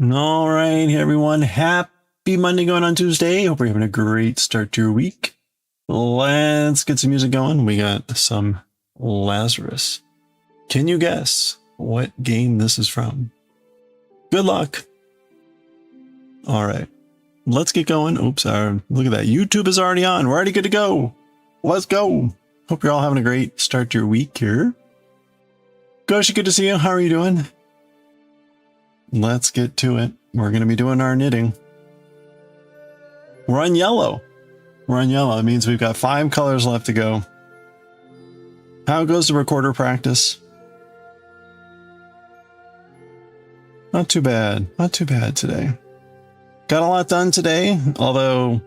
All right, everyone. Happy Monday going on Tuesday. Hope you're having a great start to your week. Let's get some music going. We got some Lazarus. Can you guess what game this is from? Good luck. All right, let's get going. Oops, look at that. YouTube is already on. We're already good to go. Let's go. Hope you're all having a great start to your week here. Goshi, good to see you. How are you doing? Let's get to it. We're going to be doing our knitting. We're on yellow. We're on yellow. It means we've got 5 colors left to go. How goes the recorder practice? Not too bad. Not too bad today. Got a lot done today, although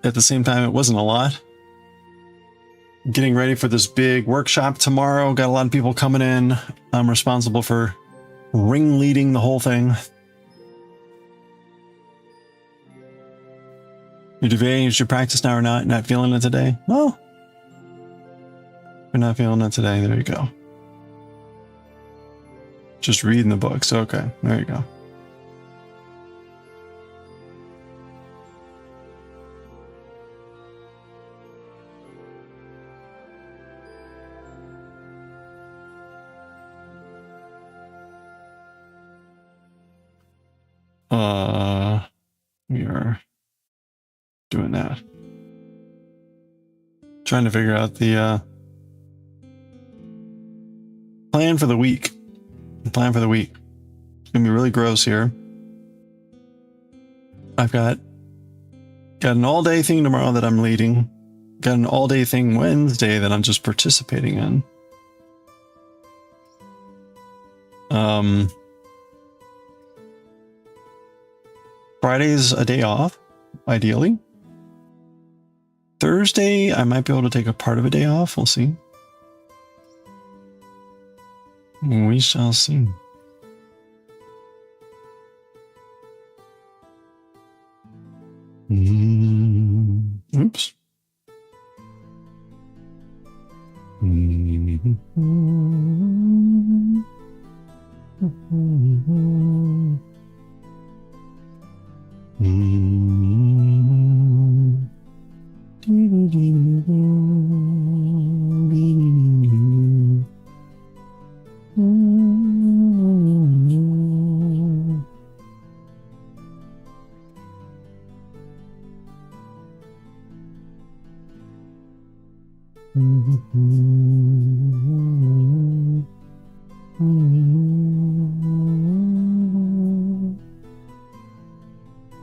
at the same time, it wasn't a lot. Getting ready for this big workshop tomorrow. Got a lot of people coming in. I'm responsible for ringleading the whole thing. Your duvet, is your practice now or not? Not feeling it today? Well, you're not feeling it today. There you go. Just reading the books. Okay, there you go. We are doing that. Trying to figure out the plan for the week. The plan for the week. It's gonna be really gross here. I've got an all-day thing tomorrow that I'm leading. Got an all-day thing Wednesday that I'm just participating in. Friday's a day off, ideally. Thursday, I might be able to take a part of a day off. We'll see. We shall see. Oops.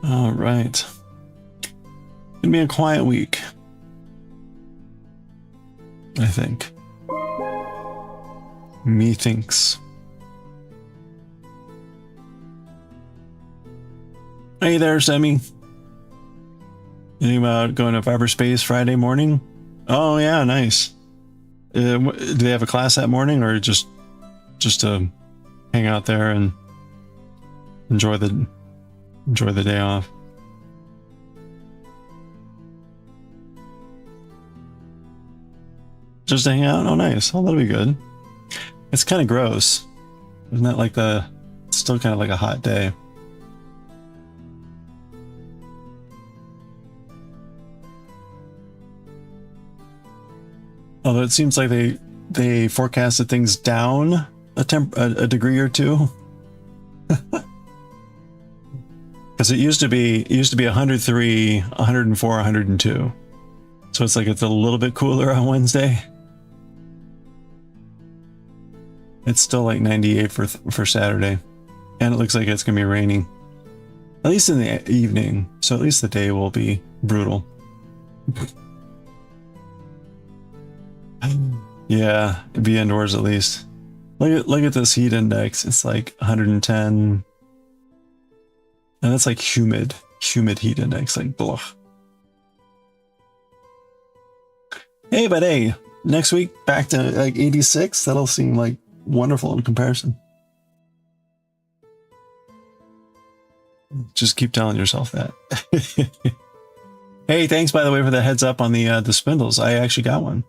All right. Gonna be a quiet week, I think. Methinks. Hey there, Semi. Thinking about going to Cyberspace Friday morning? Oh yeah, nice. Do they have a class that morning, or just to hang out there and enjoy the day off? Just to hang out? Oh, nice. Oh, that'll be good. It's kind of gross. Isn't that like it's still kind of like a hot day. Although it seems like they forecasted things down a degree or two. Because it used to be 103, 104, 102. So it's like it's a little bit cooler on Wednesday. It's still like 98 for Saturday. And it looks like it's going to be raining. At least in the evening. So at least the day will be brutal. Yeah, it'd be indoors at least. Look at this heat index. It's like 110. And that's like humid heat index, like blah. Hey, but hey, next week back to like 86. That'll seem like wonderful in comparison. Just keep telling yourself that. Hey, thanks by the way for the heads up on the spindles. I actually got one.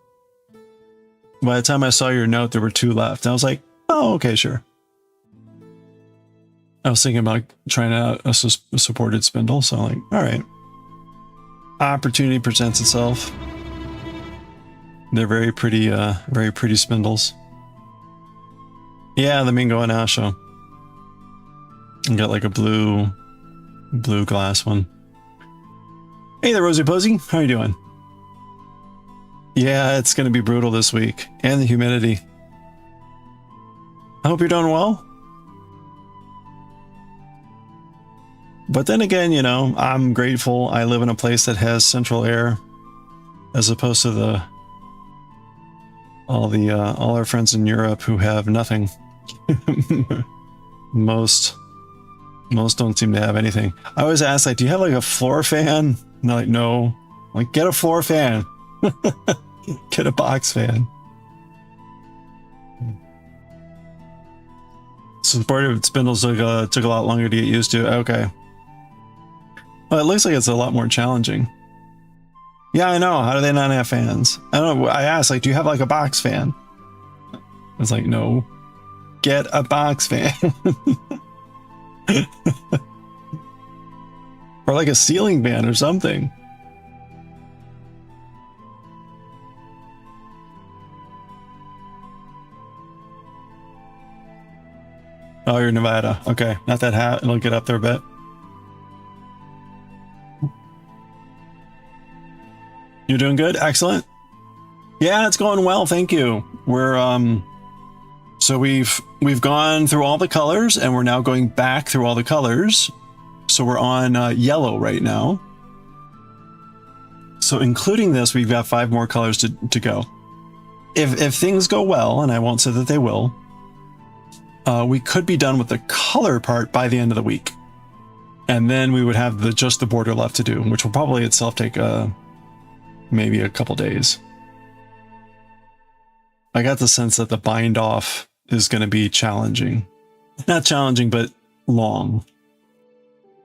By the time I saw your note, there were 2 left. I was like, oh, okay, sure. I was thinking about trying out a supported spindle, so I'm like, all right. Opportunity presents itself. They're very pretty spindles. Yeah, the Mingo and Asho. I got like a blue glass one. Hey there, Rosie Posey. How are you doing? Yeah, it's going to be brutal this week. And the humidity. I hope you're doing well. But then again, you know, I'm grateful I live in a place that has central air, as opposed to all our friends in Europe who have nothing. Most don't seem to have anything. I always ask, like, do you have like a floor fan? And they're like, no. I'm like, get a floor fan. Get a box fan. Supported spindles took a lot longer to get used to. Okay. Well, it looks like it's a lot more challenging. Yeah, I know. How do they not have fans? I don't know. I asked, like, do you have like a box fan? It's like, no. Get a box fan. Or like a ceiling fan or something. Oh, you're in Nevada. Okay, not that hot. It'll get up there a bit. You're doing good? Excellent. Yeah, it's going well, thank you. We're so we've gone through all the colors and we're now going back through all the colors. So we're on yellow right now. So including this, we've got 5 more colors to go. If things go well, and I won't say that they will, we could be done with the color part by the end of the week. And then we would have just the border left to do, which will probably itself take maybe a couple days. I got the sense that the bind off is going to be challenging. Not challenging, but long.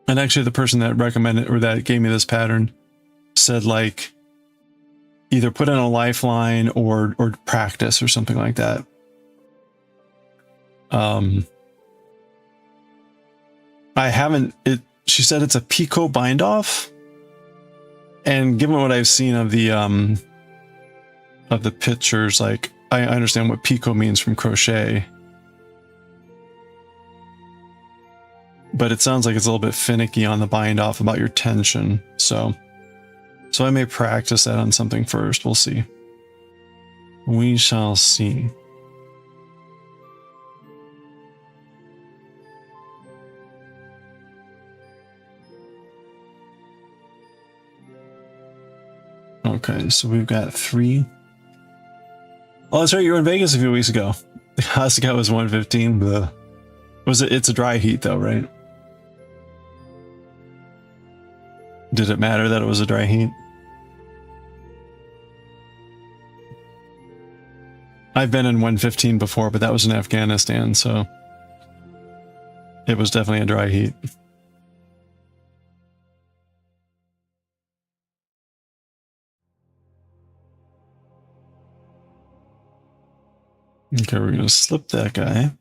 And actually the person that recommended or that gave me this pattern said, like, either put in a lifeline or practice or something like that. I haven't, she said it's a picot bind off. And given what I've seen of the pictures, like, I understand what picot means from crochet. But it sounds like it's a little bit finicky on the bind off about your tension. So I may practice that on something first. We'll see. We shall see. Okay, so we've got 3. Oh, that's right. You were in Vegas a few weeks ago. The Hasaka was 115. It's a dry heat though, right? Did it matter that it was a dry heat? I've been in 115 before, but that was in Afghanistan, so it was definitely a dry heat. Okay, we're going to slip that guy.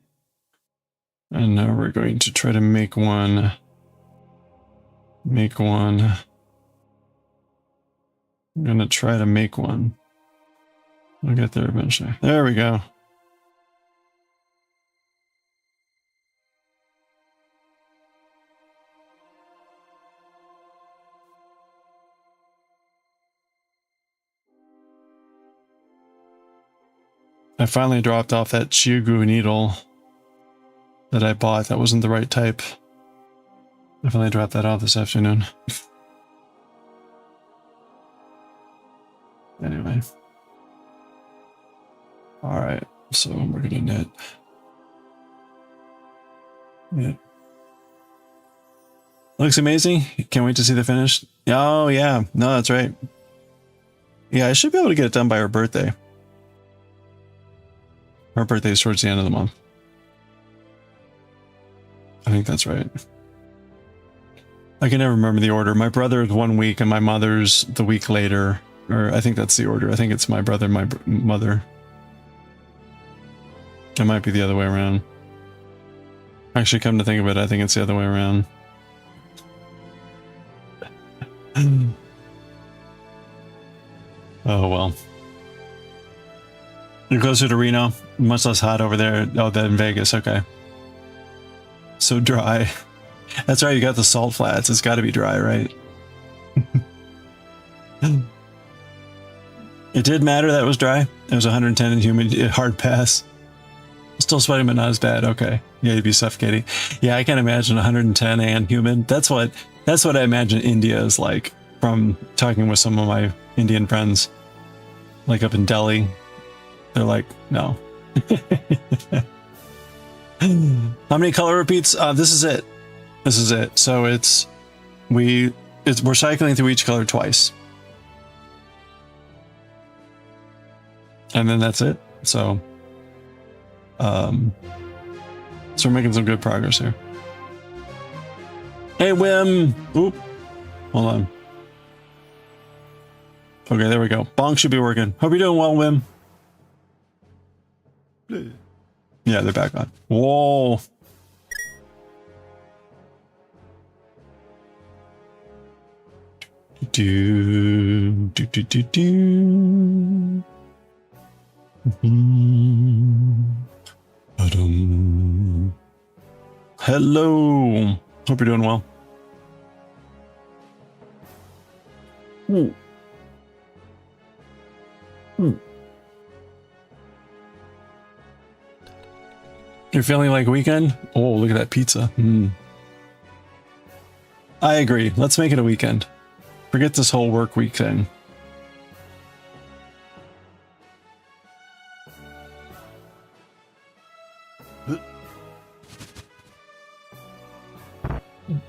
And now we're going to try to make one. Make one. I'm going to try to make one. We'll get there eventually. There we go. I finally dropped off that Chiugu needle that I bought. That wasn't the right type. I finally dropped that off this afternoon. Anyway. Alright, so we're gonna knit. Knit. Looks amazing. Can't wait to see the finish. Oh yeah, no, that's right. Yeah, I should be able to get it done by her birthday. Her birthday is towards the end of the month. I think that's right. I can never remember the order. My brother's 1 week and my mother's the week later. Or I think that's the order. I think it's my brother, my mother. It might be the other way around. Actually, come to think of it, I think it's the other way around. Oh, well. You're closer to Reno. Much less hot over there. Oh, than in Vegas. Okay. So dry. That's right. You got the salt flats. It's got to be dry, right? It did matter that it was dry. It was 110 and humid. Hard pass. Still sweating, but not as bad. Okay. Yeah, you'd be suffocating. Yeah, I can imagine 110 and humid. That's what I imagine India is like from talking with some of my Indian friends. Like up in Delhi. They're like, no. How many color repeats? This is it. This is it. So we're cycling through each color twice. And then that's it. So we're making some good progress here. Hey, Wim. Oop. Hold on. Okay, there we go. Bonk should be working. Hope you're doing well, Wim. Yeah, they're back on. Whoa. Do. Hello. Hope you're doing well. You're feeling like a weekend? Oh, look at that pizza. I agree. Let's make it a weekend. Forget this whole work week thing.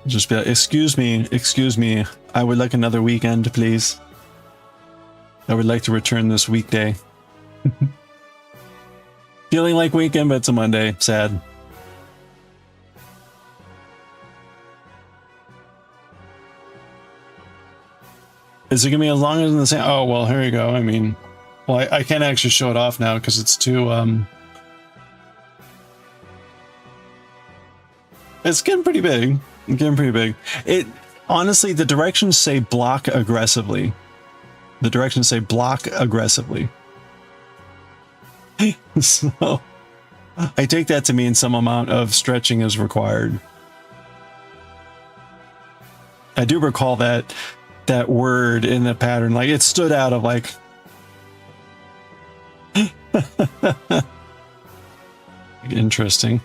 Just be like, excuse me, I would like another weekend, please. I would like to return this weekday. Feeling like weekend, but it's a Monday. Sad. Is it gonna be as long as in the same? Oh, well, here you go. I mean, well, I can't actually show it off now because it's too, it's getting pretty big. Getting pretty big. It honestly, the directions say block aggressively. The directions say block aggressively. So I take that to mean some amount of stretching is required. I do recall that word in the pattern, like it stood out of like interesting.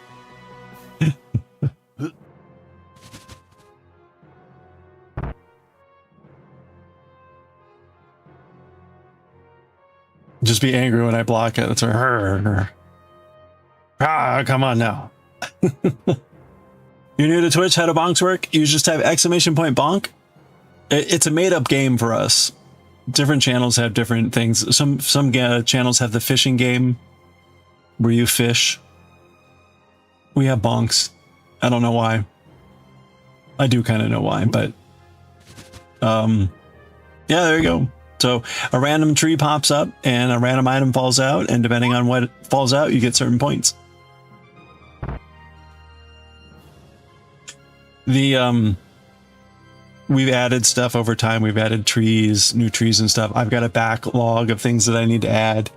Just be angry when I block it. It's a come on now. You're new to Twitch? How do bonks work? You just have exclamation point bonk. It's a made up game for us. Different channels have different things. Some channels have the fishing game where you fish. We have bonks. I don't know why. I do kind of know why, but yeah, there you go. So a random tree pops up and a random item falls out, and depending on what falls out, you get certain points. The we've added stuff over time. We've added trees, new trees and stuff. I've got a backlog of things that I need to add,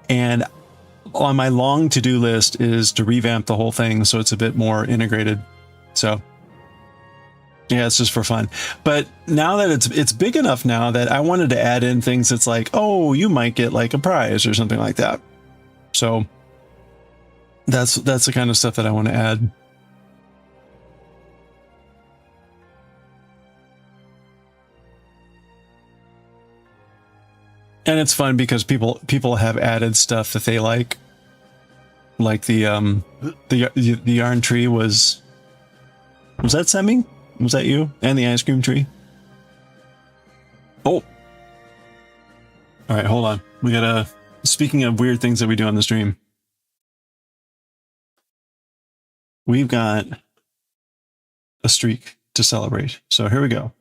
and on my long to-do list is to revamp the whole thing so it's a bit more integrated. So yeah, it's just for fun. But now that it's big enough now that I wanted to add in things that's like, oh, you might get like a prize or something like that. So that's the kind of stuff that I want to add. And it's fun because people have added stuff that they like the yarn tree was that Semi? Was that you? And the ice cream tree? Oh. All right, hold on. We gotta, speaking of weird things that we do on the stream, we've got a streak to celebrate. So here we go.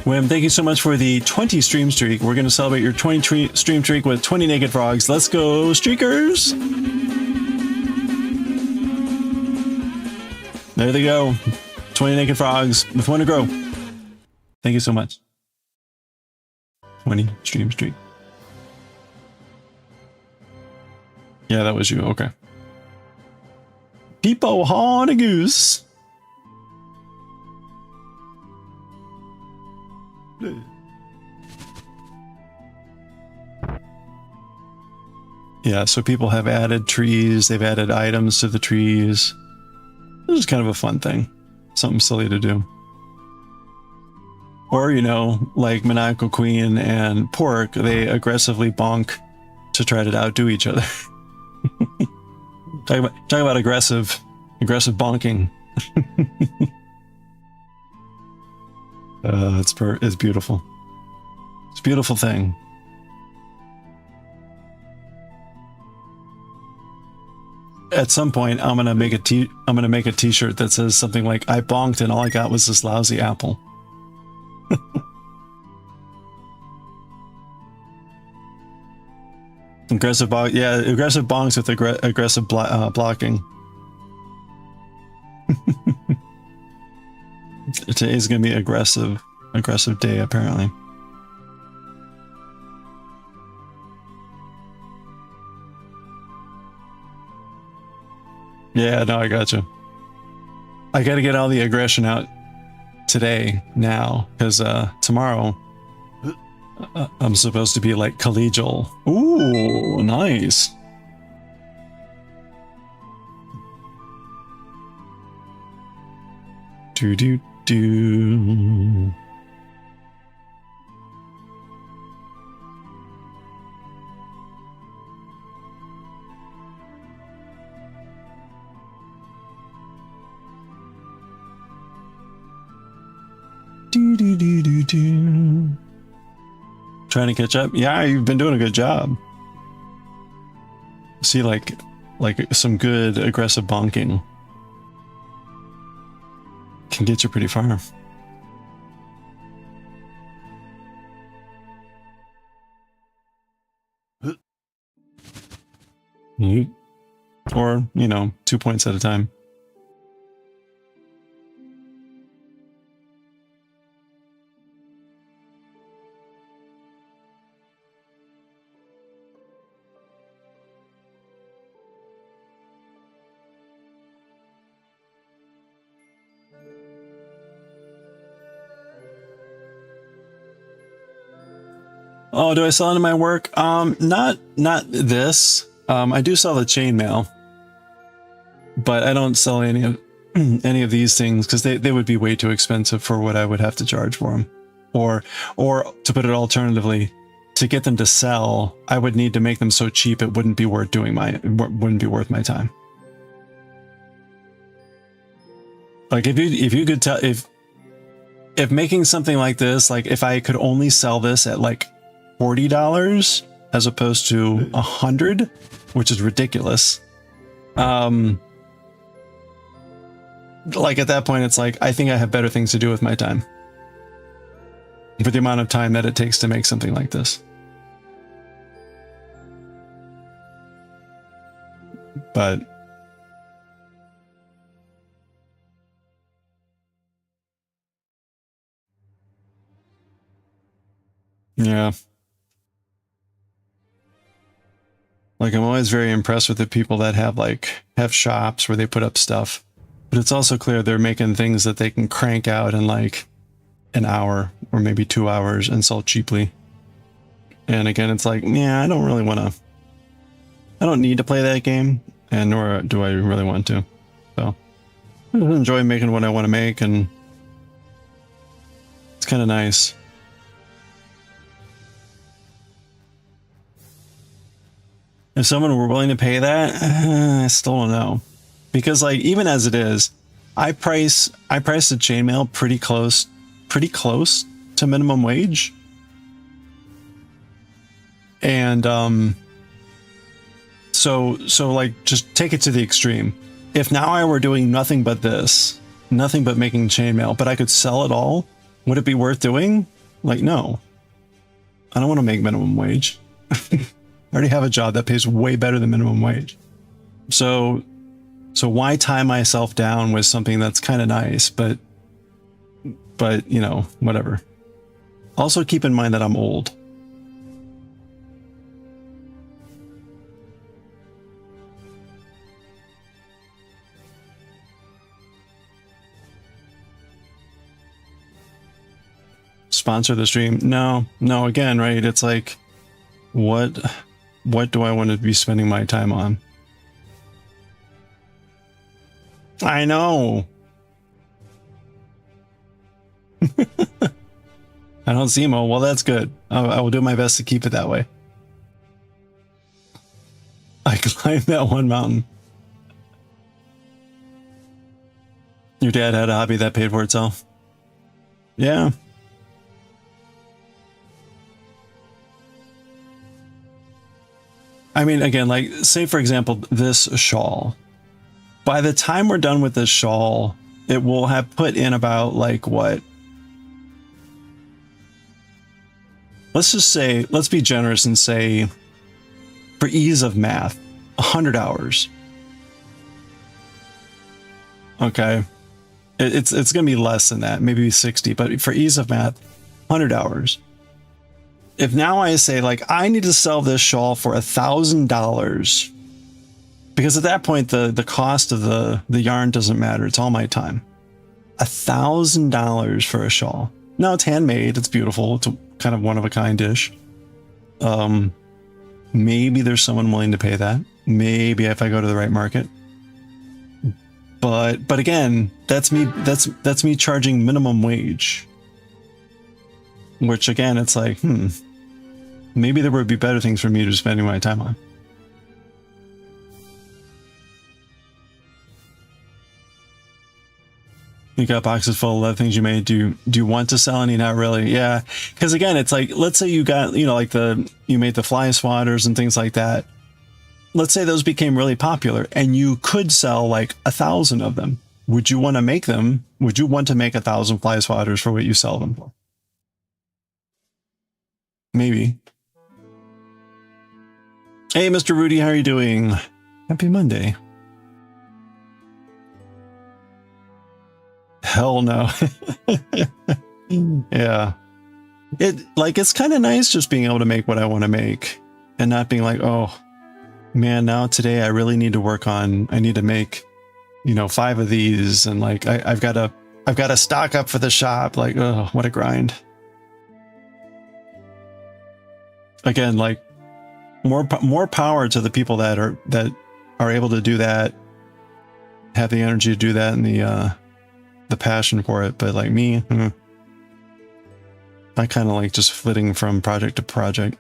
Wim, thank you so much for the 20 stream streak. We're going to celebrate your 20 stream streak with 20 naked frogs. Let's go, streakers! There they go. 20 naked frogs with one to grow. Thank you so much. 20 stream streak. Yeah, that was you. Okay. Peepo Horny Goose. Yeah, so people have added trees, they've added items to the trees. This is kind of a fun thing. Something silly to do. Or, you know, like Maniacal Queen and Pork, they aggressively bonk to try to outdo each other. talk about aggressive bonking. It's beautiful. It's a beautiful thing. At some point, I'm gonna make a t-shirt that says something like, "I bonked and all I got was this lousy apple." Aggressive bonk, yeah, aggressive bonks with aggressive blocking. Today's gonna be aggressive day apparently. Yeah, no, I gotcha. I gotta get all the aggression out today, now, because tomorrow I'm supposed to be like collegial. Ooh, nice. Do do do. Do do do do do. Trying to catch up? Yeah, you've been doing a good job. See, like some good aggressive bonking can get you pretty far. Or, you know, 2 points at a time. Oh, do I sell any of my work? Not this. I do sell the chainmail, but I don't sell any of these things because they would be way too expensive for what I would have to charge for them. Or to put it alternatively, to get them to sell, I would need to make them so cheap it wouldn't be worth my time. Like if you could tell if making something like this, like if I could only sell this at like $40 as opposed to $100, which is ridiculous. Like at that point, it's like, I think I have better things to do with my time. For the amount of time that it takes to make something like this. But yeah. Like, I'm always very impressed with the people that have shops where they put up stuff, but it's also clear they're making things that they can crank out in like an hour or maybe 2 hours and sell cheaply. And again, it's like, yeah, I don't need to play that game, and nor do I really want to. So I just enjoy making what I want to make, and it's kind of nice. If someone were willing to pay that, I still don't know. Because like, even as it is, I price the chainmail pretty close to minimum wage. And so like, just take it to the extreme. If now I were doing nothing but this, nothing but making chainmail, but I could sell it all, would it be worth doing? Like, no. I don't want to make minimum wage. I already have a job that pays way better than minimum wage. So So why tie myself down with something that's kind of nice, but you know, whatever. Also keep in mind that I'm old. Sponsor the stream? No, again, right? It's like, what do I want to be spending my time on? I know. I don't see Mo. Well, that's good. I will do my best to keep it that way. I climbed that one mountain. Your dad had a hobby that paid for itself. Yeah. I mean, again, like, say, for example, this shawl. By the time we're done with this shawl, it will have put in about, like, what? Let's just say, let's be generous and say, for ease of math, 100 hours. Okay. It's going to be less than that, maybe 60, but for ease of math, 100 hours. If now I say, like, I need to sell this shawl for $1,000, because at that point, the cost of the yarn doesn't matter. It's all my time. $1,000 for a shawl. No, it's handmade. It's beautiful. It's kind of one of a kind dish. Maybe there's someone willing to pay that. Maybe if I go to the right market. But again, that's me charging minimum wage. Which again, it's like, maybe there would be better things for me to be spending my time on. You got boxes full of leather things you made. Do you want to sell any? Not really. Yeah. Because again, it's like, let's say you got, you know, like you made the fly swatters and things like that. Let's say those became really popular and you could sell like 1,000 of them. Would you want to make them? Would you want to make 1,000 fly swatters for what you sell them for? Maybe. Hey, Mr. Rudy, how are you doing? Happy Monday. Hell no. Yeah. It's kind of nice just being able to make what I want to make and not being like, oh man, now today I really need to work on, I need to make, you know, 5 of these. And like, I've got to stock up for the shop. Like, oh, what a grind. Again, like more power to the people that are able to do that, have the energy to do that, and the passion for it. But like me, I kind of like just flitting from project to project.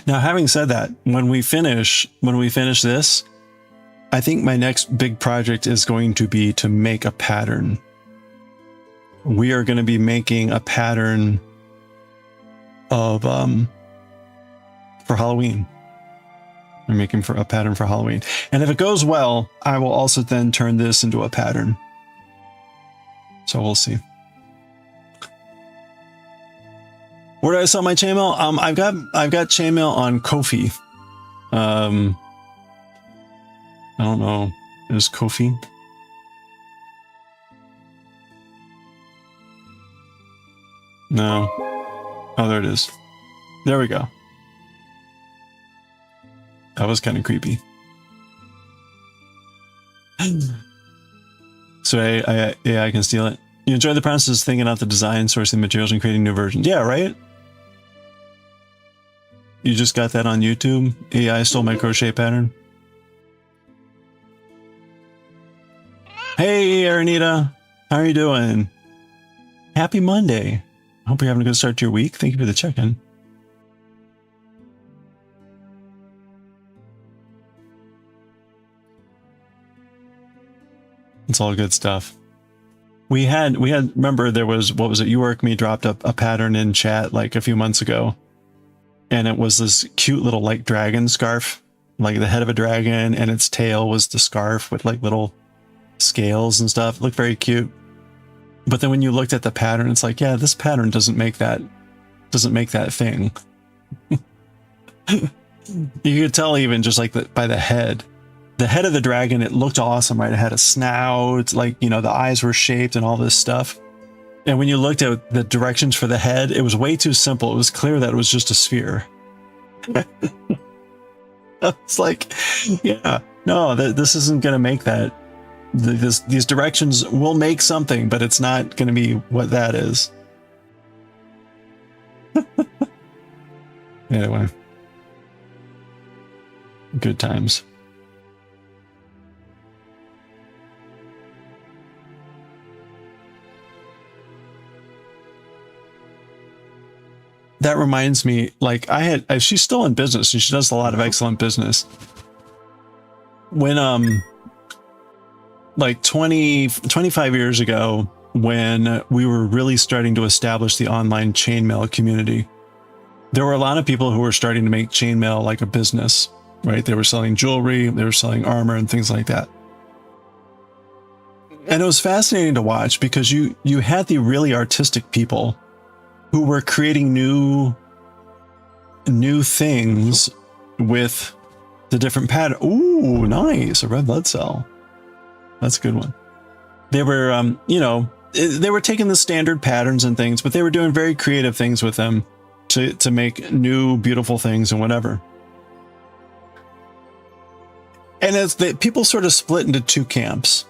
Now, having said that, when we finish this, I think my next big project is going to be to make a pattern. We are going to be making a pattern of for Halloween. We're making for a pattern for Halloween. And if it goes well, I will also then turn this into a pattern. So we'll see. Where do I sell my chainmail? I've got chainmail on Ko-fi. I don't know. Is Ko-fi? No. Oh, there it is. There we go. That was kind of creepy. So AI can steal it. You enjoy the process of thinking out the design, sourcing materials, and creating new versions. Yeah, right? You just got that on YouTube? AI stole my crochet pattern? Hey, Aranita. How are you doing? Happy Monday. I hope you're having a good start to your week. Thank you for the check-in. It's all good stuff. We had, remember there was, what was it? You Work Me dropped up a pattern in chat like a few months ago. And it was this cute little like dragon scarf, like the head of a dragon, and its tail was the scarf with like little scales and stuff. It looked very cute. But then when you looked at the pattern, it's like, yeah, this pattern doesn't make that thing. You could tell even just like by the head. The head of the dragon, it looked awesome, right? It had a snout, like, you know, the eyes were shaped and all this stuff. And when you looked at the directions for the head, it was way too simple. It was clear that it was just a sphere. It's like, yeah, no, this isn't going to make that. These directions will make something, but it's not going to be what that is. Anyway, good times. That reminds me, like she's still in business and she does a lot of excellent business. When, like 25 years ago, when we were really starting to establish the online chainmail community, there were a lot of people who were starting to make chainmail like a business, right? They were selling jewelry, they were selling armor and things like that. And it was fascinating to watch because you had the really artistic people who were creating new things with the different pattern. Ooh, nice. A red blood cell. That's a good one. They were, you know, they were taking the standard patterns and things, but they were doing very creative things with them to make new, beautiful things and whatever. And as people sort of split into two camps.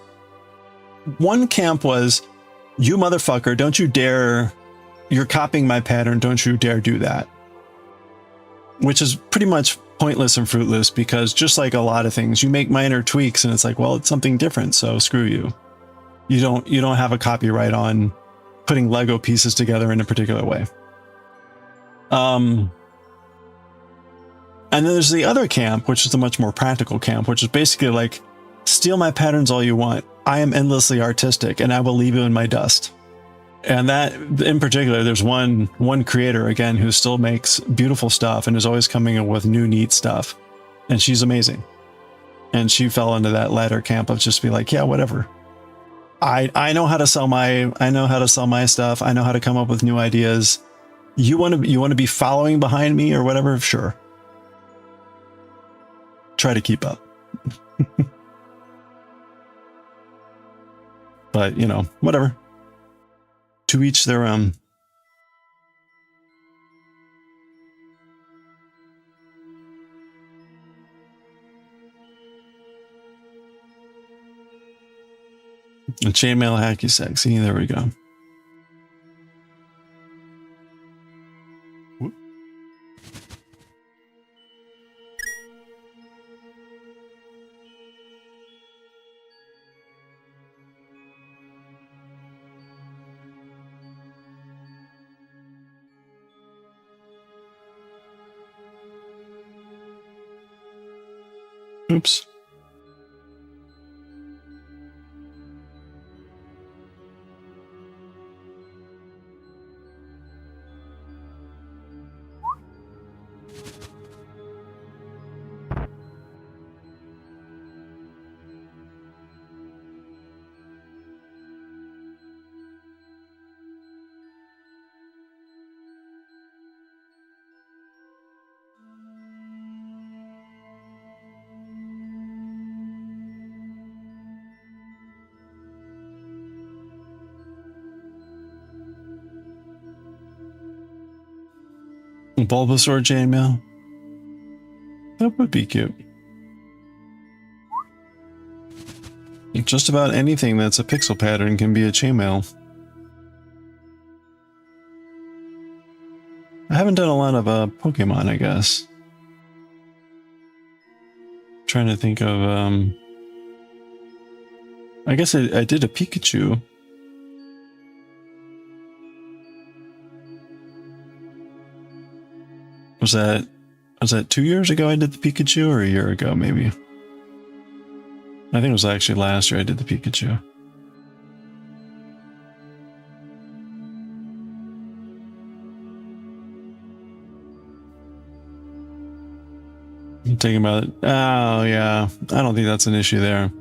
One camp was, you motherfucker, don't you dare, you're copying my pattern, don't you dare do that. Which is pretty much pointless and fruitless because just like a lot of things, you make minor tweaks and it's like, well, it's something different, so screw you. You don't have a copyright on putting Lego pieces together in a particular way. And then there's the other camp, which is the much more practical camp, which is basically like, steal my patterns all you want. I am endlessly artistic and I will leave you in my dust. And that in particular, there's one creator again, who still makes beautiful stuff and is always coming up with new, neat stuff. And she's amazing. And she fell into that latter camp of just be like, yeah, whatever. I know how to sell my stuff. I know how to come up with new ideas. You want to be following behind me or whatever? Sure. Try to keep up. But, you know, whatever. To each their own. A chainmail hacky sexy. There we go. Oops. Bulbasaur chainmail. That would be cute. Just about anything that's a pixel pattern can be a chainmail. I haven't done a lot of Pokemon, I guess. Trying to think of I guess I did a Pikachu. Was that 2 years ago I did the Pikachu, or a year ago maybe? I think it was actually last year I did the Pikachu. I'm thinking about it. Oh yeah, I don't think that's an issue there.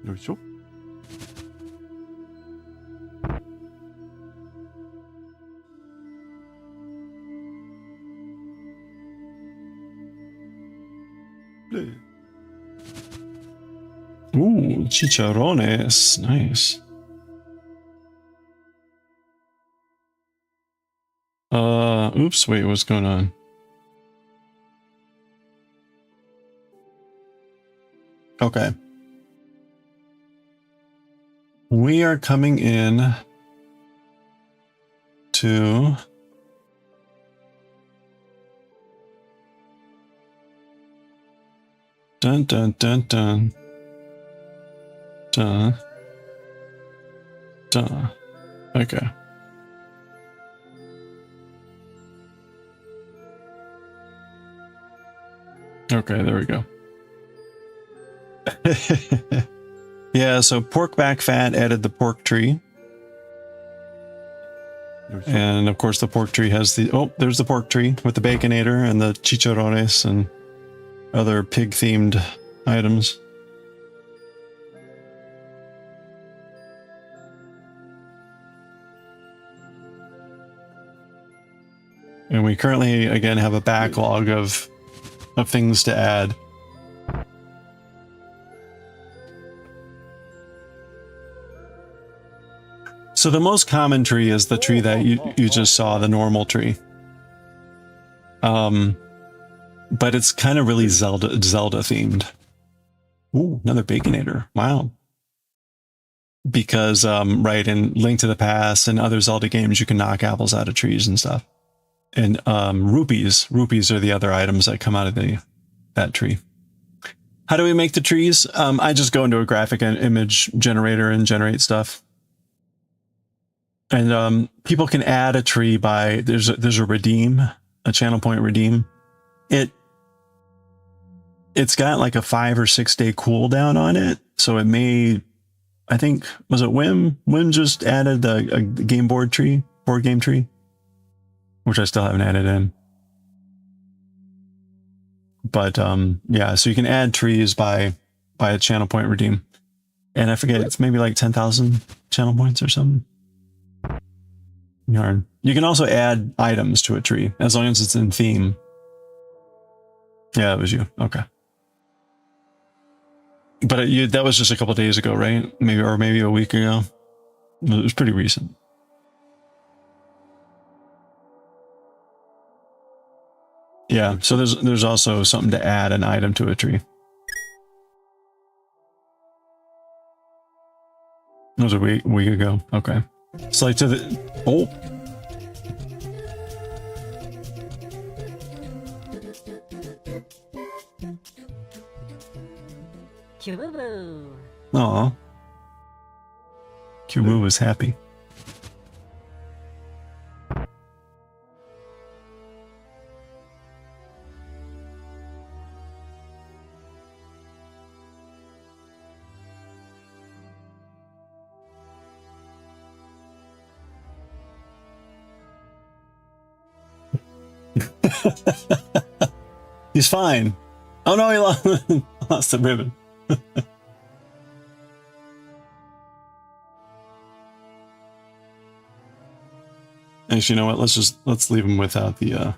よいしょ。Ooh, chicharrones. Nice. Oops, wait, what's going on? Okay. We are coming in to dun dun dun dun dun dun. Okay. Okay, there we go. Yeah, so pork back fat added the pork tree. And of course the pork tree has the, oh, there's the pork tree with the baconator and the chicharrones and other pig themed items. And we currently again have a backlog of things to add. So the most common tree is the tree that you just saw, the normal tree. But it's kind of really Zelda themed. Ooh, another baconator. Wow. Because right, in Link to the Past and other Zelda games, you can knock apples out of trees and stuff. And rupees are the other items that come out of that tree. How do we make the trees? I just go into a graphic image generator and generate stuff. And people can add a tree by there's a redeem, a channel point redeem. It's got like a 5 or 6 day cooldown on it, so it may, I think, was it Wim? Wim just added a game board game tree, which I still haven't added in. But yeah, so you can add trees by a channel point redeem, and I forget, it's maybe like 10,000 channel points or something. Yarn. You can also add items to a tree as long as it's in theme. Yeah, it was you. Okay. But that was just a couple days ago, right? Maybe a week ago. It was pretty recent. Yeah, so there's also something to add an item to a tree. It was a week ago. Okay. It's like to the, oh. Aw. Kyuu was happy. He's fine. Oh no, he lost the ribbon. Actually, you know what? Let's leave him without the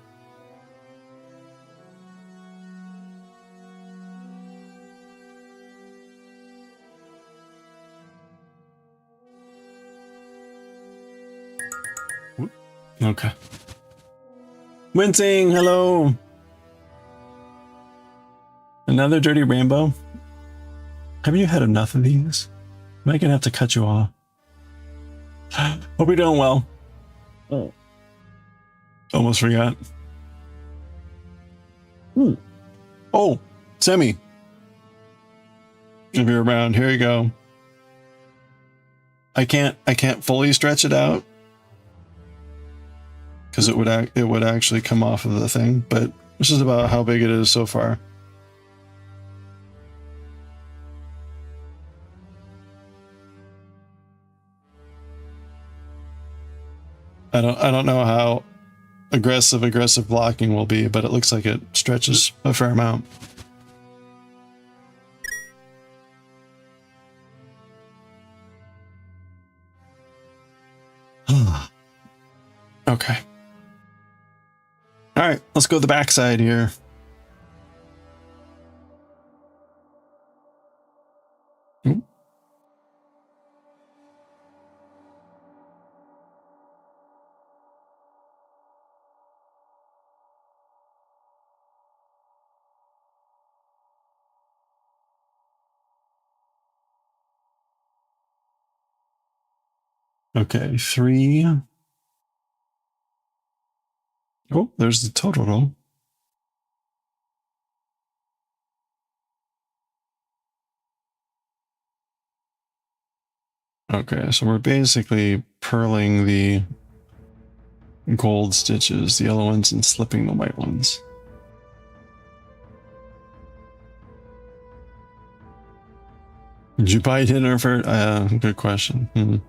okay. Wincing, hello. Another dirty rainbow? Haven't you had enough of these? Am I gonna have to cut you off? Hope you're doing well. Oh. Almost forgot. Ooh. Oh, Semi. If you're around, here you go. I can't fully stretch it out because it would actually come off of the thing, but this is about how big it is so far. I don't know how aggressive blocking will be, but it looks like it stretches a fair amount. Okay. All right, let's go to the backside here. Ooh. Okay, 3. Oh, there's the total. Okay, so we're basically purling the gold stitches, the yellow ones, and slipping the white ones. Did you buy dinner for? Good question.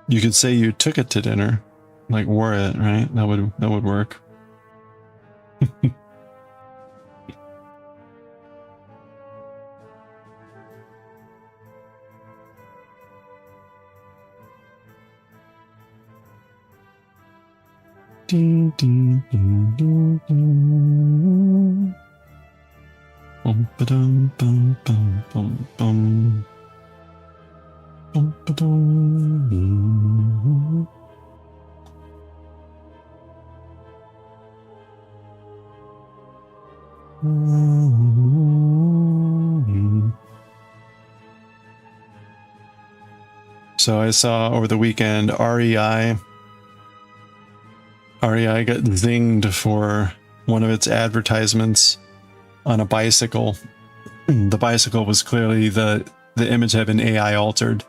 You could say you took it to dinner, like wore it, right? That would work. Ding, ding, ding, ding, ding. Bum, ba-dum, bum, bum, bum, bum. Bum, ba-dum. So I saw over the weekend REI got zinged for one of its advertisements on a bicycle. The bicycle was clearly the image had been AI altered.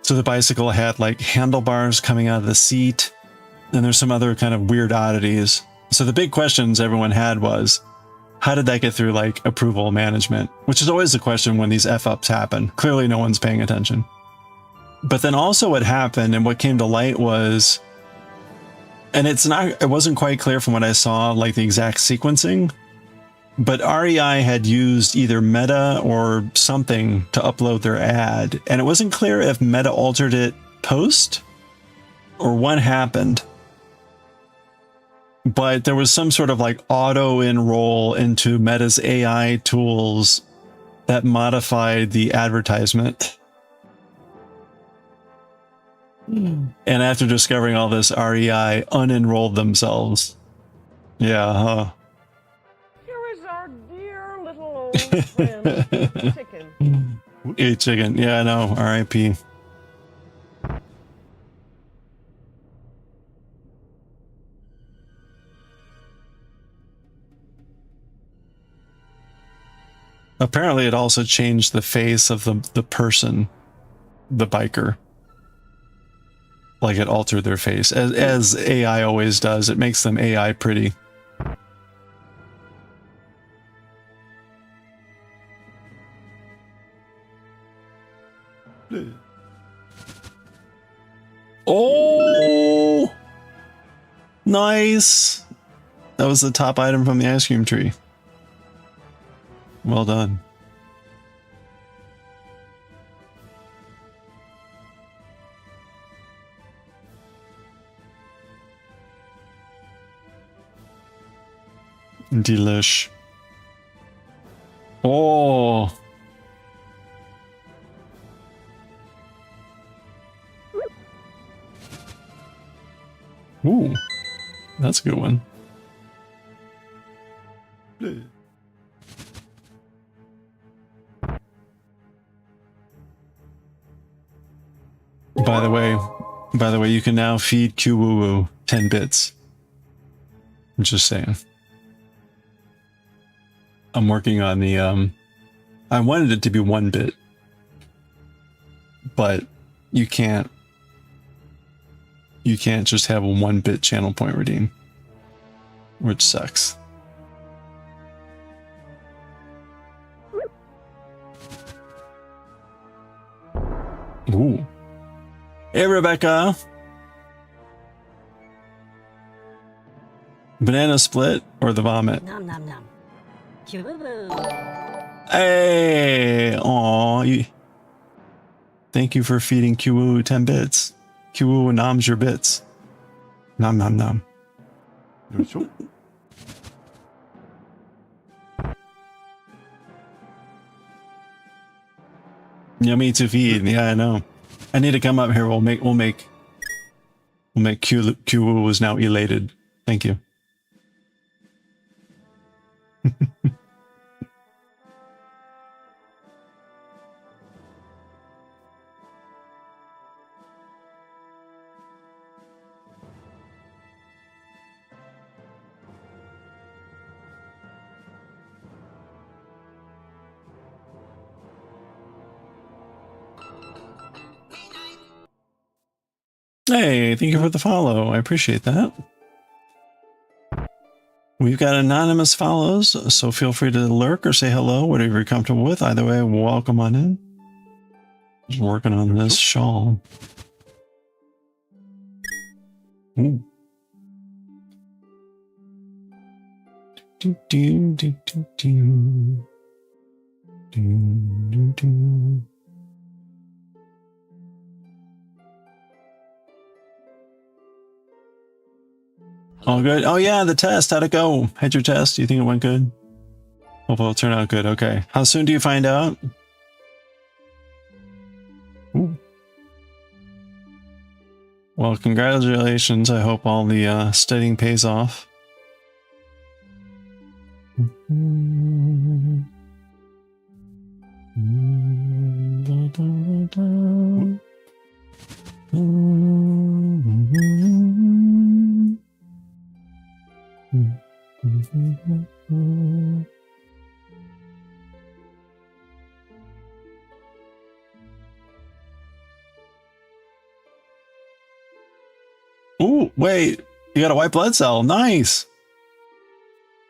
So the bicycle had like handlebars coming out of the seat, and there's some other kind of weird oddities. So the big questions everyone had was, how did that get through like approval management? Which is always the question when these F-ups happen. Clearly no one's paying attention. But then also what happened and what came to light was, and it wasn't quite clear from what I saw, like the exact sequencing, but REI had used either Meta or something to upload their ad, and it wasn't clear if Meta altered it post or what happened. But there was some sort of like auto enroll into Meta's AI tools that modified the advertisement. And after discovering all this, REI unenrolled themselves. Yeah, huh? Here is our dear little old friend, Chicken. Hey, Chicken. Yeah, I know. R.I.P. Apparently, it also changed the face of the person, the biker. Like it altered their face, as AI always does. It makes them AI pretty. Oh, nice. That was the top item from the ice cream tree. Well done. Delish. Oh. Ooh. That's a good one. By the way, you can now feed Kyuu-woo 10 bits. I'm just saying. I'm working on the I wanted it to be 1 bit, but you can't just have a 1 bit channel point redeem, which sucks. Ooh. Hey, Rebecca. Banana split or the vomit? Nom nom nom. Kyuu-boo. Hey! Aw. Thank you for feeding Kyuu 10 bits. Kyuu noms your bits. Nom nom nom. Yummy to feed. Yeah, I know. I need to come up here. We'll make Kyuu was now elated. Thank you. Hey, thank you for the follow. I appreciate that. We've got anonymous follows, so feel free to lurk or say hello, whatever you're comfortable with. Either way, welcome on in. Just working on this shawl. Ooh. Do, do, do, do, do. Do, do, do. All good. Oh yeah, the test. How'd it go? Had your test? Do you think it went good? Hope it'll turn out good. Okay. How soon do you find out? Ooh. Well, congratulations. I hope all the studying pays off. Ooh, wait, you got a white blood cell. Nice.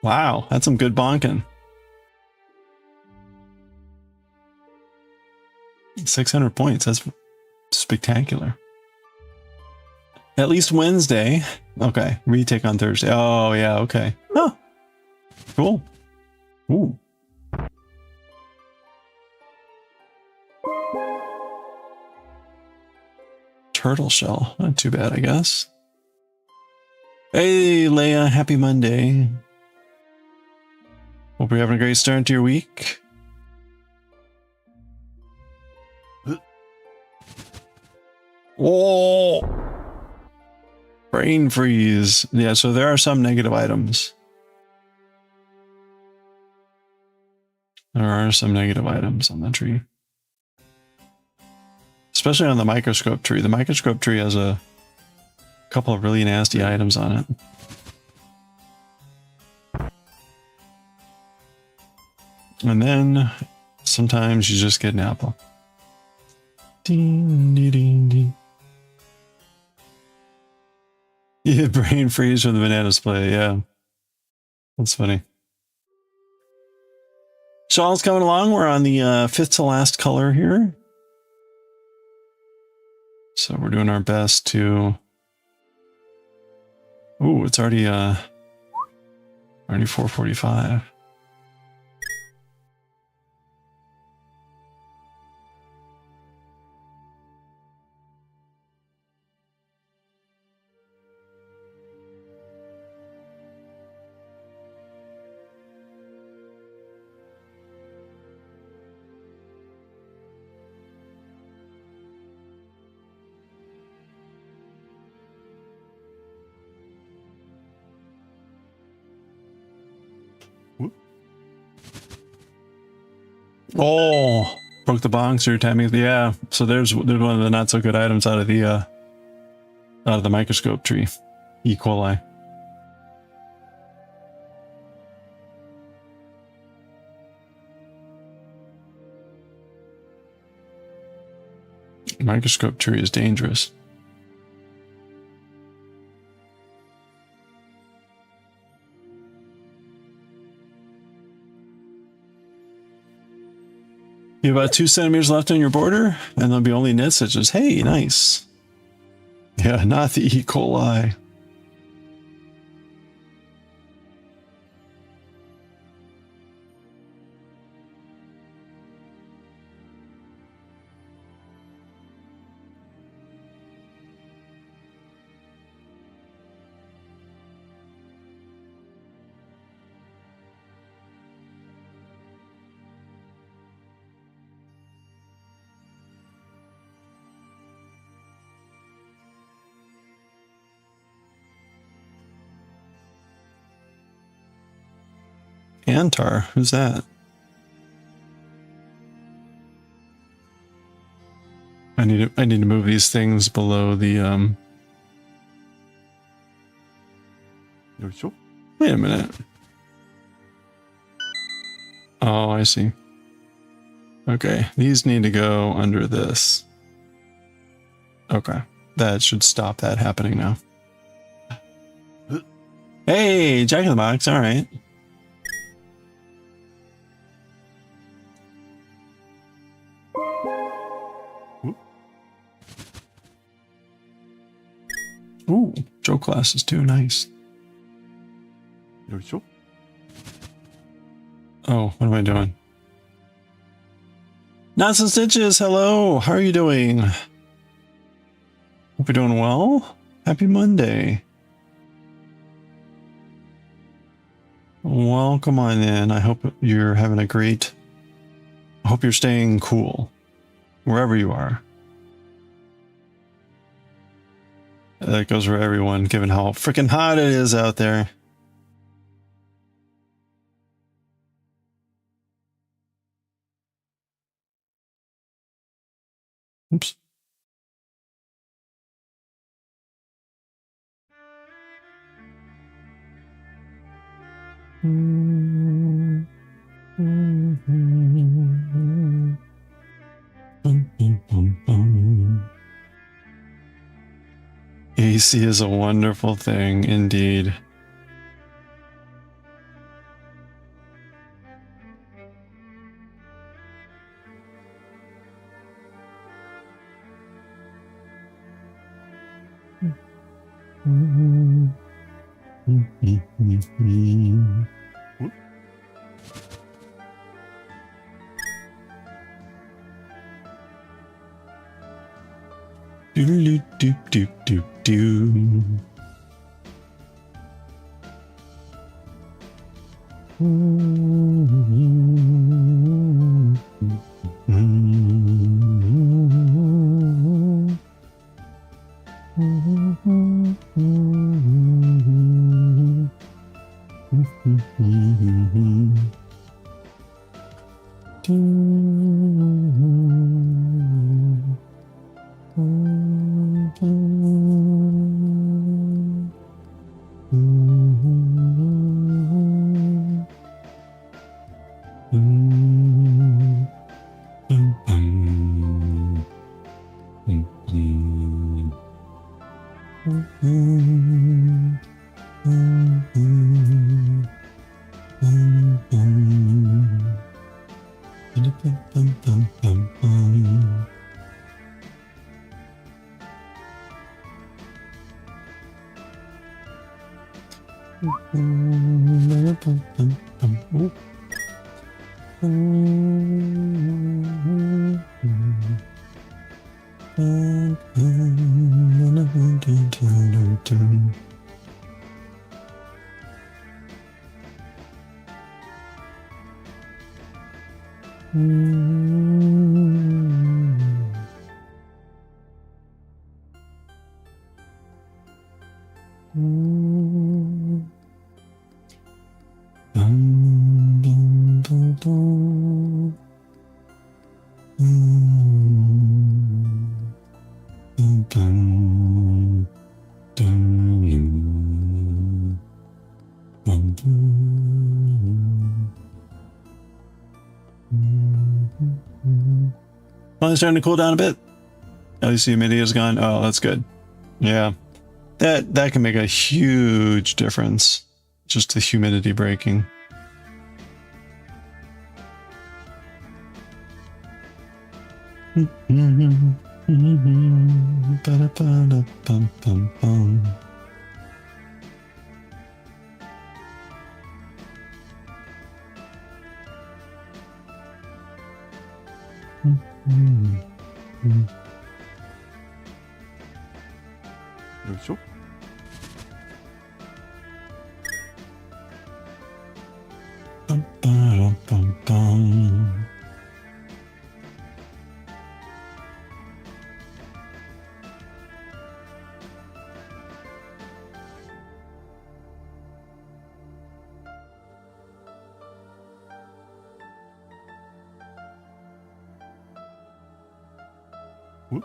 Wow, that's some good bonking. 600 points. That's spectacular. At least Wednesday. Okay, retake on Thursday. Oh, yeah, okay. Huh. Cool. Ooh. Turtle shell. Not too bad, I guess. Hey, Leia. Happy Monday. Hope you're having a great start to your week. Oh! Brain freeze. Yeah, so there are some negative items. There are some negative items on the tree. Especially on the microscope tree. The microscope tree has a couple of really nasty items on it. And then sometimes you just get an apple. Ding, ding, ding, ding. Yeah, brain freeze from the banana split. Yeah, that's funny. Shawl's coming along. We're on the fifth to last color here. So we're doing our best to... Ooh, it's already 4:45. Oh, broke the bonks or timing. Yeah, so there's one of the not so good items out of the microscope tree. E. coli. Microscope tree is dangerous. You have about 2 centimeters left on your border, and there'll be only knit stitches. Hey, nice. Yeah, not the E. coli. Antar, who's that? I need to move these things below the Wait a minute. Oh, I see. Okay, these need to go under this. Okay, that should stop that happening now. Hey, Jack in the Box, all right. Ooh, Joe classes too, nice. Oh, what am I doing? Knots and Stitches, hello, how are you doing? Hope you're doing well. Happy Monday. Welcome on in. I hope you're having a great... I hope you're staying cool, wherever you are. That goes for everyone, given how freaking hot it is out there. Oops. AC is a wonderful thing, indeed. Do do do do do. Well, it's starting to cool down a bit. At least the humidity is gone. Oh, that's good. Yeah, that can make a huge difference. Just the humidity breaking. Whoop.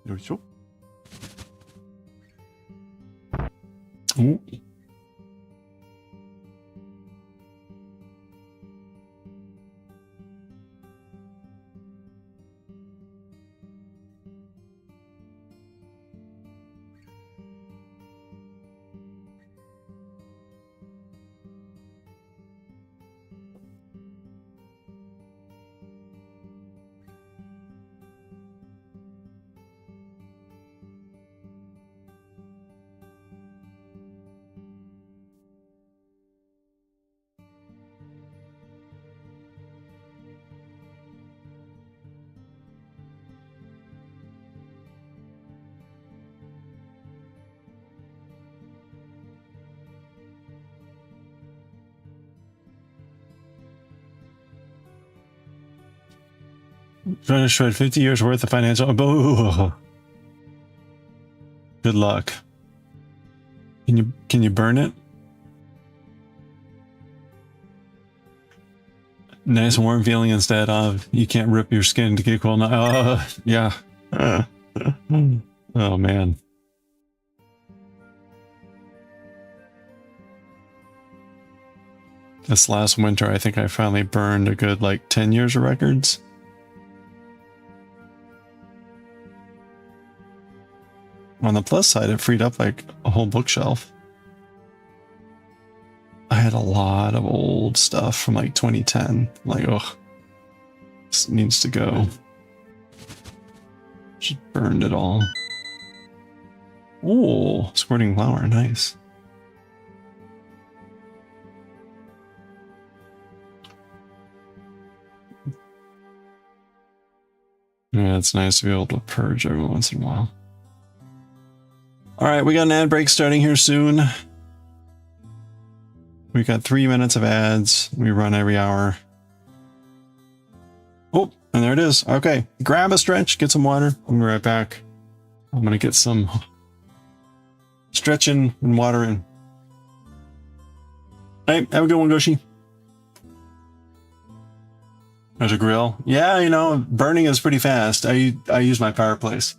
Yo, yo. Ooh. Trying to shred 50 years worth of financial. Oh, good luck. Can you burn it? Nice warm feeling instead of you can't rip your skin to get cold. Yeah. Oh man. This last winter, I think I finally burned a good like 10 years of records. On the plus side, it freed up like a whole bookshelf. I had a lot of old stuff from like 2010. Like, ugh, this needs to go. Just burned it all. Oh, squirting flower, nice. Yeah, it's nice to be able to purge every once in a while. All right, we got an ad break starting here soon. We got 3 minutes of ads. We run every hour. Oh, and there it is. Okay, grab a stretch, get some water. I'll be right back. I'm gonna get some stretching and water in. Hey, have a good one, Goshi. There's a grill. Yeah, you know, burning is pretty fast. I use my fireplace.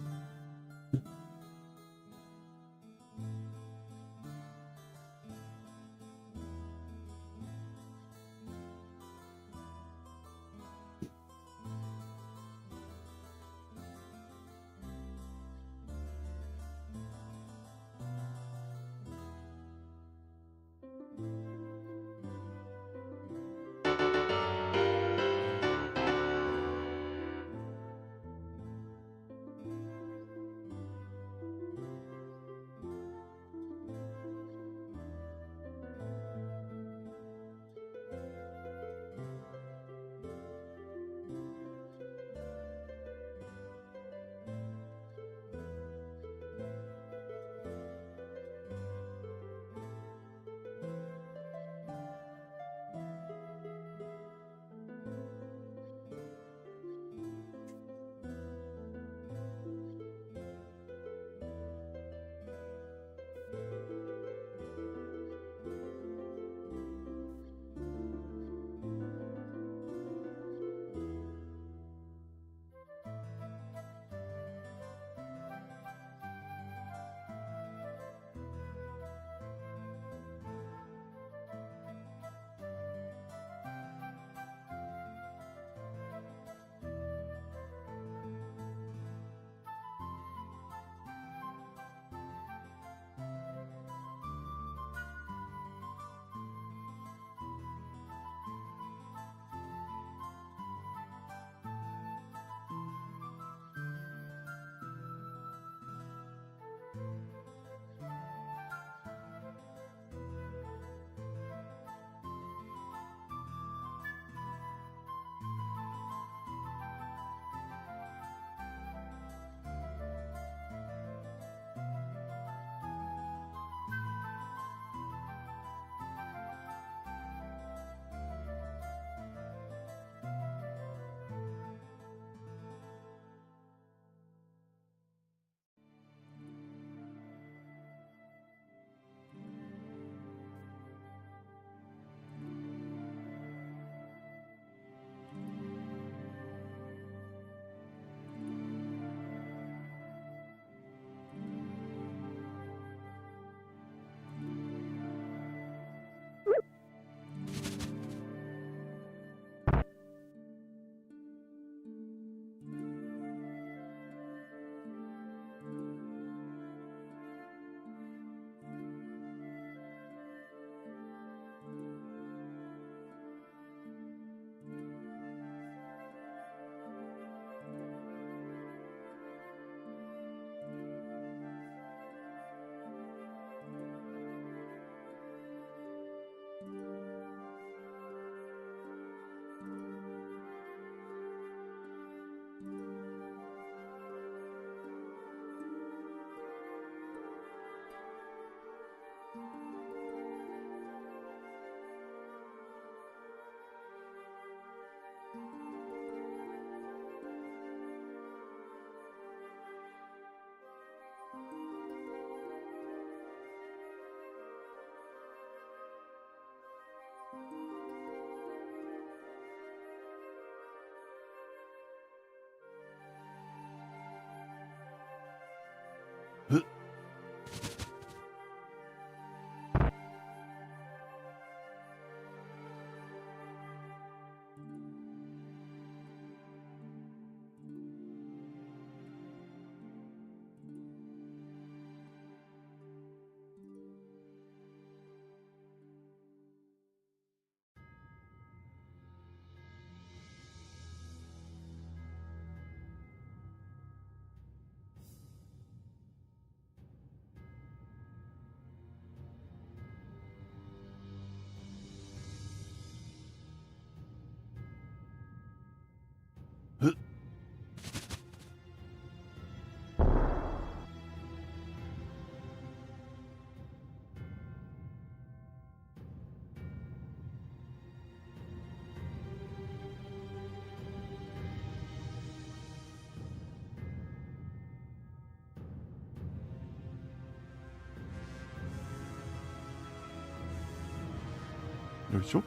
よいしょ。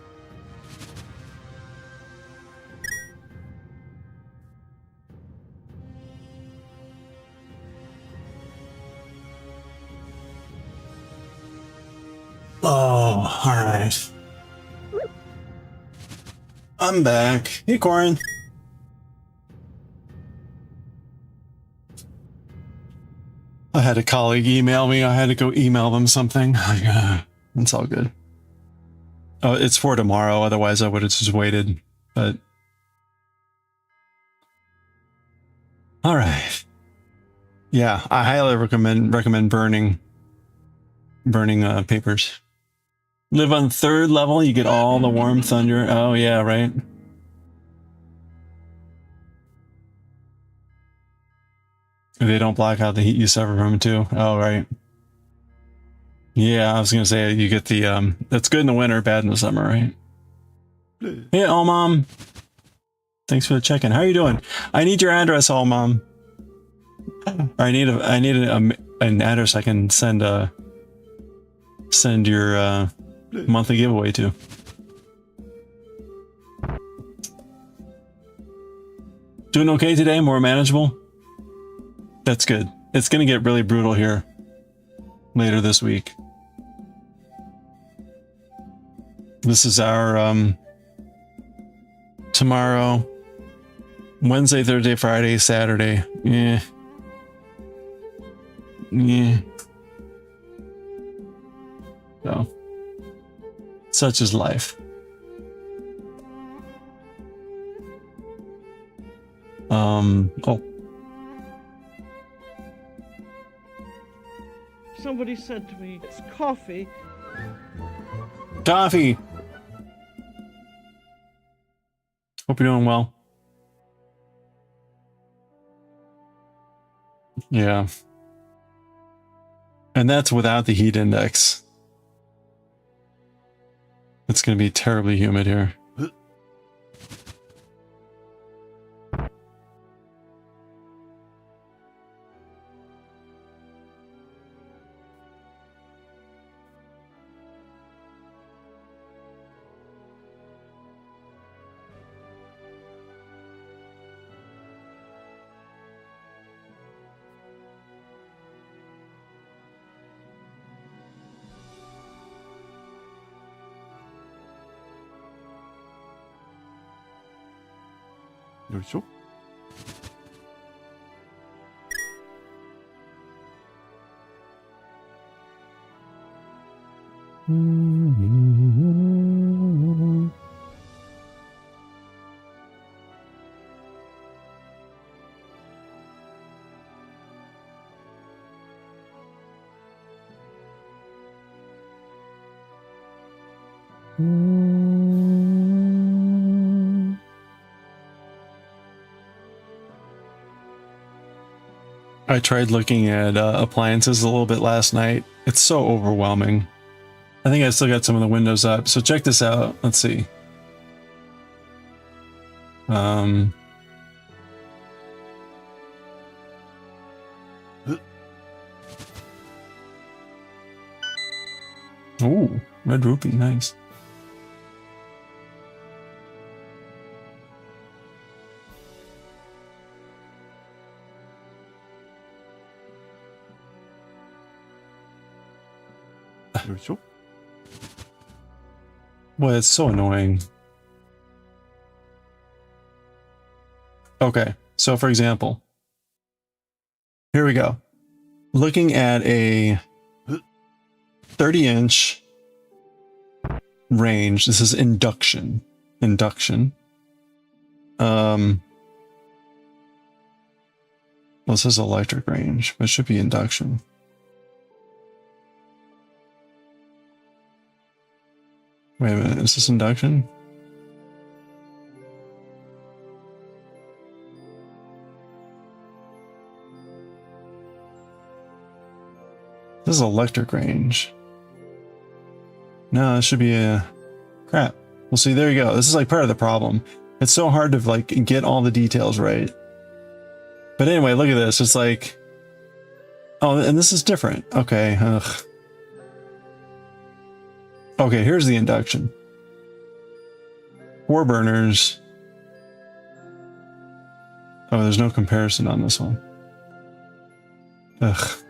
Oh, all right. I'm back. Hey, Corin. I had a colleague email me. I had to go email them something. It's all good. Oh, it's for tomorrow. Otherwise, I would have just waited. But all right. Yeah, I highly recommend burning papers. Live on 3rd level. You get all the warm thunder. Oh yeah, right. They don't block out the heat you suffer from too. Oh right. Yeah, I was gonna say you get the that's good in the winter, bad in the summer, right? Hey, oh mom. Thanks for the check-in. How are you doing? I need your address, oh mom. I need an address I can send your monthly giveaway to. Doing okay today? More manageable? That's good. It's gonna get really brutal here later this week. This is our tomorrow, Wednesday, Thursday, Friday, Saturday. Yeah. Yeah. So, such is life. Oh. Somebody said to me, it's coffee. Coffee! Hope you're doing well. Yeah. And that's without the heat index. It's going to be terribly humid here. Yoいしょ。I tried looking at appliances a little bit last night. It's so overwhelming. I think I still got some of the windows up. So check this out. Let's see. Ooh, red rupee, nice. Well, it's so annoying. Okay, so for example, here we go. Looking at a 30-inch range. This is induction. Well, this is electric range, but it should be induction. Wait a minute, is this induction? This is electric range. No, this should be a... Crap. Well, see, there you go. This is like part of the problem. It's so hard to like get all the details right. But anyway, look at this. It's like... Oh, and this is different. Okay. Ugh. Okay, here's the induction. 4 burners. Oh, there's no comparison on this one. Ugh.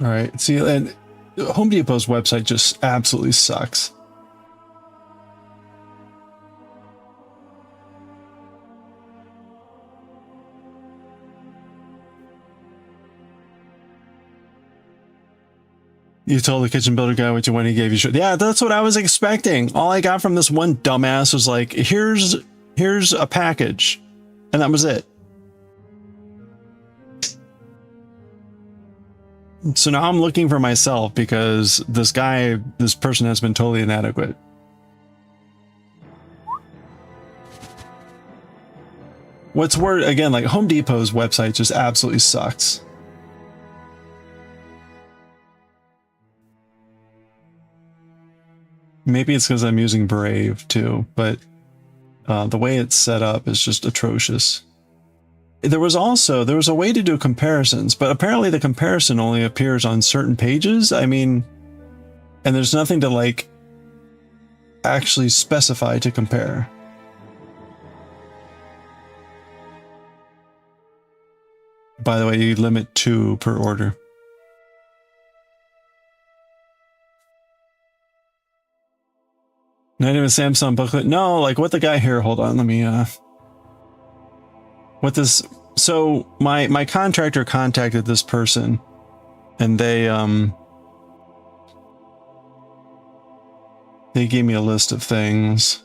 All right, see, and Home Depot's website just absolutely sucks. You told the kitchen builder guy what you wanted, he gave you shit. Yeah, that's what I was expecting. All I got from this one dumbass was like, here's a package, and that was it. So now I'm looking for myself because this person has been totally inadequate. What's word again, like Home Depot's website just absolutely sucks. Maybe it's because I'm using Brave too, but the way it's set up is just atrocious. There was a way to do comparisons, but apparently the comparison only appears on certain pages. I mean, and there's nothing to like actually specify to compare. By the way, you limit 2 per order. Not even Samsung booklet. No, like what the guy here, hold on, let me what this, so my contractor contacted this person and they gave me a list of things.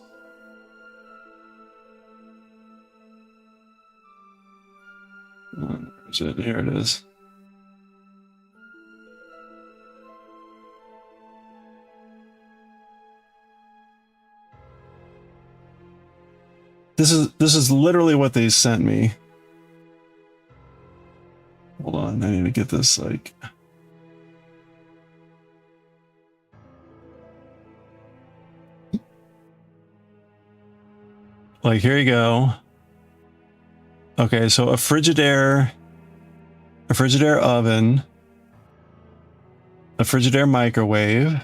Where is it? Here it is. This is literally what they sent me. Hold on, I need to get this like. Like, here you go. Okay, so a Frigidaire oven, a Frigidaire microwave,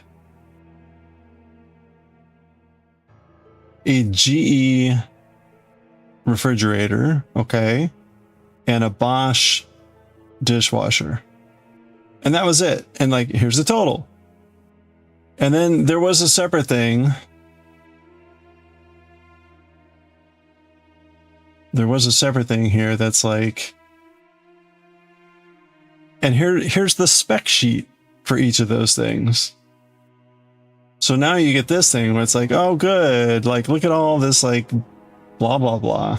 a GE refrigerator, okay, and a Bosch dishwasher. And that was it. And like, here's the total. And then there was a separate thing. There was a separate thing here that's like, and here's the spec sheet for each of those things. So now you get this thing where it's like, oh good, like look at all this like blah blah blah.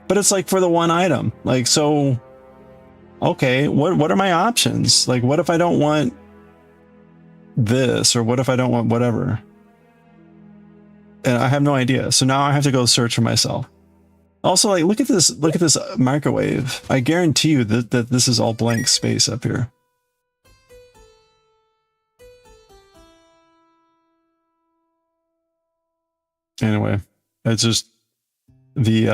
But it's like for the one item. Like, so okay, what are my options? Like, what if I don't want this, or what if I don't want whatever? And I have no idea. So now I have to go search for myself. Also, like, look at this microwave. I guarantee you that this is all blank space up here. Anyway, it's just the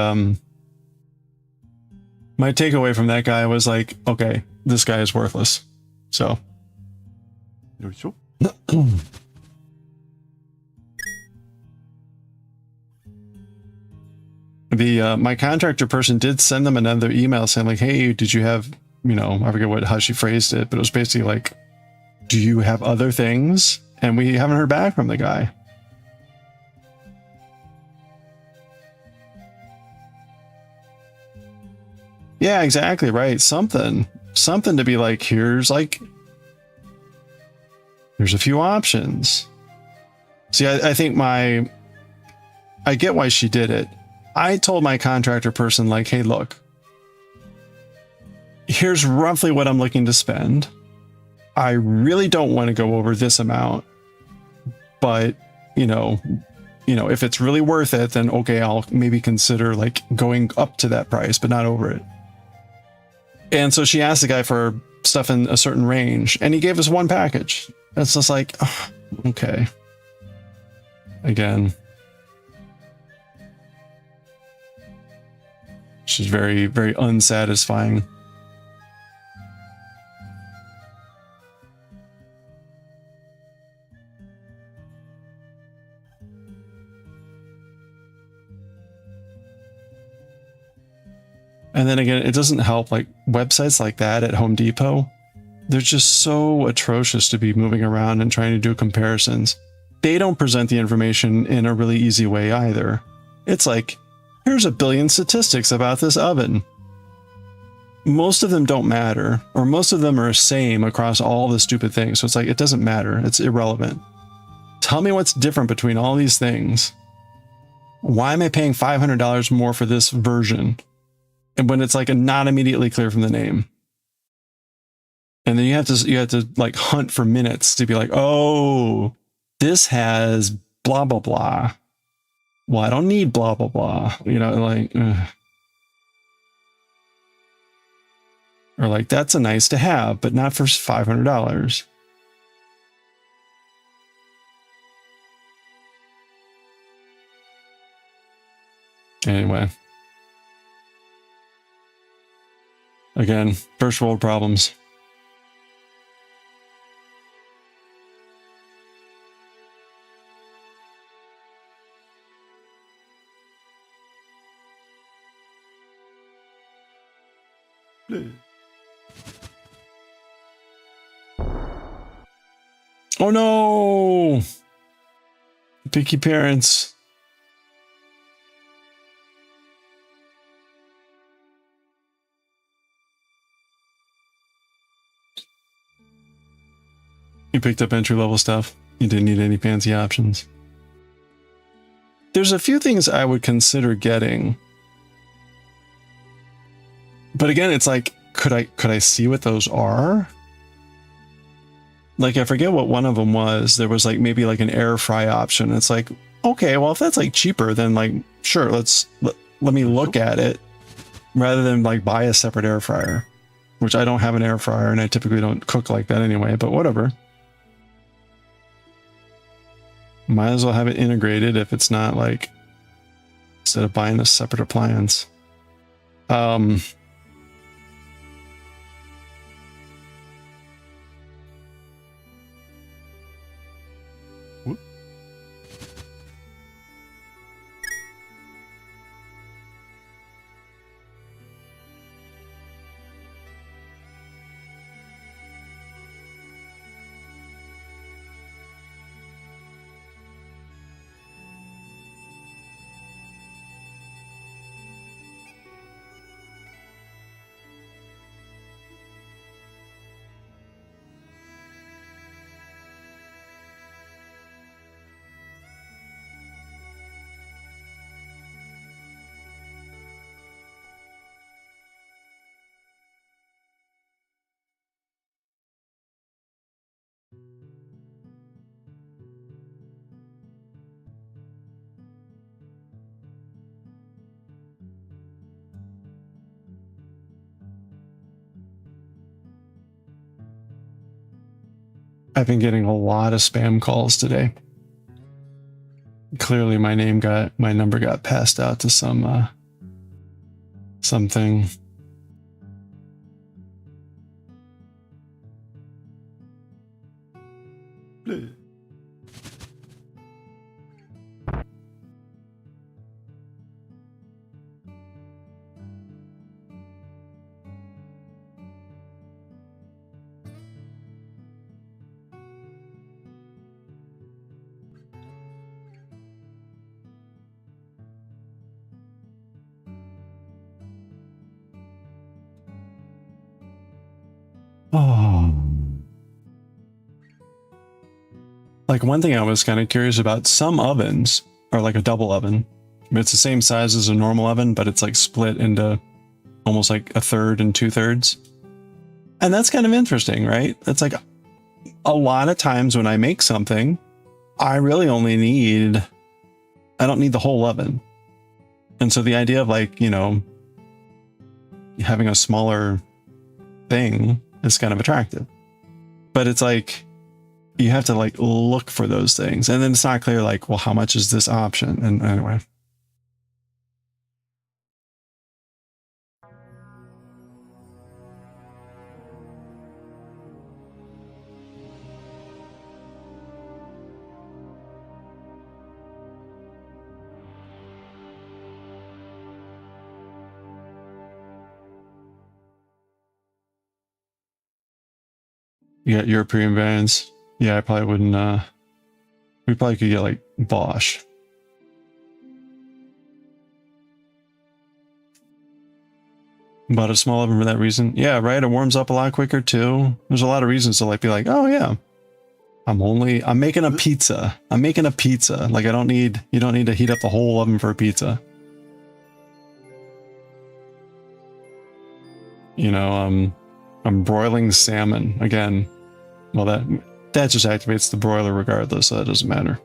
my takeaway from that guy was like, okay, this guy is worthless. So the my contractor person did send them another email saying like, hey, did you have, you know, I forget how she phrased it, but it was basically like, do you have other things? And we haven't heard back from the guy. Yeah, exactly right. Something to be like, here's a few options. See, I think I get why she did it. I told my contractor person like, hey, look, here's roughly what I'm looking to spend. I really don't want to go over this amount, but you know, if it's really worth it, then okay, I'll maybe consider like going up to that price, but not over it. And so she asked the guy for stuff in a certain range, and he gave us one package. It's just like, oh, okay. Again, she's very, very unsatisfying. And then again, it doesn't help, like websites like that at Home Depot, they're just so atrocious to be moving around and trying to do comparisons. They don't present the information in a really easy way either. It's like, here's a billion statistics about this oven. Most of them don't matter, or most of them are the same across all the stupid things. So it's like, it doesn't matter. It's irrelevant. Tell me what's different between all these things. Why am I paying $500 more for this version? And when it's like not immediately clear from the name. And then you have to like hunt for minutes to be like, oh, this has blah, blah, blah. Well, I don't need blah, blah, blah. You know, like, or like, that's a nice to have, but not for $500. Anyway. Again, first world problems. Oh no! Picky parents. You picked up entry-level stuff. You didn't need any fancy options. There's a few things I would consider getting. But again, it's like, could I see what those are? Like, I forget what one of them was. There was like maybe like an air fry option. It's like, okay, well, if that's like cheaper, then like, sure, let me look at it rather than like buy a separate air fryer, which I don't have an air fryer and I typically don't cook like that anyway, but whatever. Might as well have it integrated if it's not like, instead of buying a separate appliance. I've been getting a lot of spam calls today. Clearly my number got passed out to some something. Oh. Like one thing I was kind of curious about, some ovens are like a double oven. It's the same size as a normal oven, but it's like split into almost like a third and 2/3. And that's kind of interesting, right? It's like a lot of times when I make something, I really only need, I don't need the whole oven. And so the idea of like, you know, having a smaller thing is kind of attractive. But it's like, you have to like look for those things. And then it's not clear like, well, how much is this option? And anyway. You got European brands. Yeah, I probably wouldn't, we probably could get like Bosch. Bought a small oven for that reason. Yeah, right. It warms up a lot quicker too. There's a lot of reasons to like be like, oh yeah, I'm making a pizza. I'm making a pizza. Like you don't need to heat up the whole oven for a pizza. You know, I'm broiling salmon again. Well, that just activates the broiler regardless, so that doesn't matter.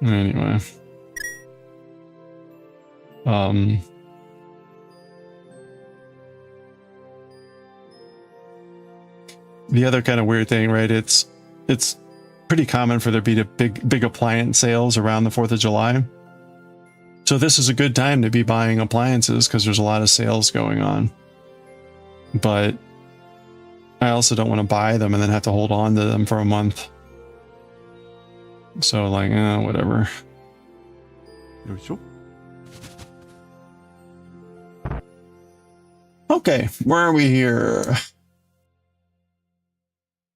Anyway. The other kind of weird thing, right? It's pretty common for there to be big appliance sales around the 4th of July. So this is a good time to be buying appliances because there's a lot of sales going on. But I also don't want to buy them and then have to hold on to them for a month. So like, whatever. Okay, where are we here?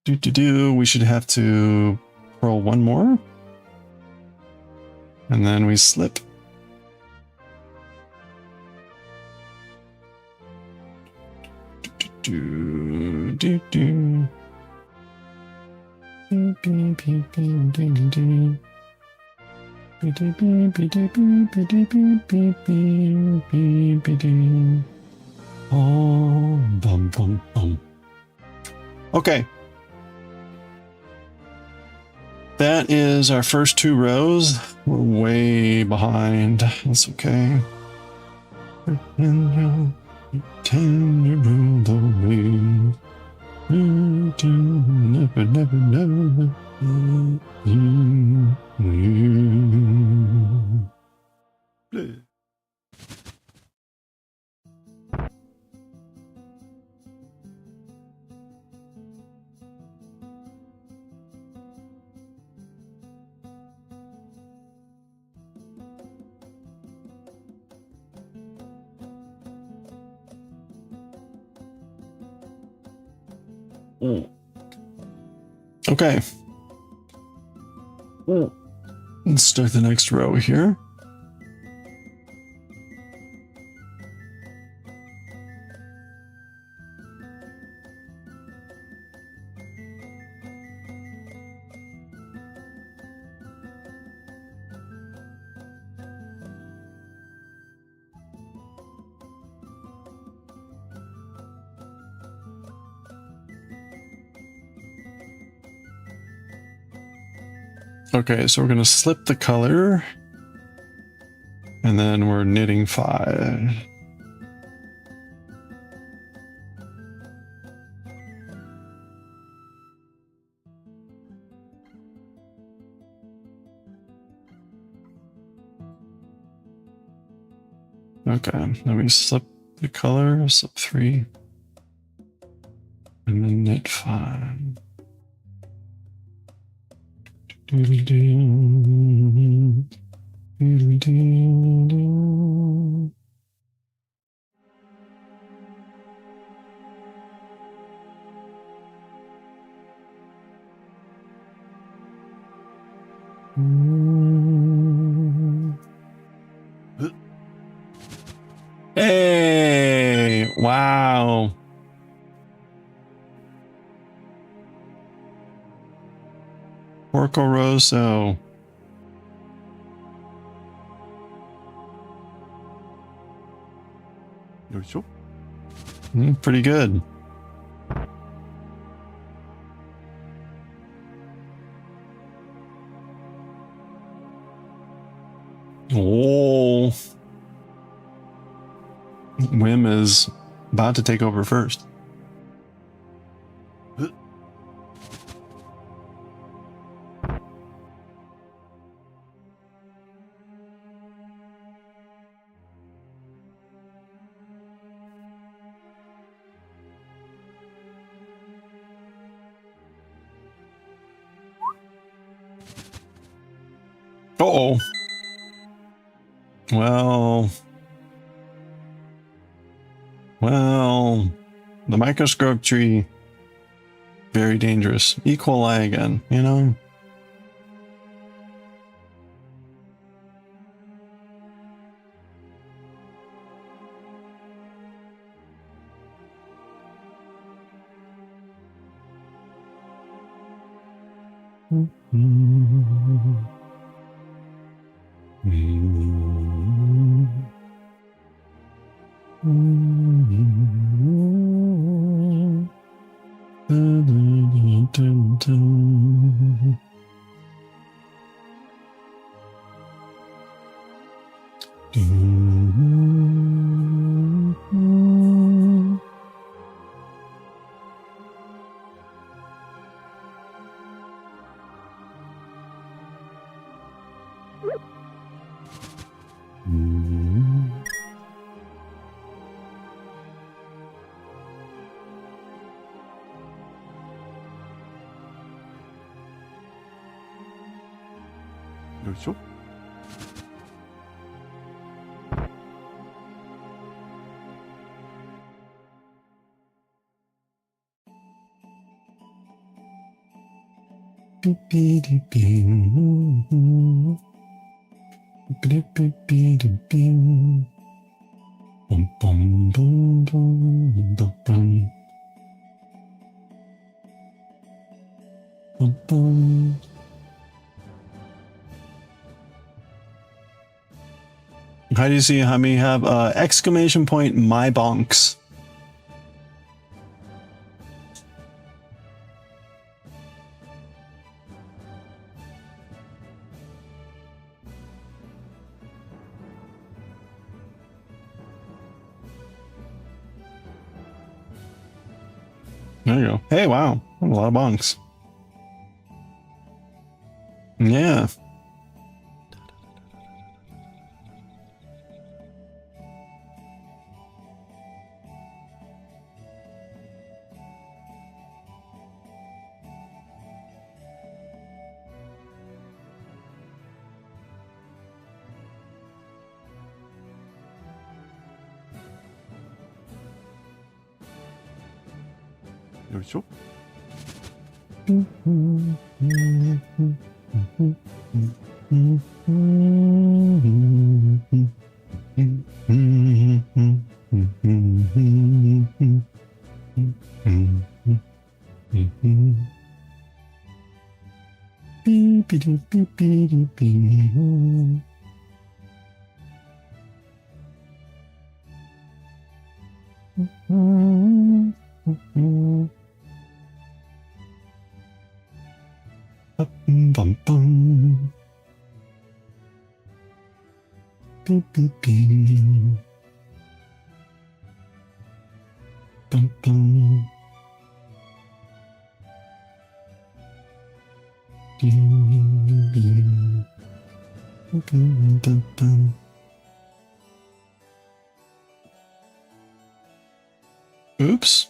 We should have to roll one more. And then we slip. Okay. That is our first 2 rows. We're way behind. That's okay. Okay. Let's start the next row here. Okay, so we're going to slip the color. And And then we're knitting 5. Okay, then we slip the color, slip 3, and then knit 5. Doodle-doo, doodle-doo-doo. Hey! Wow! Porco Rosso. Pretty good. Oh. Wim is about to take over first. Uh-oh. Well, the microscope tree, very dangerous. E. coli again, you know? How do you see how many have exclamation point my bonks? There you go. Hey, wow. A lot of bonks. Yeah. Oops.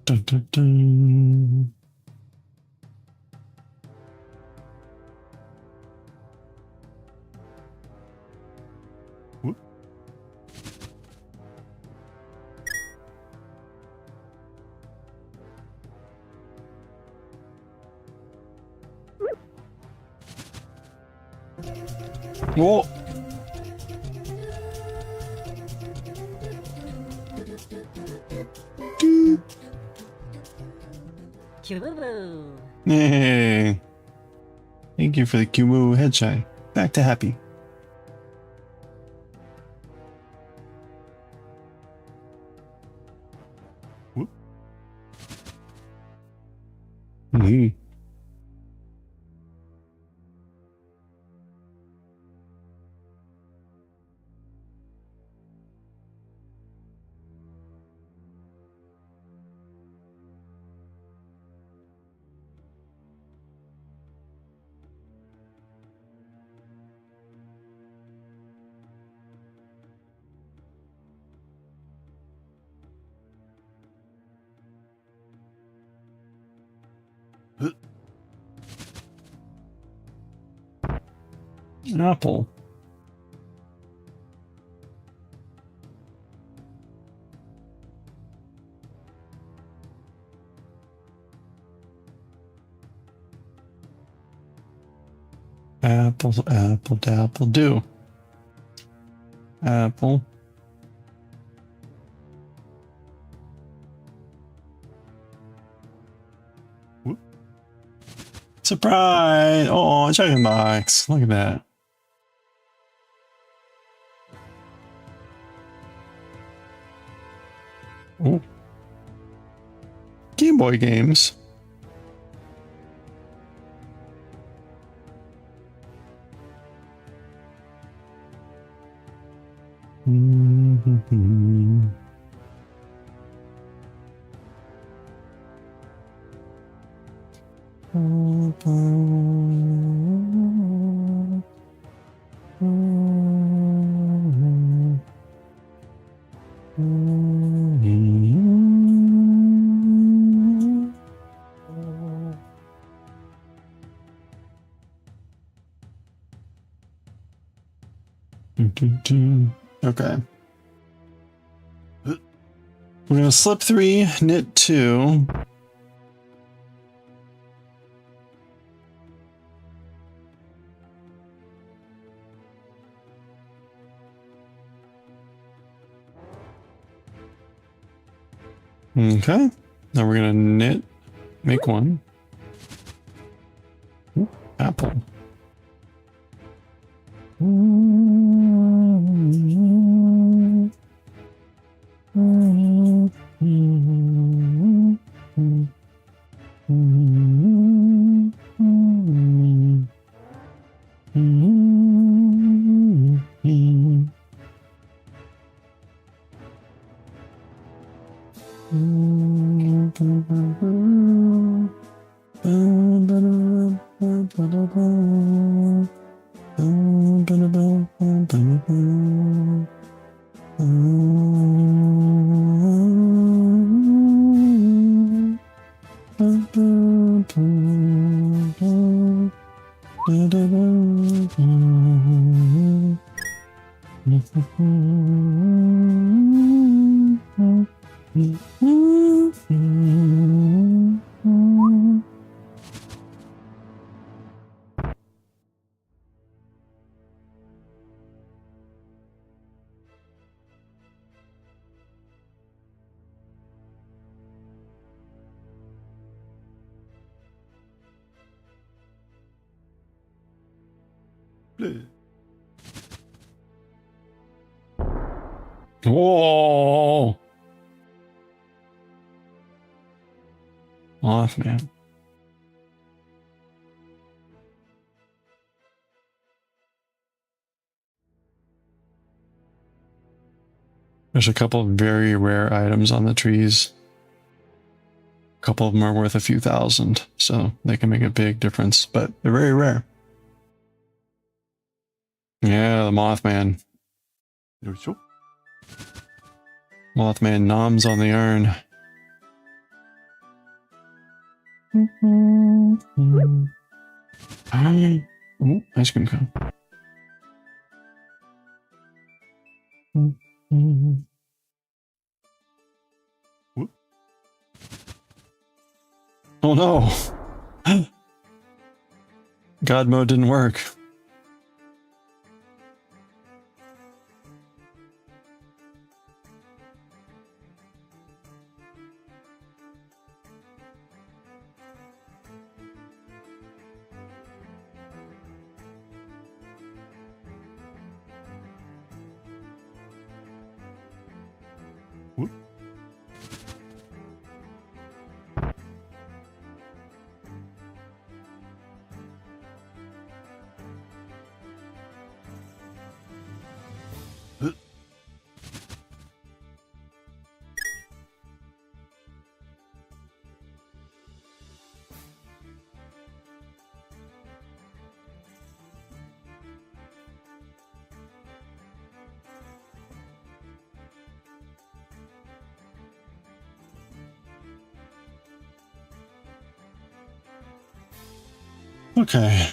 Dun, dun, dun. Whoop. Whoa. Doo. Kyuu-chan. Hey. Thank you for the Kyuu headshot. Back to happy. Whoop. An apple. Apple, apple, dapple, do. Apple. Whoop. Surprise! Oh, chicken box. Look at that. Oh. Game Boy games. Okay. We're gonna slip 3, knit 2. Okay. Now we're gonna knit, make 1. Ooh, apple. Whoa! Mothman. There's a couple of very rare items on the trees. A couple of them are worth a few thousand, so they can make a big difference, but they're very rare. Yeah, the Mothman. Mothman noms on the urn. Ooh, ice cream cone. Oh no! God mode didn't work. Okay.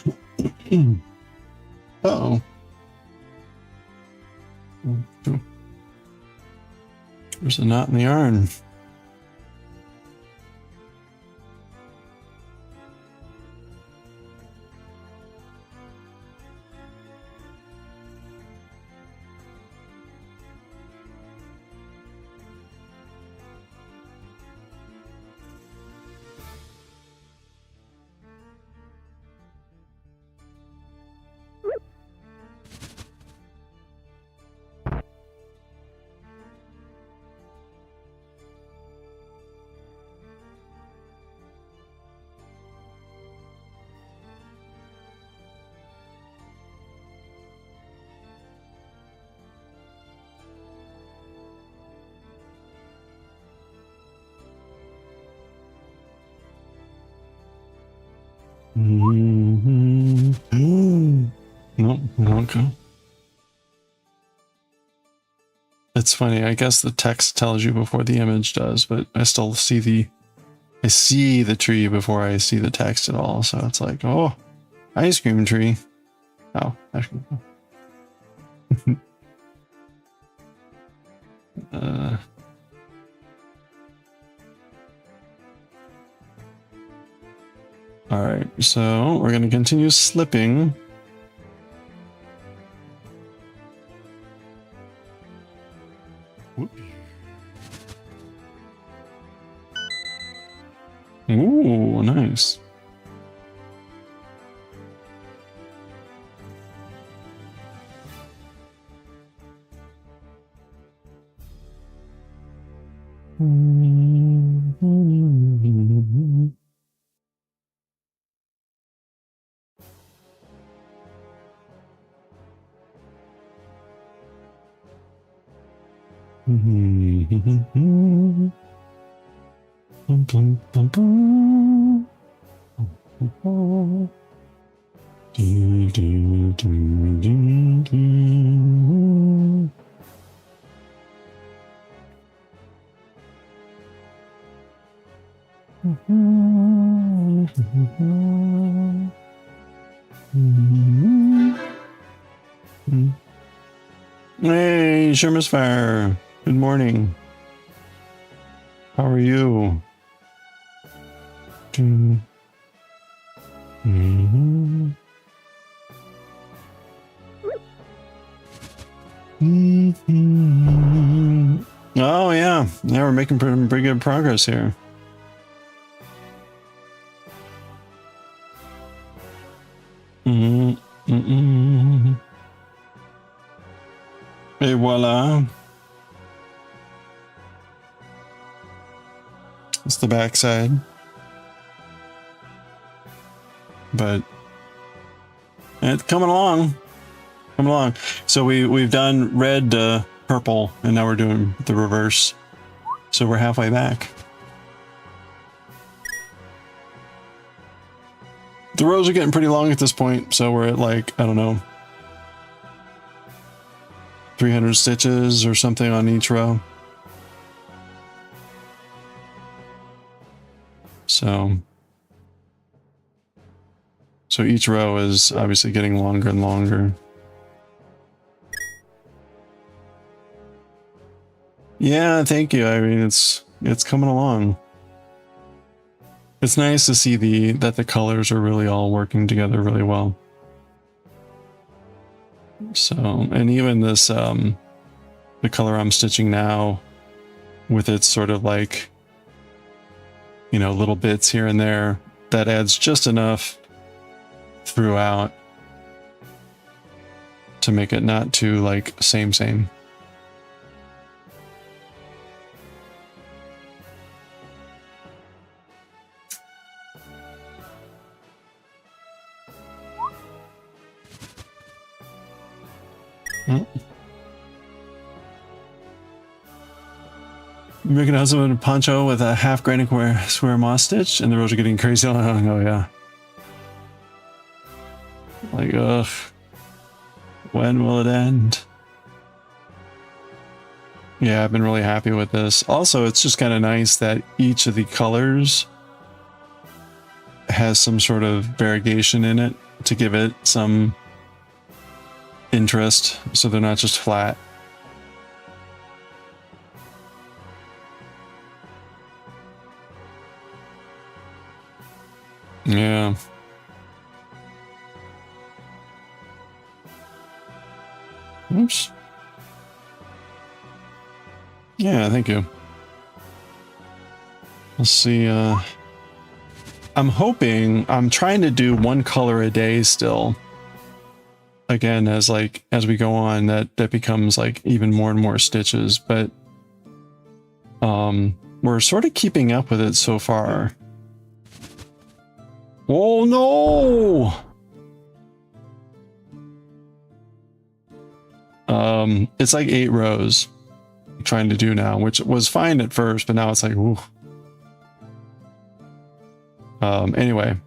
Uh-oh. There's a knot in the yarn. No, okay. It's funny, I guess the text tells you before the image does, but I still see the tree before I see the text at all, so it's like, oh, ice cream tree. Oh, ice cream. Alright, so we're gonna continue slipping. Ooh, nice. Hey, Sherma's Fire. Good morning. How are you? Oh yeah, we're making pretty good progress here. voila. It's the back side. But it's coming along. Coming along. So we've done red to purple, and now we're doing the reverse. So we're halfway back. The rows are getting pretty long at this point, so we're at like, I don't know, 300 stitches or something on each row. So each row is obviously getting longer and longer. Yeah, thank you. I mean, it's coming along. It's nice to see that the colors are really all working together really well. So, and even this, the color I'm stitching now, with its sort of like, you know, little bits here and there, that adds just enough throughout to make it not too like same. Making a husband poncho with a half granite square moss stitch, and the rows are getting crazy. Oh yeah. Like, ugh. When will it end? Yeah, I've been really happy with this. Also, it's just kind of nice that each of the colors has some sort of variegation in it to give it some interest, so they're not just flat. Yeah. Oops. Yeah, thank you. Let's see, I'm trying to do one color a day still. Again, as we go on, that becomes like even more and more stitches, but we're sort of keeping up with it so far. Oh no! It's like 8 rows I'm trying to do now, which was fine at first, but now it's like, ooh. Anyway.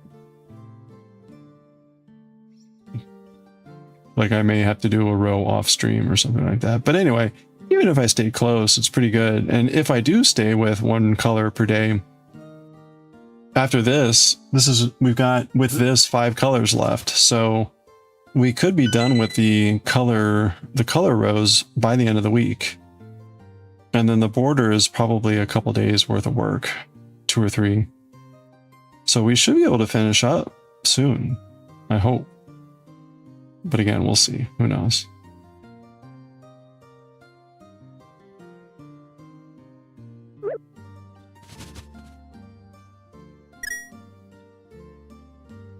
Like I may have to do a row off stream or something like that. But anyway, even if I stay close, it's pretty good. And if I do stay with one color per day, after we've got with this 5 colors left. So we could be done with the color rows by the end of the week. And then the border is probably a couple days worth of work, 2 or 3. So we should be able to finish up soon, I hope. But again, we'll see. Who knows?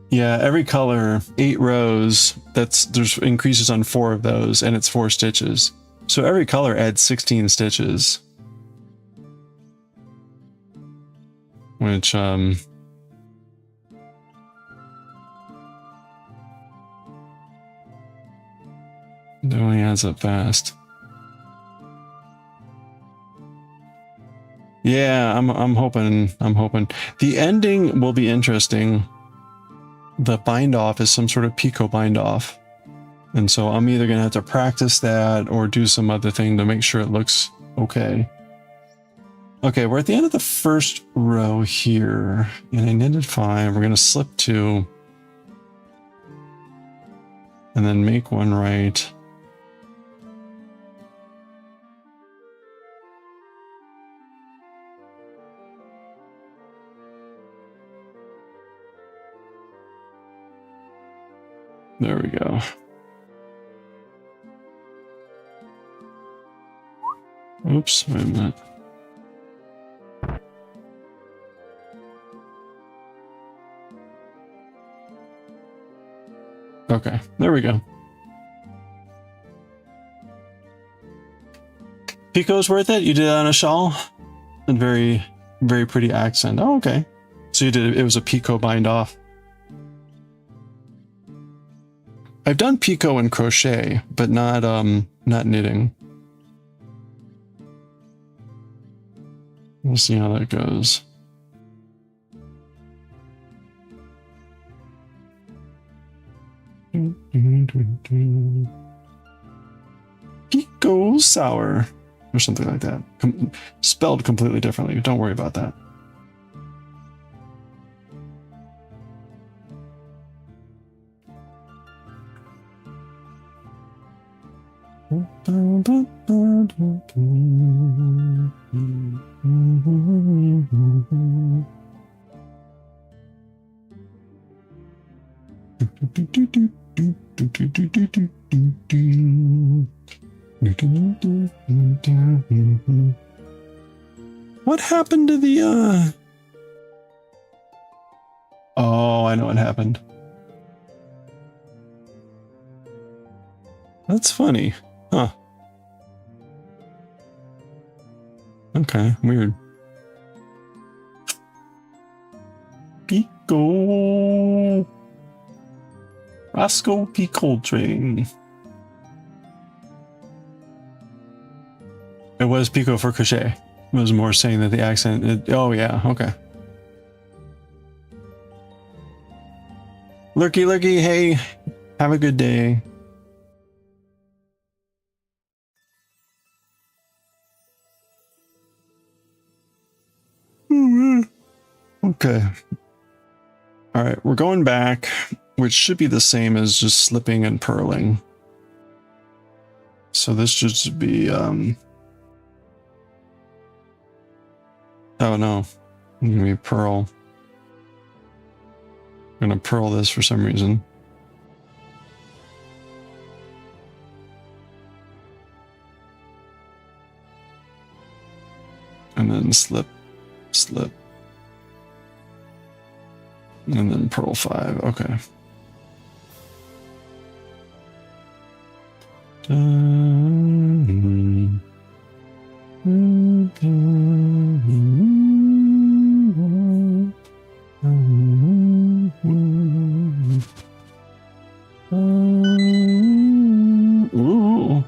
Yeah, every color, 8 rows, there's increases on 4 of those, and it's 4 stitches. So every color adds 16 stitches. Which, it only adds up fast. Yeah, I'm hoping. The ending will be interesting. The bind off is some sort of picot bind off. And so I'm either going to have to practice that or do some other thing to make sure it looks okay. Okay, we're at the end of the first row here. And I knitted 5. We're going to slip 2. And then make 1 right. There we go. Oops, wait a minute. Okay, there we go. Pico's worth it? You did that on a shawl? And very, very pretty accent. Oh, okay. So you did it was a Pico bind off. I've done Pico and crochet, but not knitting. We'll see how that goes. Pico sour. Or something like that. Spelled completely differently. Don't worry about that. What happened to the Oh, I know what happened. That's funny. Huh. Okay, weird. Pico. Roscoe P. Coltrane. It was Pico for crochet. It was more saying that the accent... oh, yeah, okay. Lurky, lurky, hey. Have a good day. Okay. All right, we're going back, which should be the same as just slipping and purling. So this should be, oh no, I'm gonna be purl. I'm gonna purl this for some reason. And then slip, slip. And then purl 5, okay. Ooh.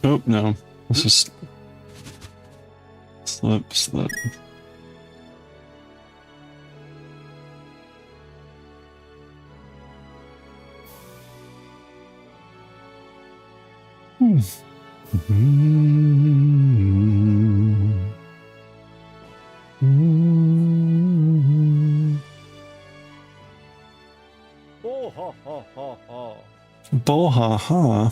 Oh, no. This is slip, slip. Oh, ha, ha, ha, ha. Bohaha.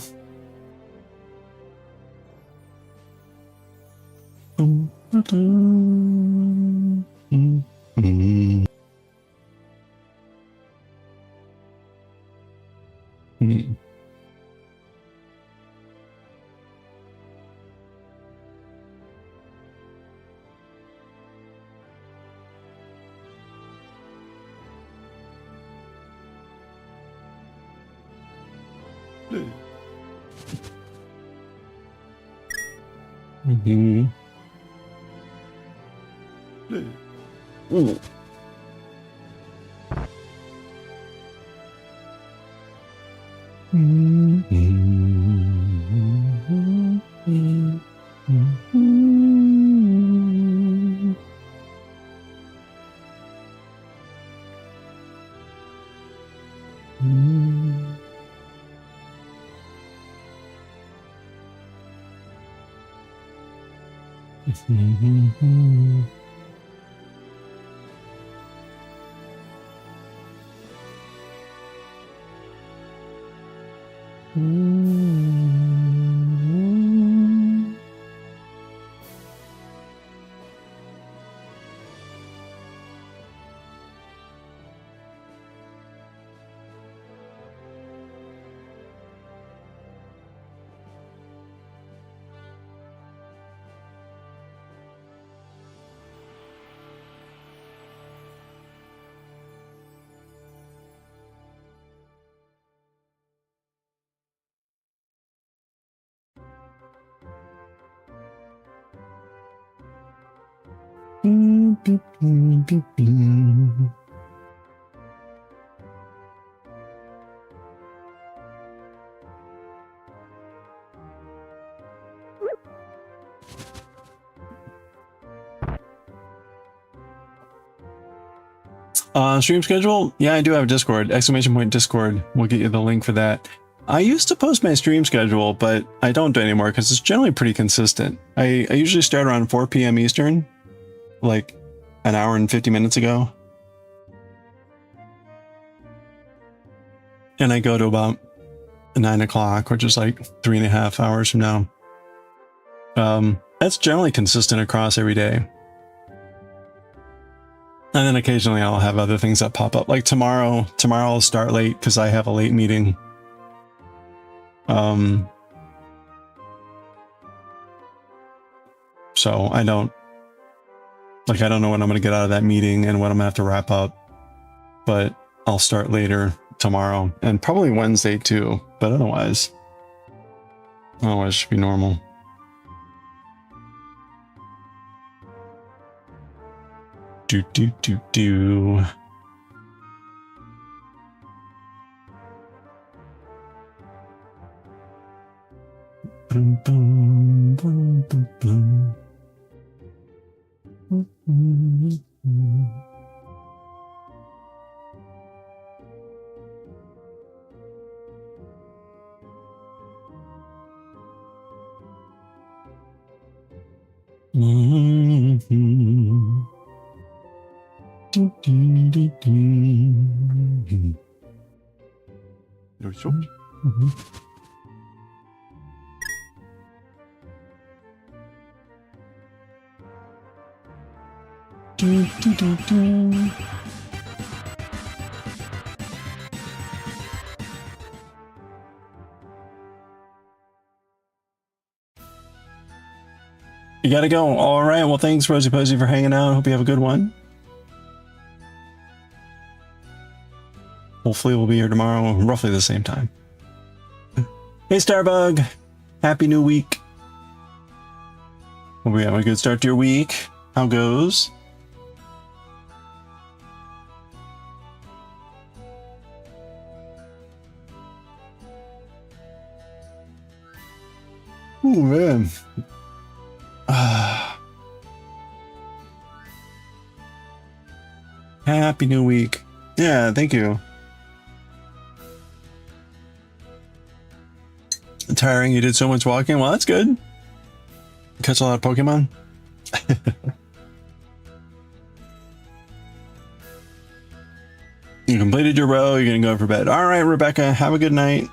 Stream schedule? Yeah, I do have Discord. Exclamation point Discord. We'll get you the link for that. I used to post my stream schedule, but I don't do anymore because it's generally pretty consistent. I usually start around 4 p.m. Eastern, like an hour and 50 minutes ago. And I go to about 9 o'clock, which is like 3.5 hours from now. That's generally consistent across every day. And then occasionally I'll have other things that pop up. Like tomorrow I'll start late because I have a late meeting. So I don't know when I'm going to get out of that meeting and when I'm going to have to wrap up, but I'll start later tomorrow and probably Wednesday too, but otherwise it should be normal. Do. Boom, boom, boom, boom, boom. You gotta go. All right. Well, thanks, Rosie Posey, for hanging out. Hope you have a good one. Hopefully, we'll be here tomorrow, roughly the same time. Hey, Starbug. Happy new week. Hope we have a good start to your week. How goes? Oh, man. Happy new week. Yeah, thank you. Tiring, you did so much walking. Well, that's good. Catch a lot of Pokemon. You completed your row, you're gonna go for bed. All right, Rebecca, have a good night.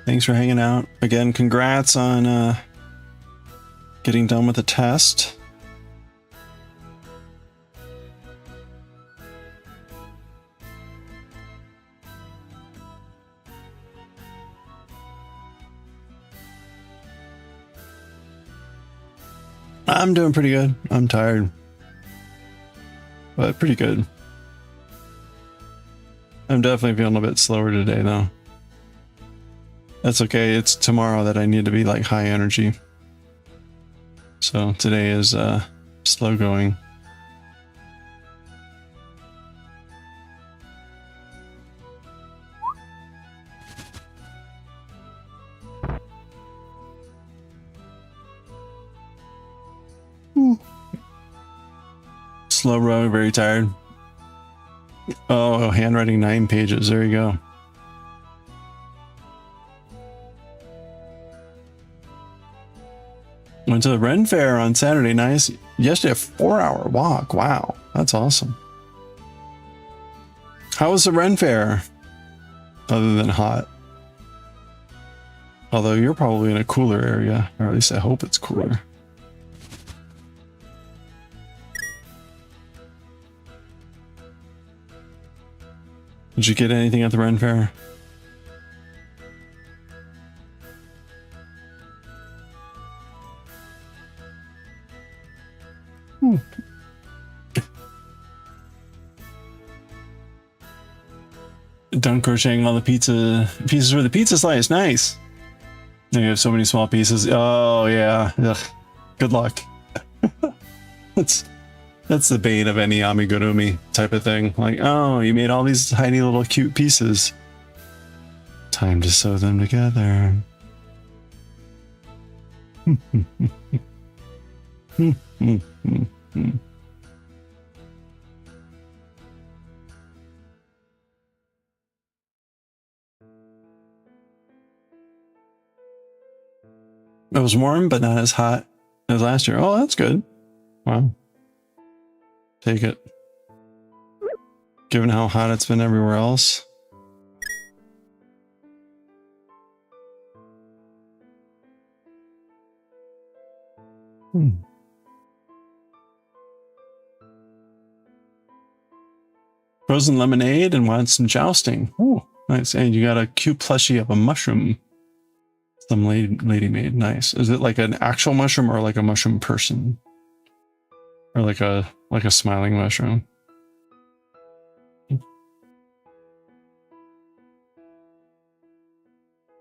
Thanks for hanging out. Again, congrats on getting done with the test. I'm doing pretty good. I'm tired, but pretty good. I'm definitely feeling a bit slower today though. That's okay. It's tomorrow that I need to be like high energy. So today is slow going. Slow row, very tired. Oh, handwriting 9 pages. There you go. Went to the Ren Fair on Saturday. Nice. Yesterday, a 4-hour walk. Wow, that's awesome. How was the Ren Fair? Other than hot. Although you're probably in a cooler area, or at least I hope it's cooler. Did you get anything at the Ren Fair? Done crocheting all the pieces for the pizza slice. Nice. You have so many small pieces. Oh yeah. Ugh. Good luck. That's the bane of any amigurumi type of thing. Like, oh, you made all these tiny little cute pieces. Time to sew them together. It was warm, but not as hot as last year. Oh, that's good. Wow. Take it. Given how hot it's been everywhere else. Frozen lemonade and want some jousting. Oh, nice. And you got a cute plushie of a mushroom. Some lady made. Nice. Is it like an actual mushroom or like a mushroom person? Or like a smiling mushroom?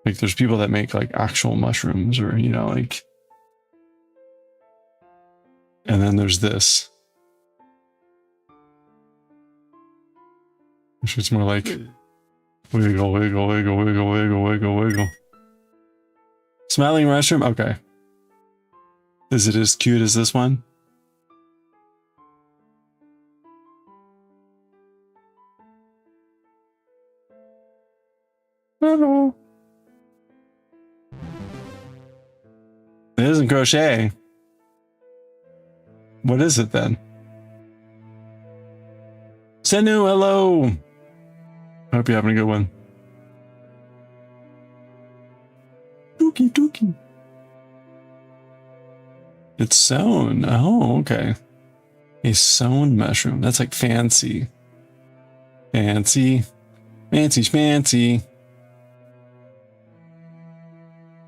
Like there's people that make like actual mushrooms or, you know, like... And then there's this. Which is more like... Wiggle, wiggle, wiggle, wiggle, wiggle, wiggle, wiggle. Smiling mushroom? Okay. Is it as cute as this one? Hello. It isn't crochet. What is it then? Senu, hello. Hope you're having a good one. Dookie dookie. It's sewn. Oh, okay. A sewn mushroom. That's like fancy. Fancy. Fancy schmancy.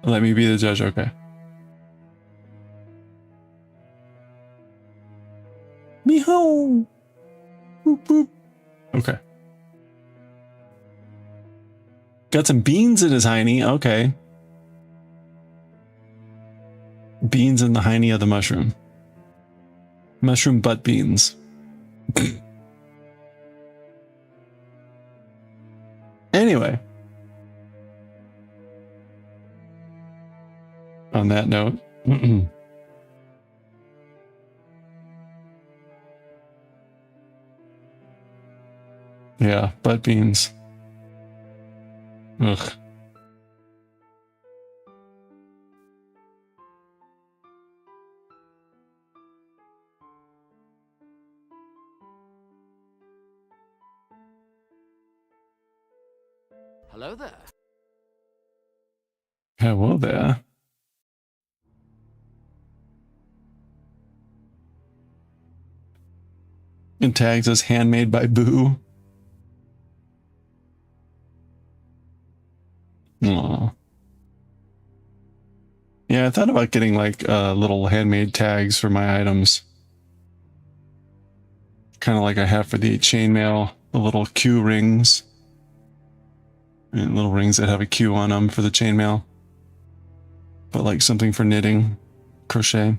Let me be the judge. Okay. Meow. Boop boop. Okay. Got some beans in his hiney. Okay. Beans in the hiney of the mushroom. Mushroom butt beans. Anyway. On that note. Yeah, butt beans. Ugh. Hello there. Hello there. And tags us handmade by Boo. Aww. Yeah, I thought about getting like little handmade tags for my items. Kind of like I have for the chainmail, the little Q rings. And little rings that have a Q on them for the chainmail. But like something for knitting, crochet.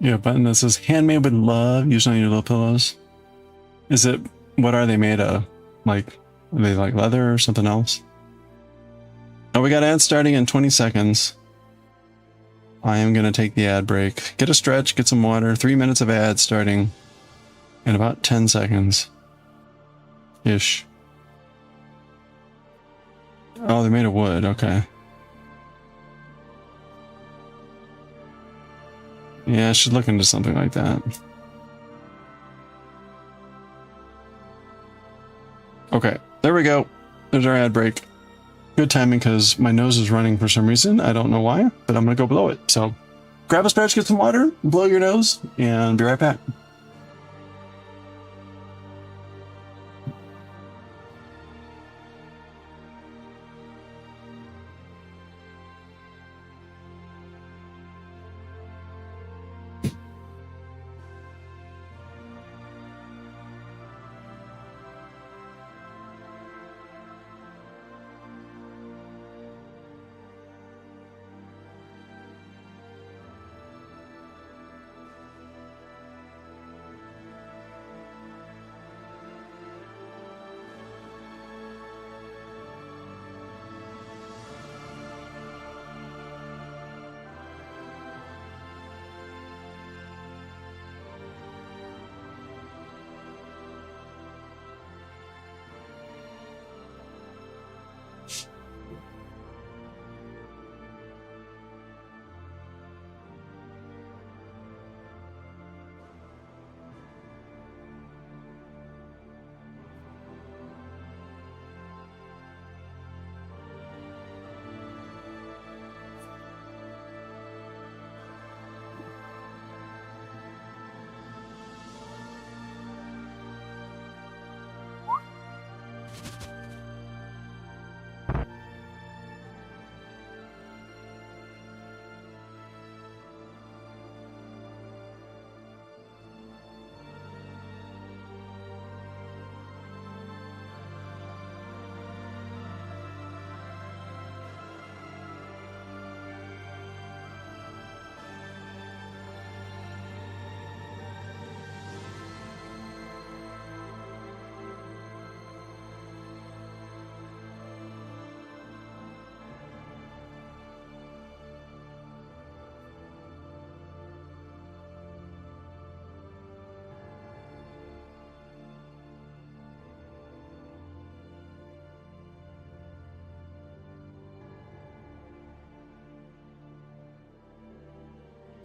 Yeah, button that says handmade with love, usually on your little pillows. Is it, what are they made of? Like, are they like leather or something else? Oh, we got ads starting in 20 seconds. I am going to take the ad break. Get a stretch, get some water. 3 minutes of ads starting in about 10 seconds. Ish. Oh, they're made of wood. Okay. Yeah, I should look into something like that. Okay, there we go. There's our ad break. Good timing because my nose is running for some reason. I don't know why, but I'm going to go blow it. So grab a stretch, get some water, blow your nose, and be right back.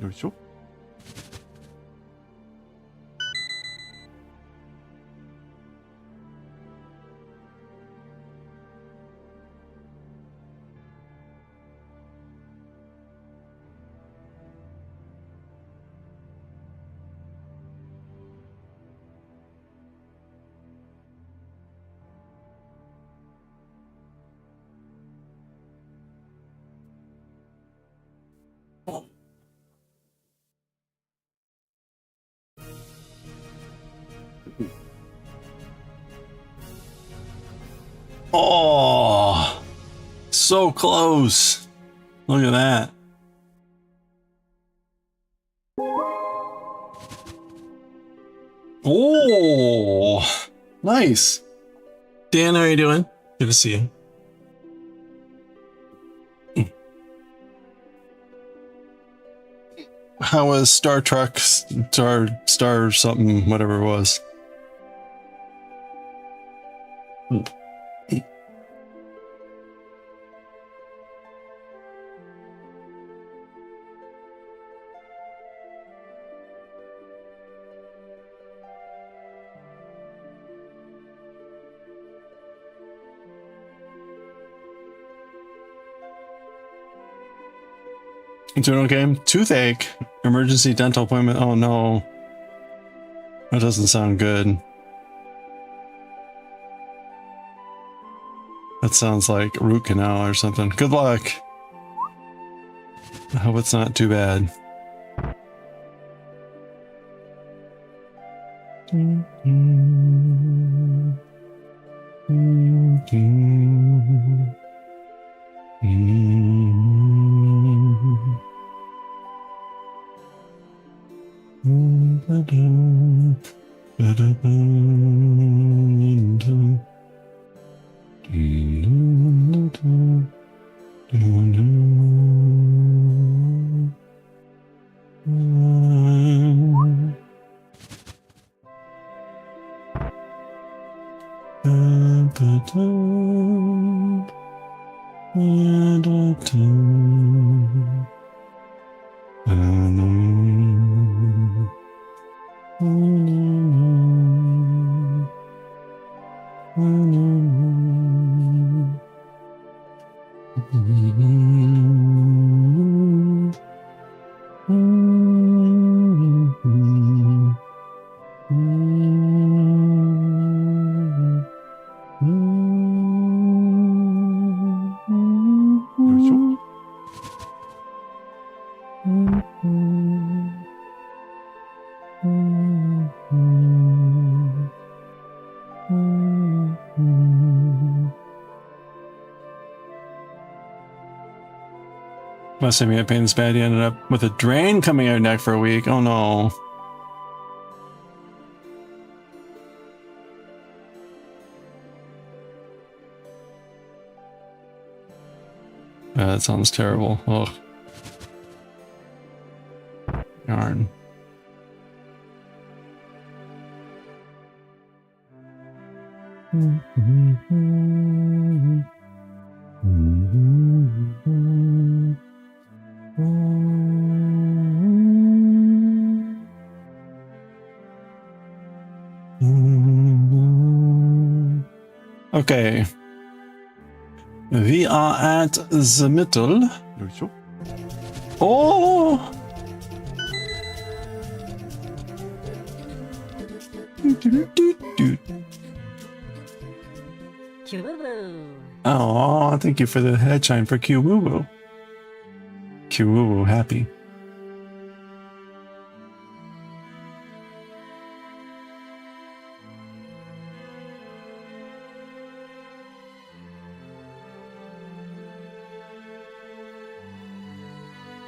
よいしょ。Oh, so close. Look at that. Oh, nice. Dan, how are you doing? Good to see you. How was Star Trek, Star something, whatever it was? Doing okay? Toothache. Emergency dental appointment. Oh no. That doesn't sound good. That sounds like root canal or something. Good luck. I hope it's not too bad. Must have me a pain this bad. He ended up with a drain coming out of neck for a week. Oh no. That sounds terrible. Ugh. Yarn. Okay. We are at the middle. Oh! Oh, thank you for the headshine for Q-Woo-Woo. Q-Woo-Woo happy.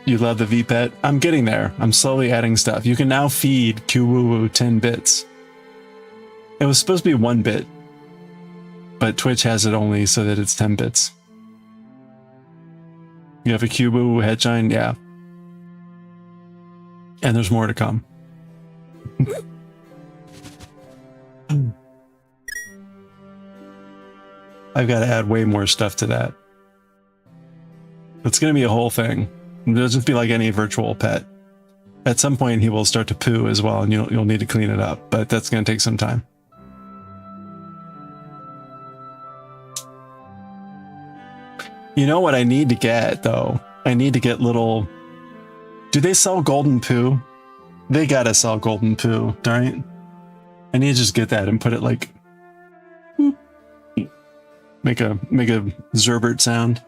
You love the VPET? I'm getting there. I'm slowly adding stuff. You can now feed Q-Woo-Woo 10 bits. It was supposed to be 1 bit, but Twitch has it only so that it's 10 bits. You have a Q-Woo-Woo headshine? Yeah. And there's more to come. I've got to add way more stuff to that. It's going to be a whole thing. It'll just be like any virtual pet. At some point he will start to poo as well, and you'll need to clean it up, but that's going to take some time. You know what I need to get though? I need to get little... Do they sell golden poo? They gotta sell golden poo, right? I need to just get that and put it like... Make a Zerbert sound.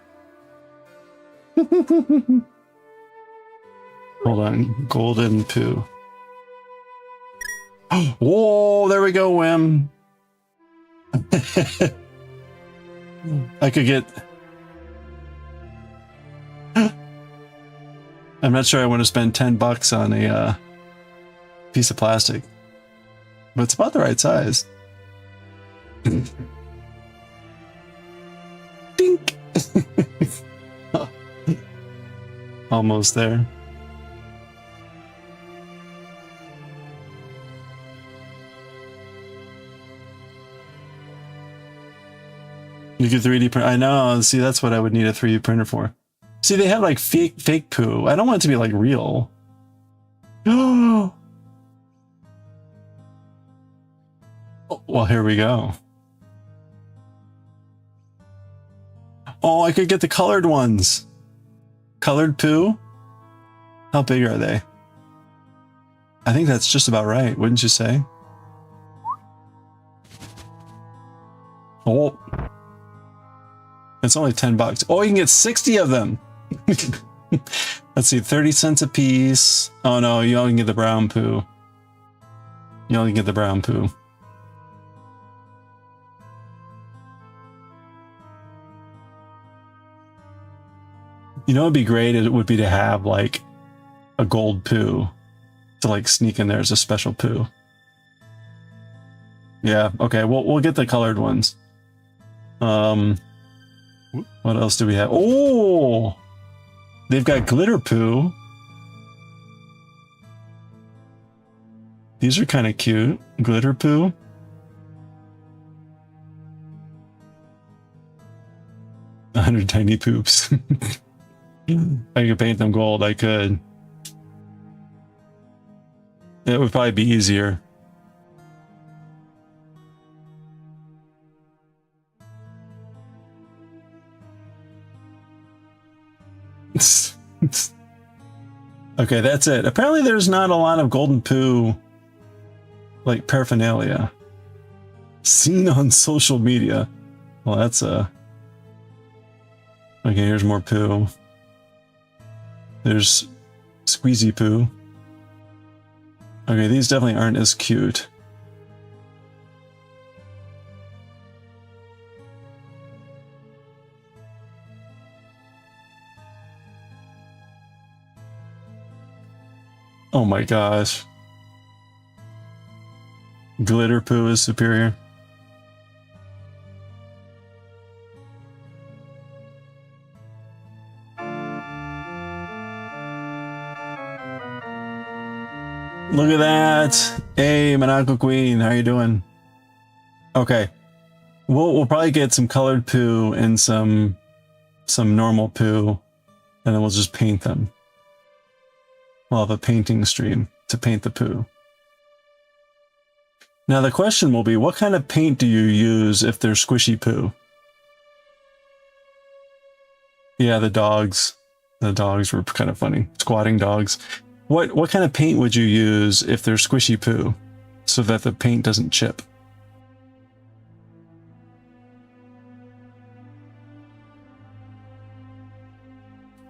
Hold on, golden poo. Whoa, there we go, Wim. I could get... I'm not sure I want to spend $10 on a piece of plastic, but it's about the right size. Dink! Almost there. You could 3D print. I know. See, that's what I would need a 3D printer for. See, they have like fake poo. I don't want it to be like real. Oh, well, here we go. Oh, I could get the colored ones. Colored poo? How big are they? I think that's just about right, wouldn't you say? Oh. It's only $10. Oh, you can get 60 of them. Let's see, 30 cents a piece. Oh no, you only can get the brown poo. You only get the brown poo. You know what would be great? It would be to have like a gold poo to like sneak in there as a special poo. Yeah, okay, we'll get the colored ones. What else do we have? Oh! They've got glitter poo. These are kind of cute. Glitter poo. $100 tiny poops. I could paint them gold. I could. It would probably be easier. Okay, that's it. Apparently there's not a lot of golden poo like paraphernalia seen on social media. Well, that's okay, here's more poo. There's squeezy poo. Okay, these definitely aren't as cute. Oh my gosh. Glitter poo is superior. Look at that. Hey, Monaco Queen, how you doing? Okay. We'll probably get some colored poo and some normal poo, and then we'll just paint them. We'll have a painting stream to paint the poo. Now the question will be, what kind of paint do you use if they're squishy poo? Yeah, the dogs. The dogs were kind of funny. Squatting dogs. What kind of paint would you use if they're squishy poo so that the paint doesn't chip?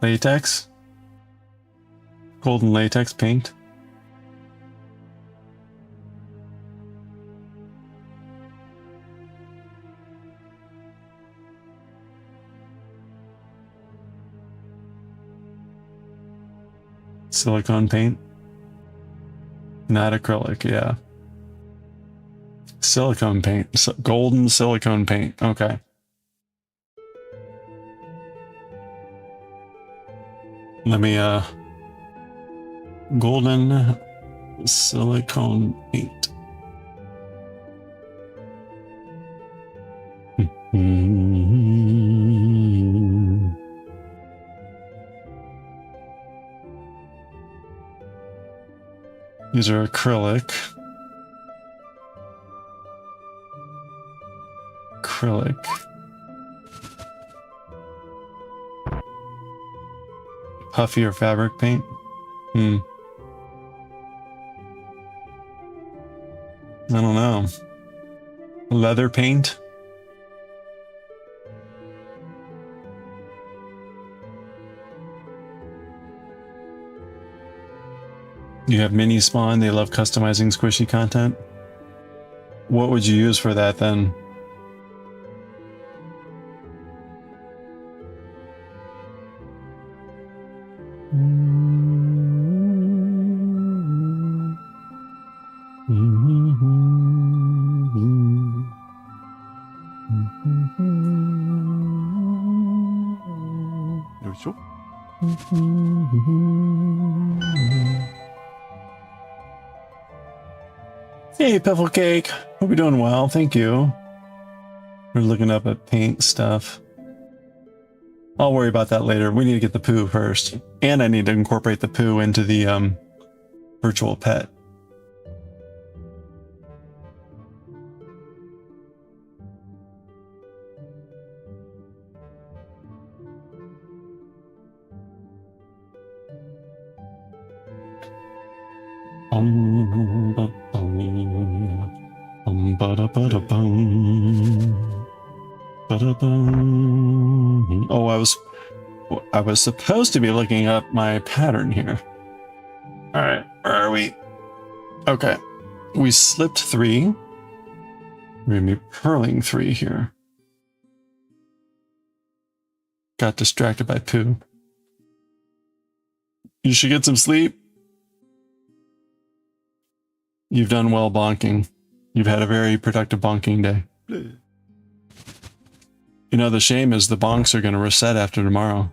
Latex? Golden latex paint? Silicone paint? Not acrylic, yeah. Silicone paint. Golden silicone paint. Okay. Let me, golden silicone paint. These are acrylic. Acrylic. Puffy or fabric paint? I don't know. Leather paint? You have mini spawn, they love customizing squishy content. What would you use for that then? Hey, Pebble Cake. Hope you're doing well. Thank you. We're looking up at paint stuff. I'll worry about that later. We need to get the poo first. And I need to incorporate the poo into the virtual pet. Oh, I was supposed to be looking up my pattern here. All right, where are we? Okay, we slipped 3. We're gonna be purling 3 here. Got distracted by poo. You should get some sleep. You've done well bonking. You've had a very productive bonking day. You know, the shame is the bonks are going to reset after tomorrow.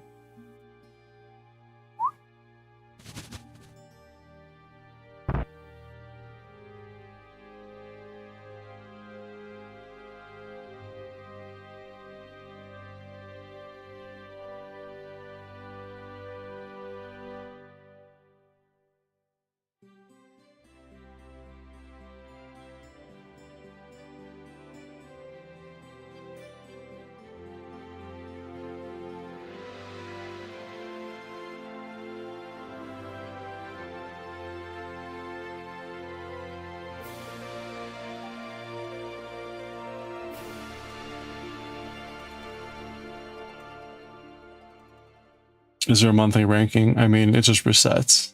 Is there a monthly ranking? I mean, it just resets.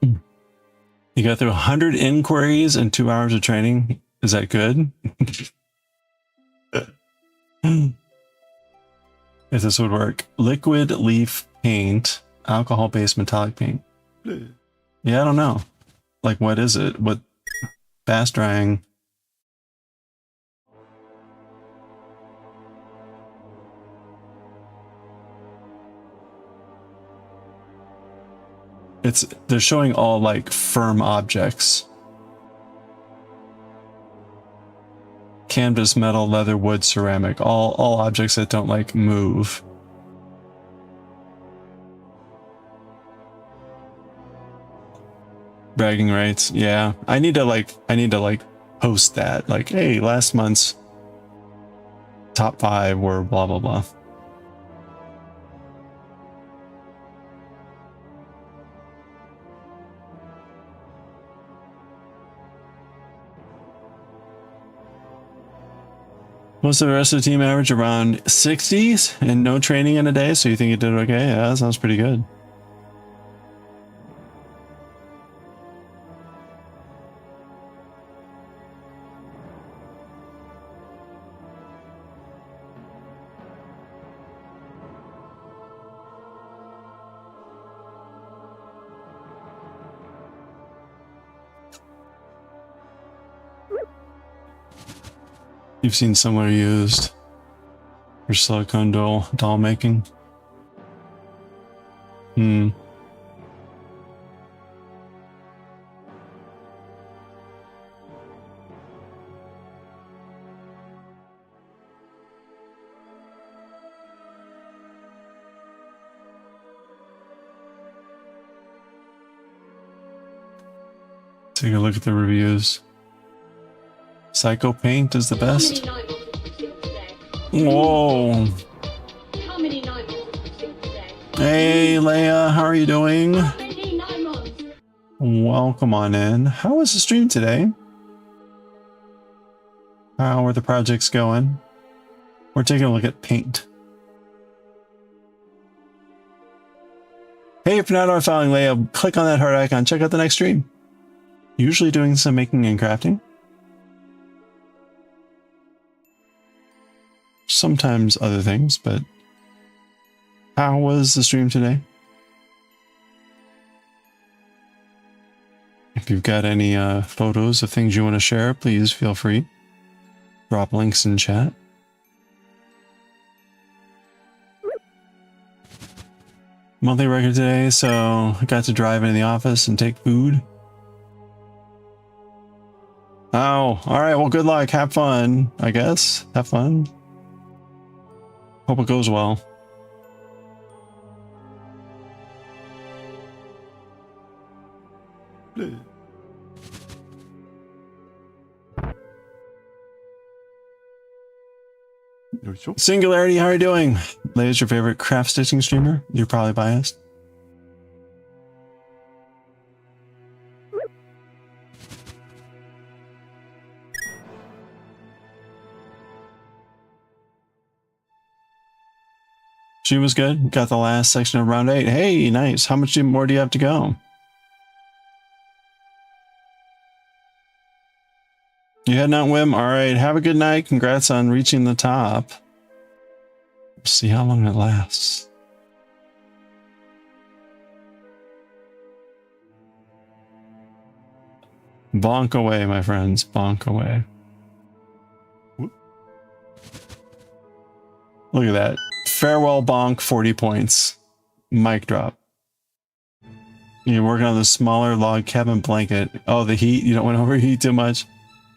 You got through 100 inquiries and 2 hours of training. Is that good? If this would work. Liquid leaf paint, alcohol-based metallic paint. Yeah, I don't know. Like, what is it? What? Fast drying. They're showing all like firm objects. Canvas, metal, leather, wood, ceramic, all objects that don't like move. Bragging rights. Yeah. I need to like post that. Like, hey, last month's top 5 were blah blah blah. Most of the rest of the team average around 60s and no training in a day, so you think you did okay? Yeah, that sounds pretty good. You've seen similar used for silicone doll making? Take a look at the reviews. Psycho Paint is the best. Whoa. Hey Leia, how are you doing? Welcome on in. How was the stream today? How are the projects going? We're taking a look at paint. Hey, if you're not already following Leia, click on that heart icon. Check out the next stream. Usually doing some making and crafting. Sometimes other things, but how was the stream today? If you've got any photos of things you want to share, please feel free. Drop links in chat. Monthly record today, so I got to drive into the office and take food. Oh, alright, well good luck, have fun, I guess. Have fun. Hope it goes well. Singularity, how are you doing? Leia's your favorite craft stitching streamer? You're probably biased. She was good. Got the last section of round 8. Hey, nice. How much more do you have to go? You heading out, Wim? Alright, have a good night. Congrats on reaching the top. See how long it lasts. Bonk away, my friends. Bonk away. Whoop. Look at that. Farewell bonk, 40 points. Mic drop. You're working on the smaller log cabin blanket. Oh, the heat. You don't want to overheat too much.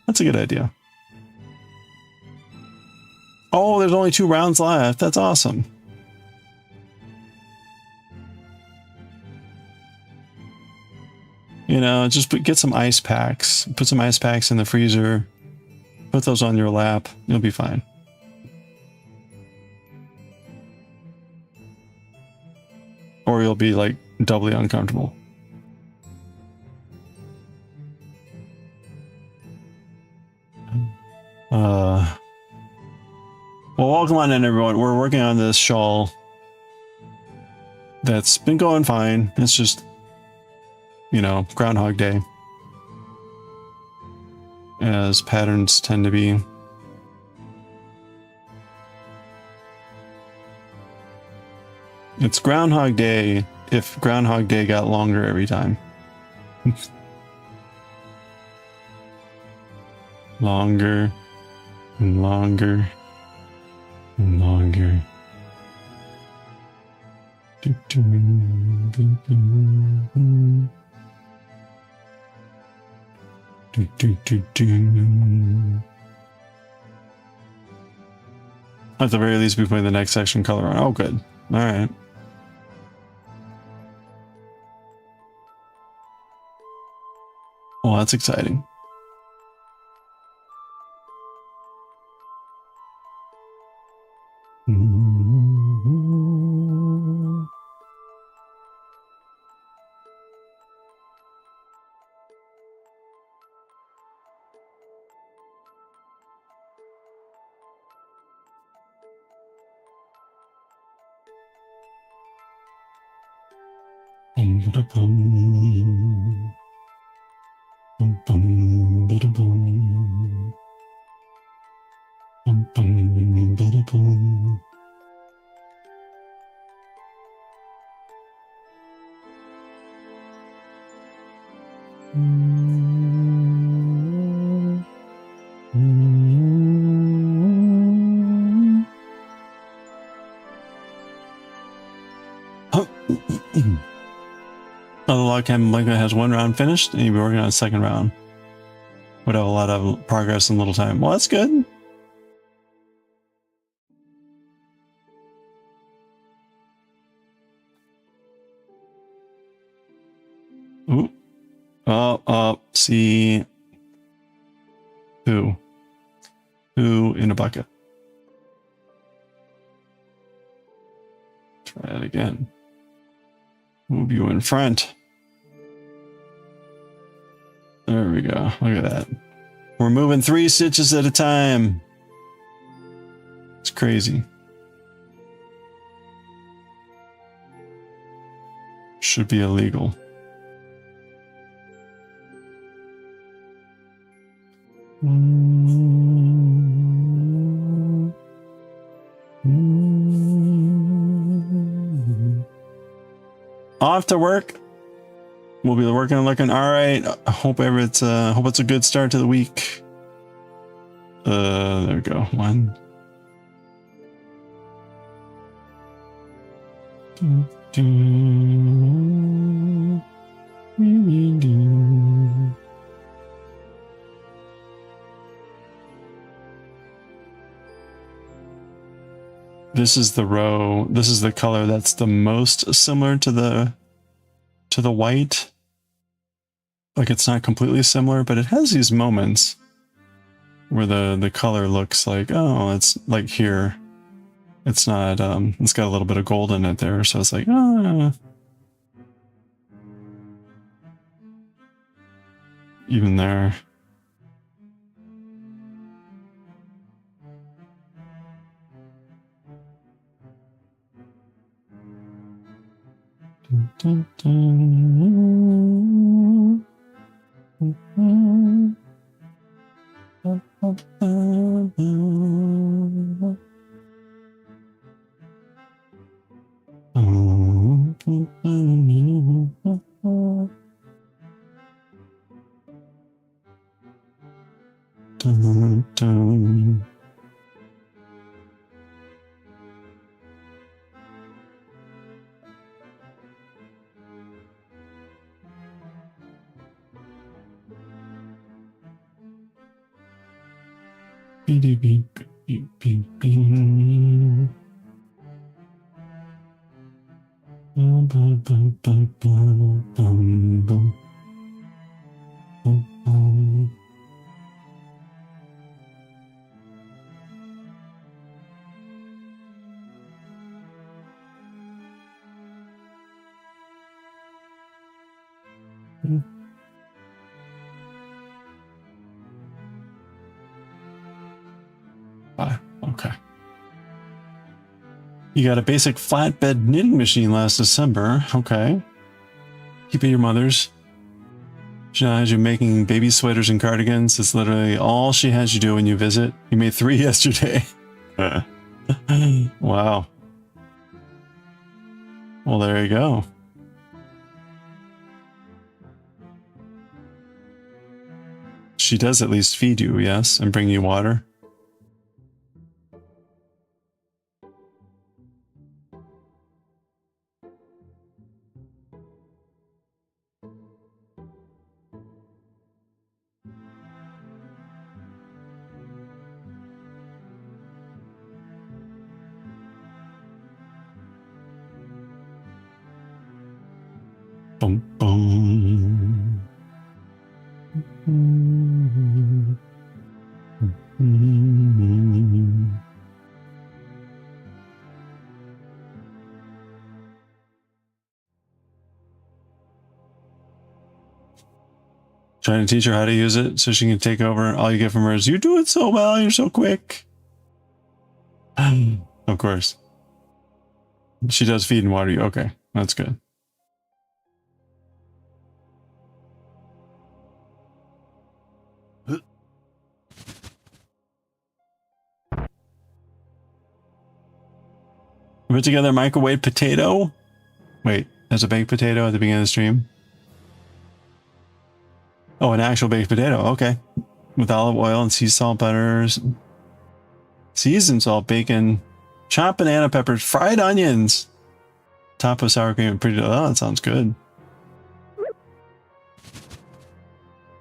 That's a good idea. Oh, there's only 2 rounds left. That's awesome. You know, just get some ice packs. Put some ice packs in the freezer. Put those on your lap. You'll be fine. Or you'll be like doubly uncomfortable. Well, welcome on in, everyone. We're working on this shawl that's been going fine. It's just, you know, Groundhog Day, as patterns tend to be. It's Groundhog Day if Groundhog Day got longer every time. Longer and longer and longer. At the very least, be putting the next section color on. Oh, good. All right. Well, that's exciting. The log cabin blanket has 1 round finished, and you'll be working on a 2nd round. Would have a lot of progress in little time. Well, that's good. Ooh. Oh, See who in a bucket. Try it again. Move you in front. There we go. Look at that. We're moving 3 stitches at a time. It's crazy. Should be illegal. Off to work. We'll be working and looking all right. I hope it's a good start to the week. There we go. 1. This is the row. This is the color that's the most similar to the white. Like it's not completely similar, but it has these moments where the color looks like, oh, it's like here. It's not, it's got a little bit of gold in it there, so it's like, ah. Even there. Dun, dun, dun. Dun, dun. Beep, beep, beep, beep, beep. Bum, bum, bum, bum, bum, bum, bum. Bum, bum. Okay. You got a basic flatbed knitting machine last December. Okay. Keep it your mother's. She now has you making baby sweaters and cardigans. It's literally all she has you do when you visit. You made 3 yesterday. Wow. Well, there you go. She does at least feed you, yes, and bring you water. Boom, boom. Trying to teach her how to use it so she can take over. All you get from her is, you do it so well, you're so quick. Of course. She does feed and water you. Okay, that's good. Put together a microwave potato. Wait, there's a baked potato at the beginning of the stream. Oh, an actual baked potato. Okay. With olive oil and sea salt, butters, seasoned salt, bacon, chopped banana peppers, fried onions, top of sour cream and pretty. Oh, that sounds good.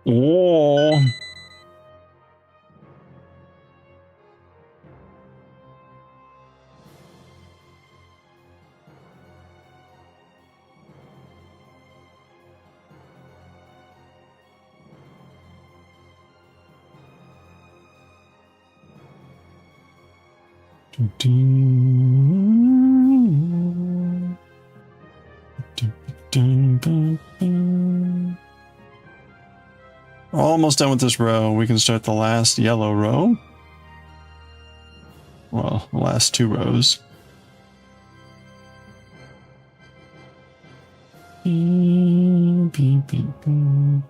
Oh. Almost done with this row. We can start the last yellow row. Well, the last 2 rows. Beep, beep, beep, beep.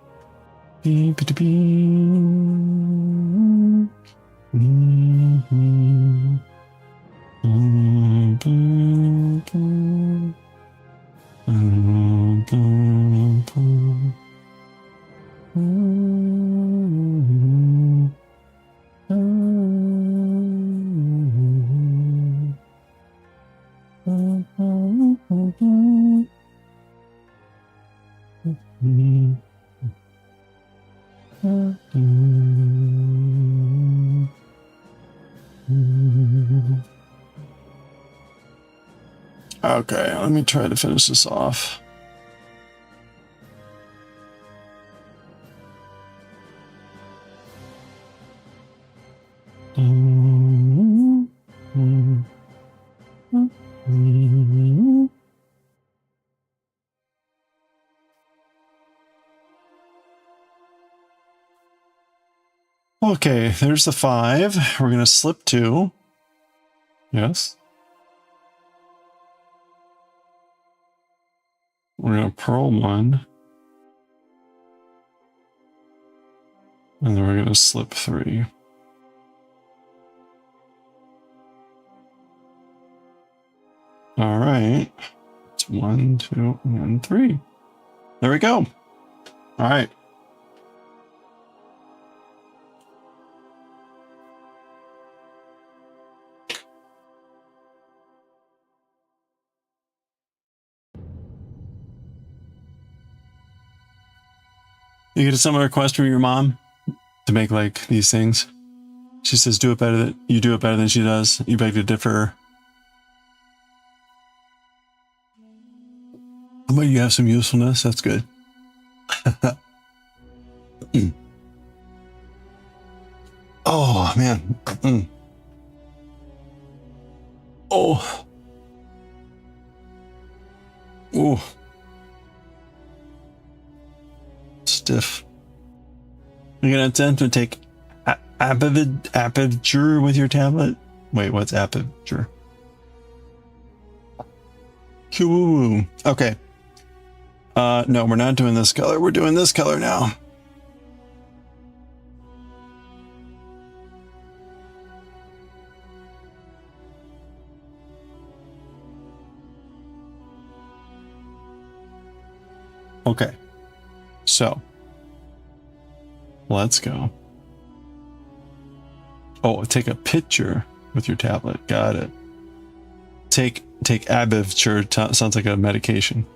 Beep, beep, beep. Mm-hmm. Okay, let me try to finish this off. Okay, there's the 5. We're going to slip 2. Yes. We're going to purl 1. And then we're going to slip 3. All right. It's 1, 2, and 3. There we go. All right. You get a similar request from your mom to make like these things. She says, "Do it better than you do it better than she does." You beg to differ. But you have some usefulness. That's good. Oh man. Oh. Oh. Stiff. You're gonna attempt to take aperture with your tablet. Wait, what's aperture? Cool. Okay. No, we're not doing this color. We're doing this color now. Okay. So, let's go. Oh, take a picture with your tablet. Got it. Take aperture. Sounds like a medication.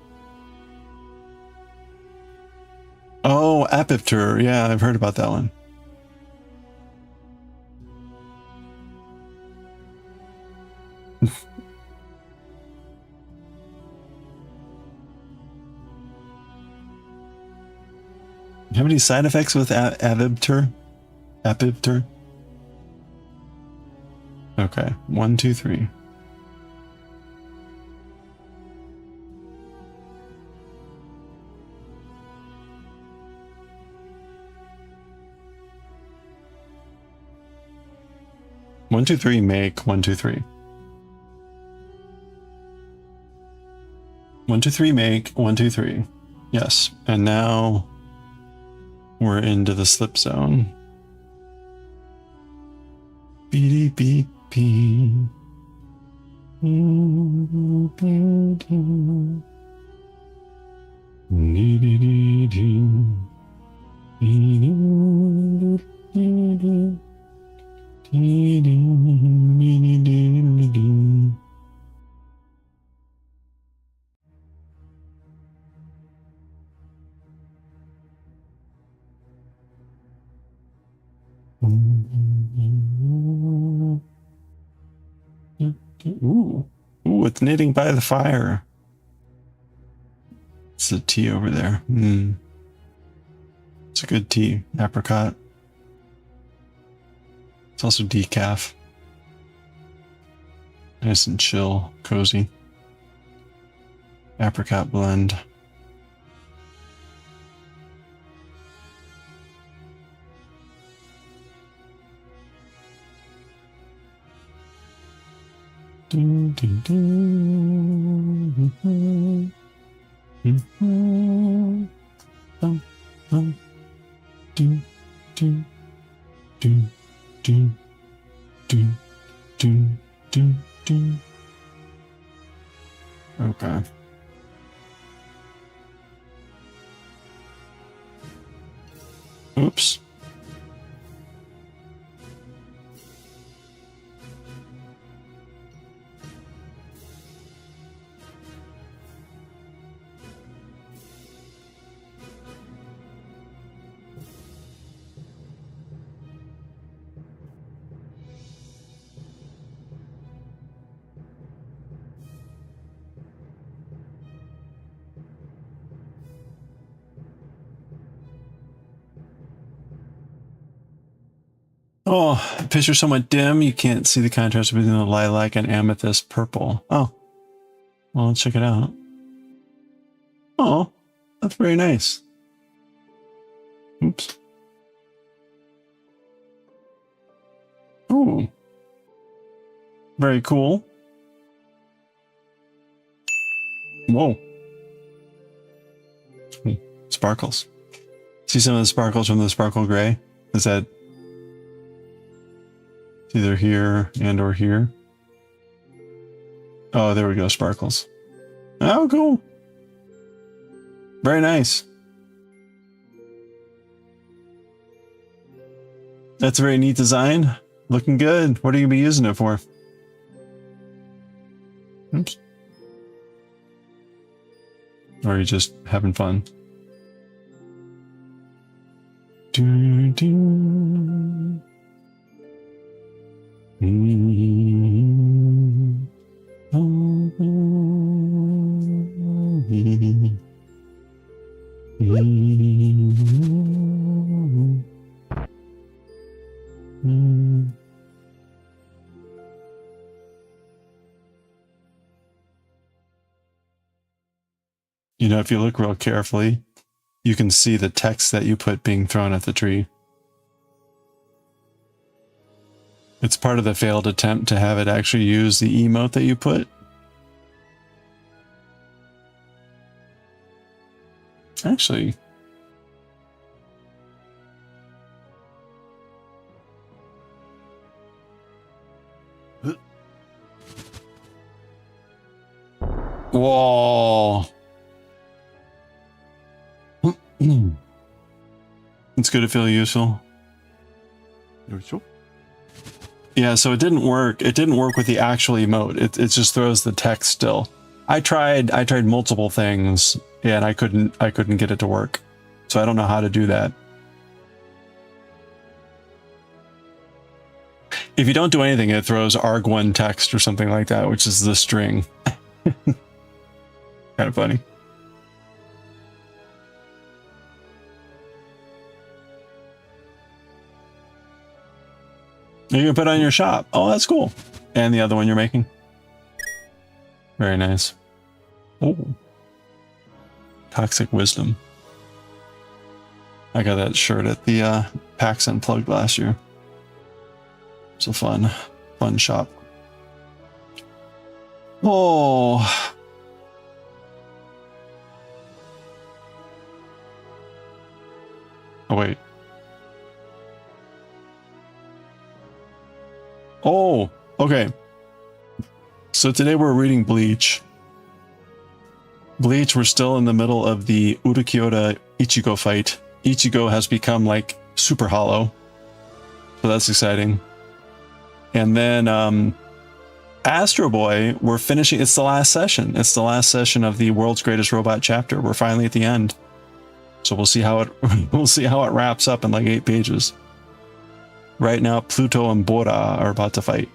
Oh, aperture. Yeah, I've heard about that one. Have any side effects with aperture? Aperture? Okay. 1, 2, 3. One, two, three, make 1, 2, 3. 1, 2, 3, make 1, 2, 3. Yes. And now we're into the slip zone. Beep beep beep. Ooh, it's knitting by the fire. It's a tea over there. It's a good tea. Apricot. It's also decaf. Nice and chill, cozy. Apricot blend. Do, do, do. Bum, bum. Do, do, do, do, do, do, do, do. Okay. Oops. Oh, picture somewhat dim. You can't see the contrast between the lilac and amethyst purple. Oh, well, let's check it out. Oh, that's very nice. Oops. Ooh. Very cool. Whoa. Sparkles. See some of the sparkles from the sparkle gray? Is that either here and or here? Oh, there we go, sparkles. Oh, cool. Very nice. That's a very neat design. Looking good. What are you going to be using it for? Oops. Or are you just having fun? Do, do. You know, if you look real carefully, you can see the text that you put being thrown at the tree. It's part of the failed attempt to have it actually use the emote that you put. Actually, whoa. It's good to feel useful. Yeah, so it didn't work. It didn't work with the actual emote. It just throws the text still. I tried multiple things and I couldn't get it to work. So I don't know how to do that. If you don't do anything, it throws arg1 text or something like that, which is the string. Kind of funny. You can put on your shop. Oh, that's cool. And the other one you're making. Very nice. Oh. Toxic Wisdom. I got that shirt at the PAX Unplugged last year. It's a fun shop. Oh. Oh, wait. Oh, okay. So today we're reading Bleach. Bleach, we're still in the middle of the Urukyota Ichigo fight. Ichigo has become like super hollow. So that's exciting. And then Astro Boy, we're finishing. It's the last session. It's the last session of the World's Greatest Robot chapter. We're finally at the end. So we'll see how it wraps up in like 8 pages. Right now, Pluto and Bora are about to fight.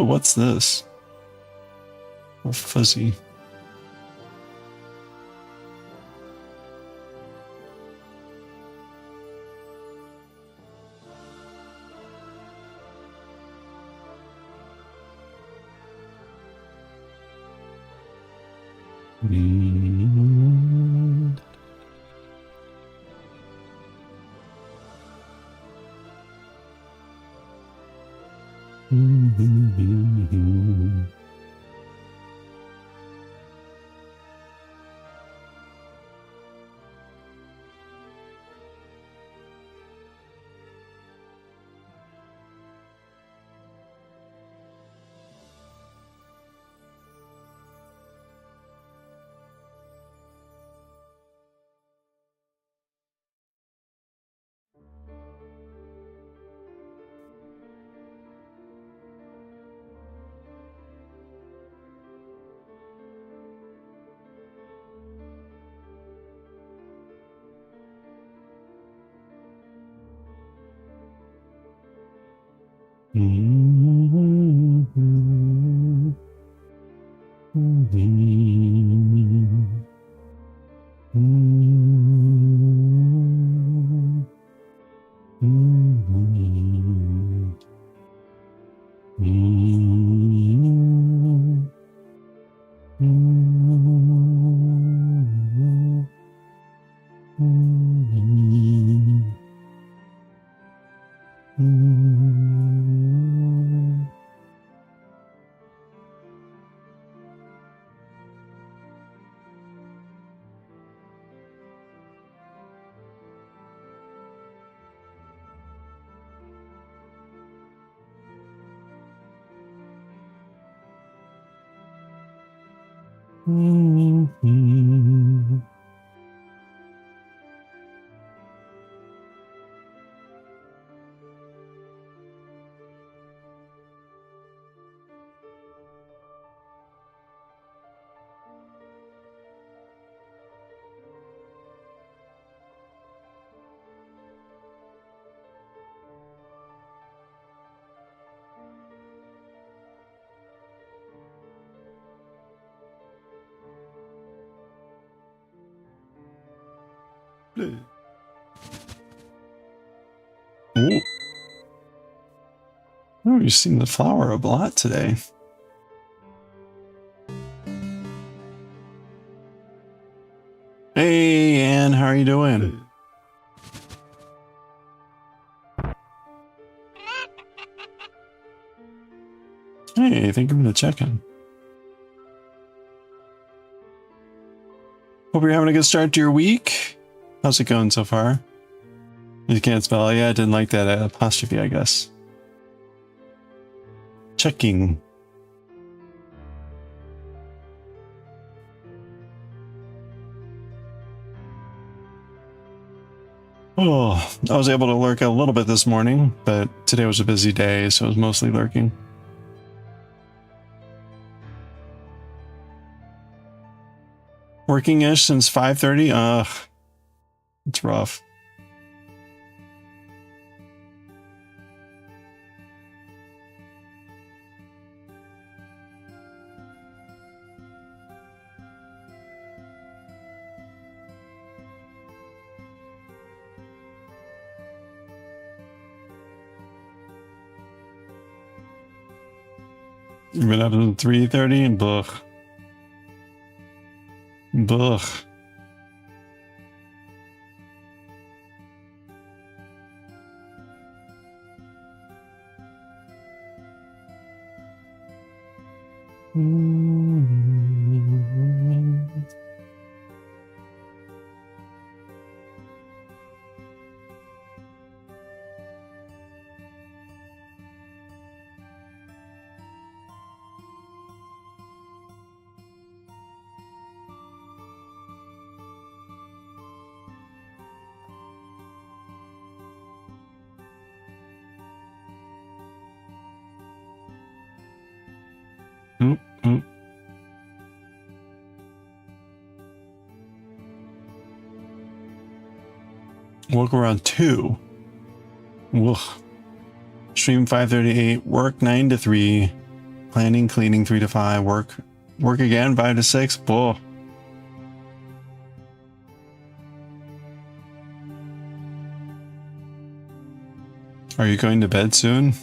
Ooh, what's this? Oh, fuzzy. Ooh. Oh, you've seen the flower a lot today. Hey, Anne, how are you doing? Hey, thank you for the check-in. Hope you're having a good start to your week. How's it going so far? You can't spell. Yeah, I didn't like that apostrophe, I guess. Checking. Oh, I was able to lurk a little bit this morning, but today was a busy day, so it was mostly lurking. Working-ish since 5:30? Ugh. It's rough. You've been up until 3:30 and blech. Blech. Woke around 2. Ugh. Stream 5:38. Work 9 to 3. Planning, cleaning 3 to 5, work again 5 to 6. Whoa. Are you going to bed soon?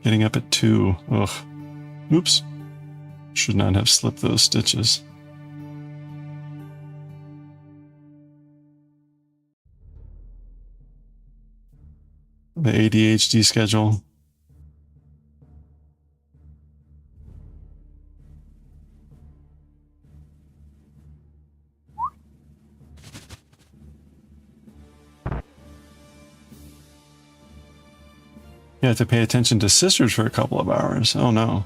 Getting up at 2. Ugh. Oops. Should not have slipped those stitches. The ADHD schedule. You have to pay attention to sisters for a couple of hours. Oh no.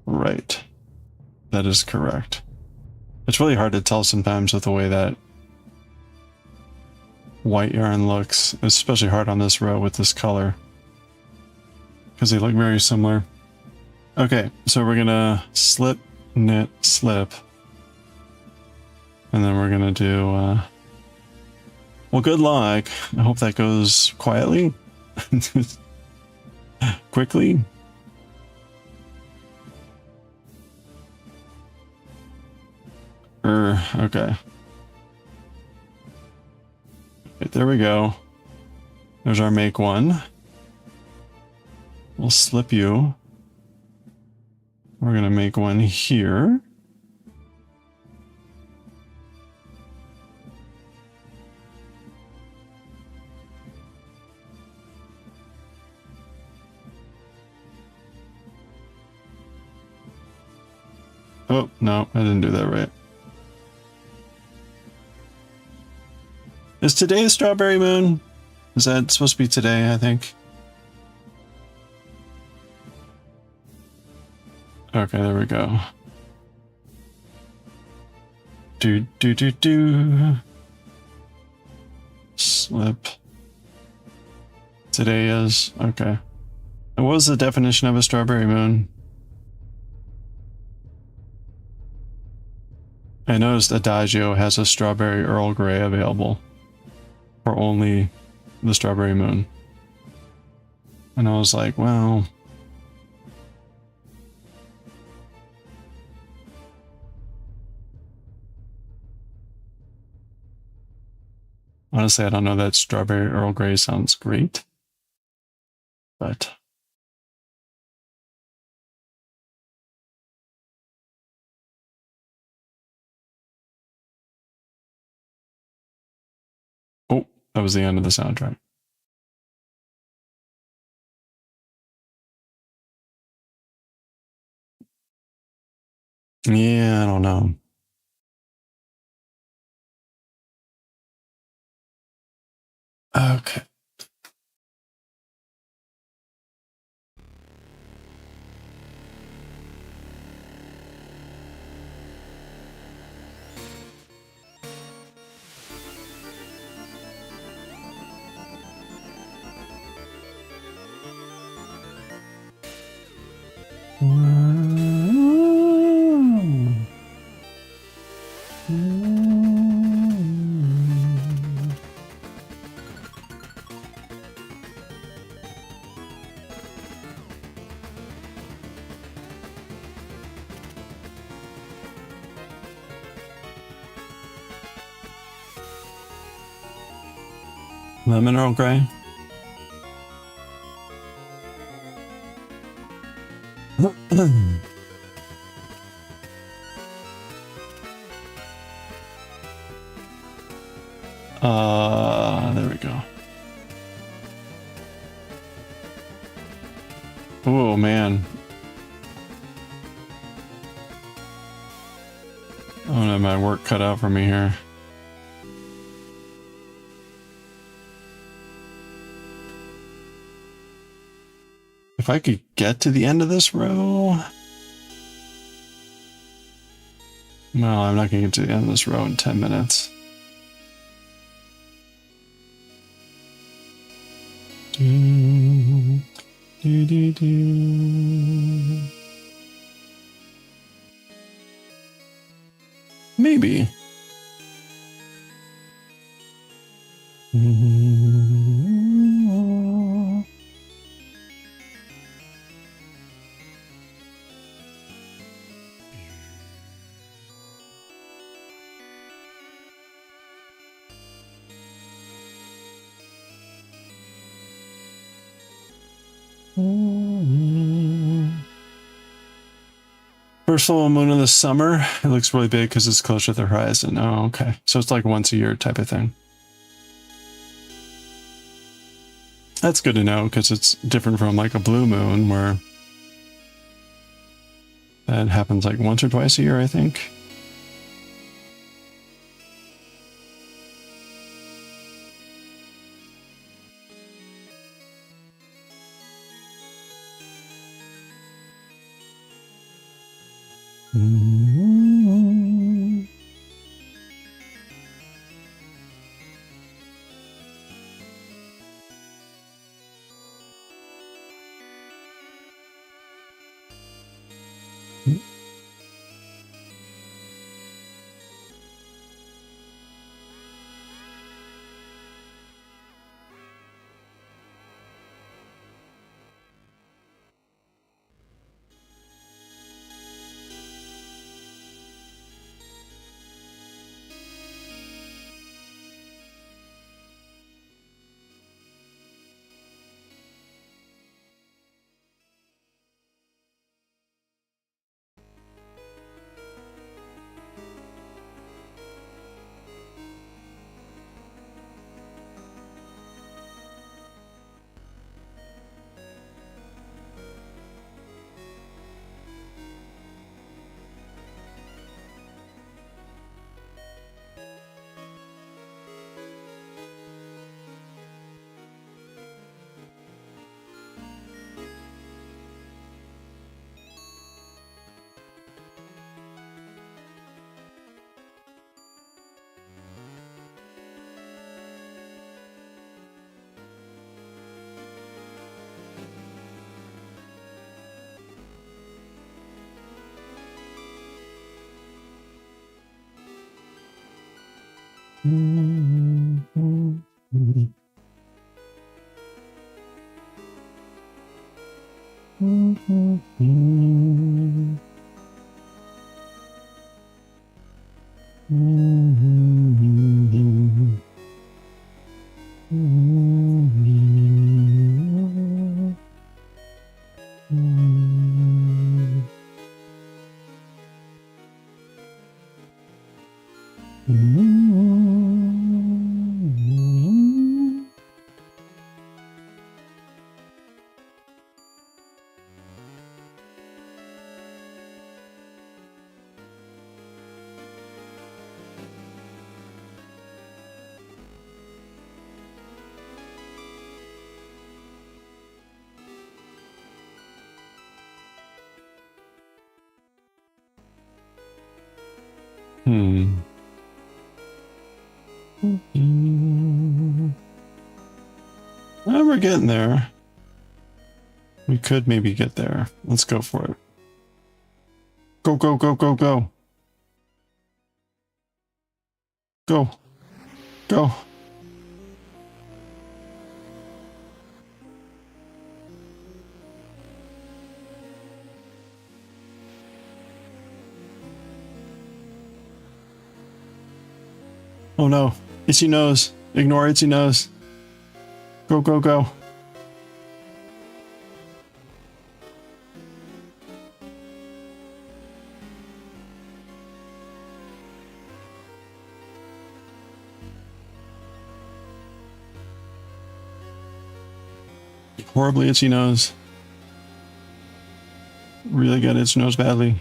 Right. That is correct. It's really hard to tell sometimes with the way that white yarn looks, especially hard on this row with this color, because they look very similar. Okay, so we're gonna slip, knit, slip, and then we're gonna do well, good luck. I hope that goes quietly. Quickly. Okay. Right, there we go. There's our make one. We'll slip you. We're gonna make one here. Oh, no, I didn't do that right. Is today the strawberry moon? Is that supposed to be today, I think? Okay, there we go. Do. Slip. Today is, okay. And what was the definition of a strawberry moon? I noticed Adagio has a strawberry Earl Grey available for only the strawberry moon. And I was like, well, honestly, I don't know that strawberry Earl Grey sounds great, but oh, that was the end of the soundtrack. Yeah, I don't know. Okay. Lemon Earl Grey? There we go. Oh man. I don't have my work cut out for me here. If I could get to the end of this row. No, I'm not going to get to the end of this row in 10 minutes. do, do, do, do. Maybe. First full moon of the summer. It looks really big because it's closer to the horizon. Oh, okay. So it's like once a year type of thing. That's good to know because it's different from like a blue moon where that happens like once or twice a year, I think. Well, we're getting there. We could maybe get there. Let's go for it. Go, go, go, go, go. Go. Go. Oh no. Itchy nose. Ignore itchy nose. Go, go, go. Horribly itchy nose. Really got itchy nose badly.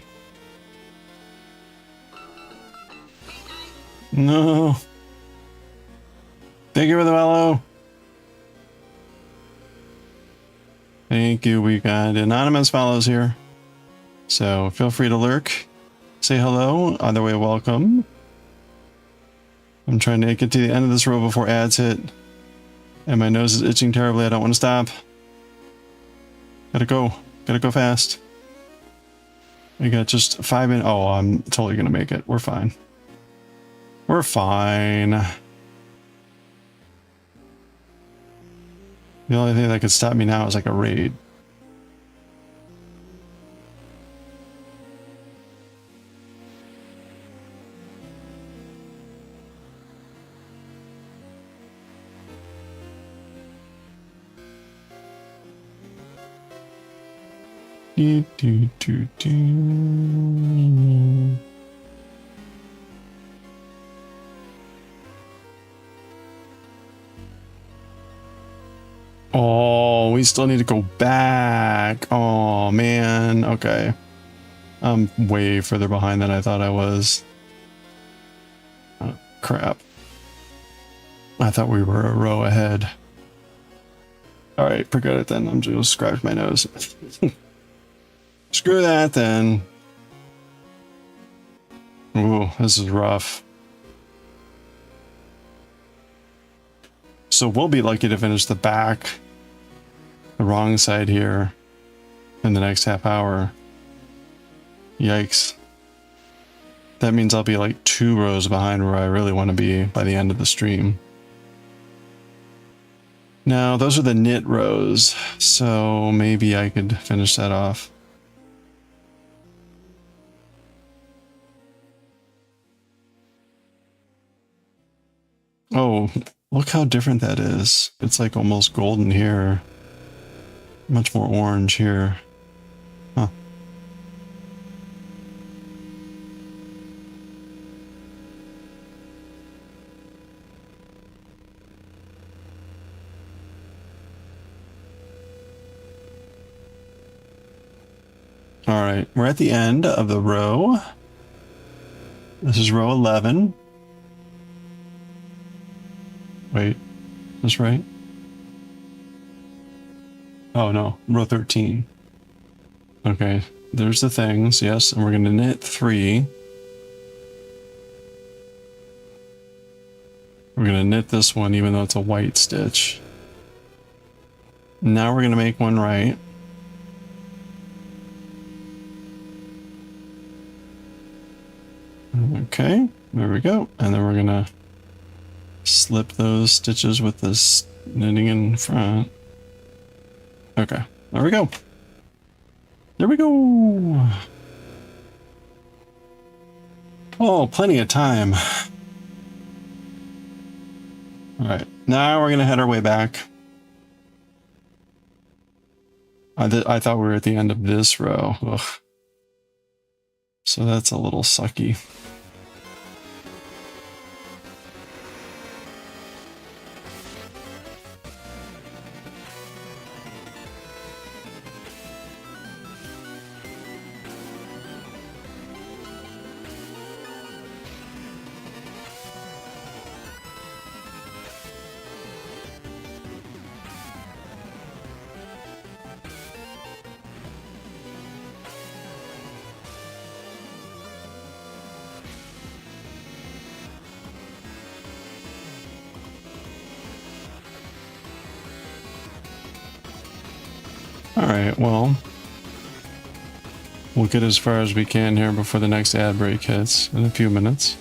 No. Thank you for the follow. Thank you. We got anonymous follows here. So feel free to lurk. Say hello. Either way, welcome. I'm trying to get to the end of this row before ads hit. And my nose is itching terribly. I don't want to stop. Gotta go. Gotta go fast. We got just 5 minutes. Oh, I'm totally gonna make it. We're fine. We're fine. The only thing that could stop me now is like a raid. Do, do, do, do. Oh, we still need to go back. Oh, man. Okay. I'm way further behind than I thought I was. Oh, crap. I thought we were a row ahead. Alright, forget it then. I'm just scratch my nose. Screw that then. Ooh, this is rough. So we'll be lucky to finish the back, the wrong side here, in the next half hour. Yikes. That means I'll be like 2 rows behind where I really want to be by the end of the stream. Now, those are the knit rows, so maybe I could finish that off. Oh, look how different that is. It's like almost golden here. Much more orange here. Huh. All right, we're at the end of the row. This is row 11. Wait, is this right? Oh no, row 13. Okay, there's the things, yes, and we're gonna knit 3. We're gonna knit this one even though it's a white stitch. Now we're gonna make one right. Okay, there we go. And then we're gonna slip those stitches with this knitting in front. Okay, there we go. There we go. Oh, plenty of time. All right, now we're gonna head our way back. I thought we were at the end of this row. Ugh. So that's a little sucky. Alright, well, we'll get as far as we can here before the next ad break hits in a few minutes.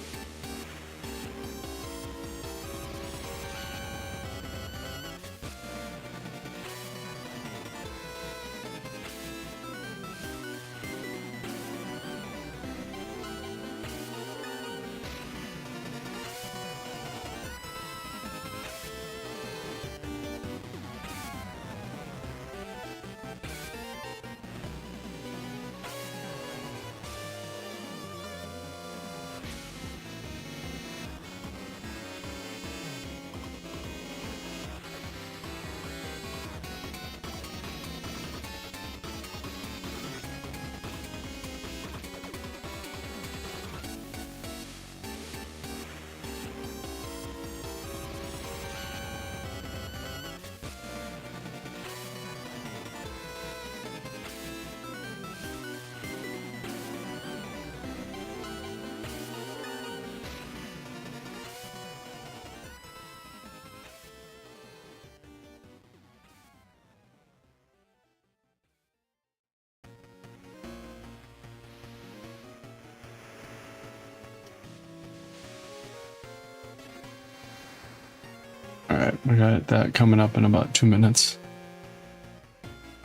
right, we got that coming up in about 2 minutes.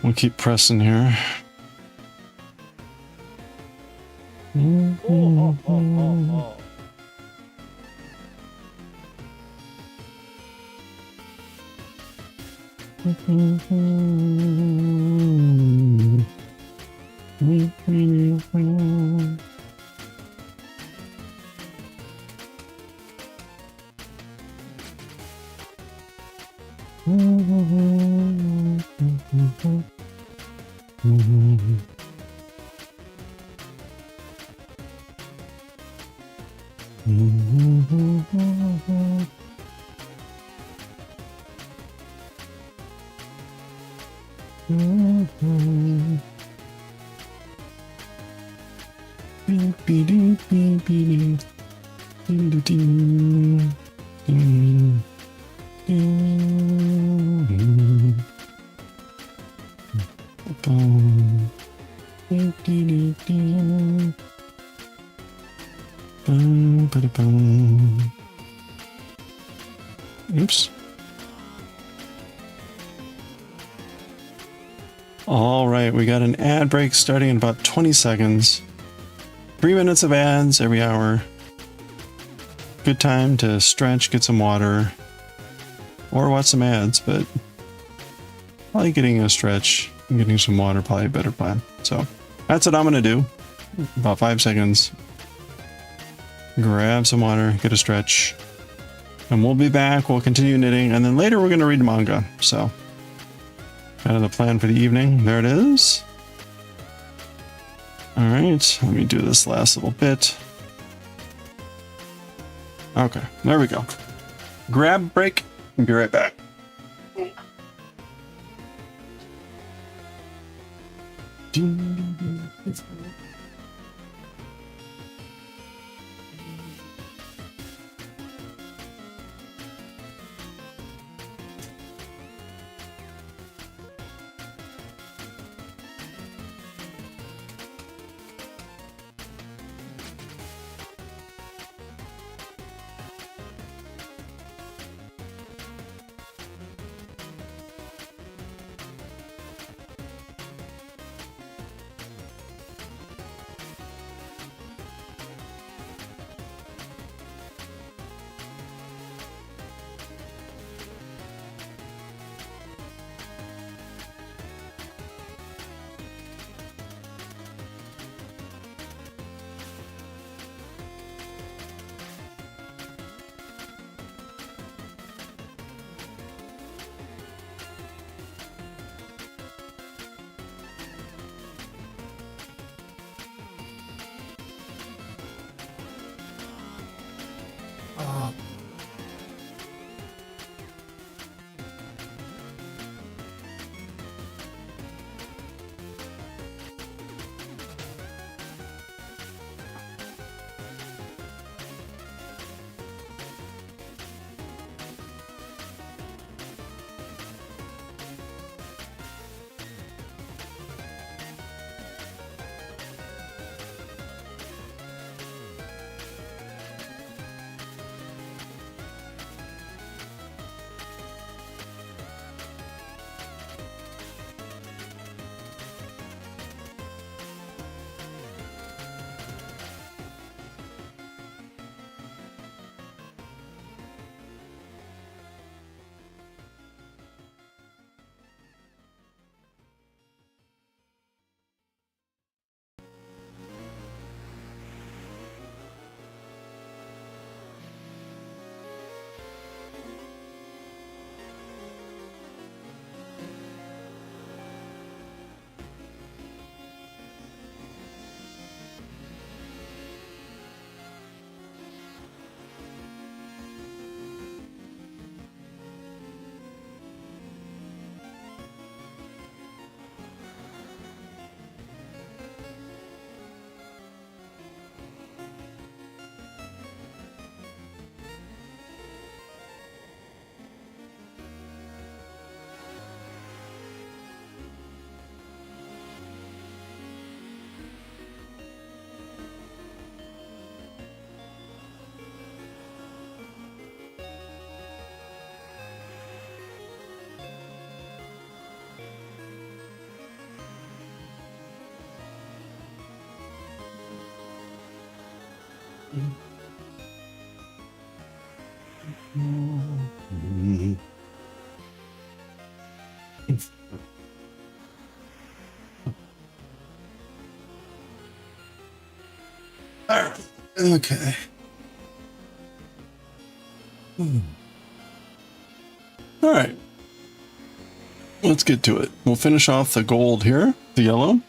We'll keep pressing here. Oops. All right, we got an ad break starting in about 20 seconds. 3 minutes of ads every hour. Good time to stretch, get some water, or watch some ads, but probably getting a stretch and getting some water, probably a better plan. So that's what I'm gonna do. About 5 seconds. Grab some water, get a stretch, and we'll be back. We'll continue knitting, and then later we're gonna read manga. So kind of the plan for the evening. There it is. All right, let me do this last little bit. Okay, there we go. Grab break and be right back. All right. Okay. All right. Let's get to it. We'll finish off the gold here, the yellow.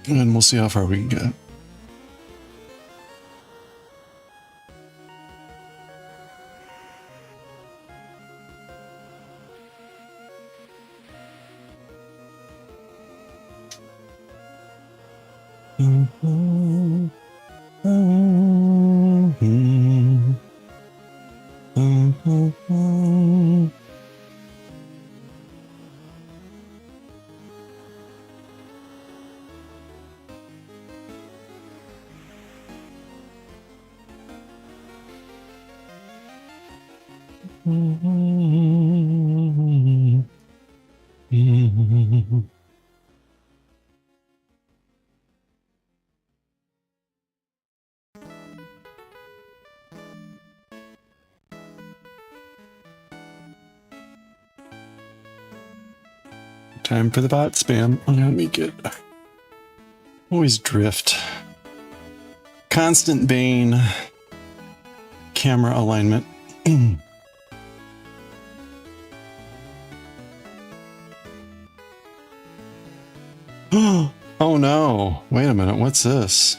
And we'll see how far we can get. Time for the bot spam. Let me get... Always drift. Constant bane. Camera alignment. Oh no. Wait a minute. What's this?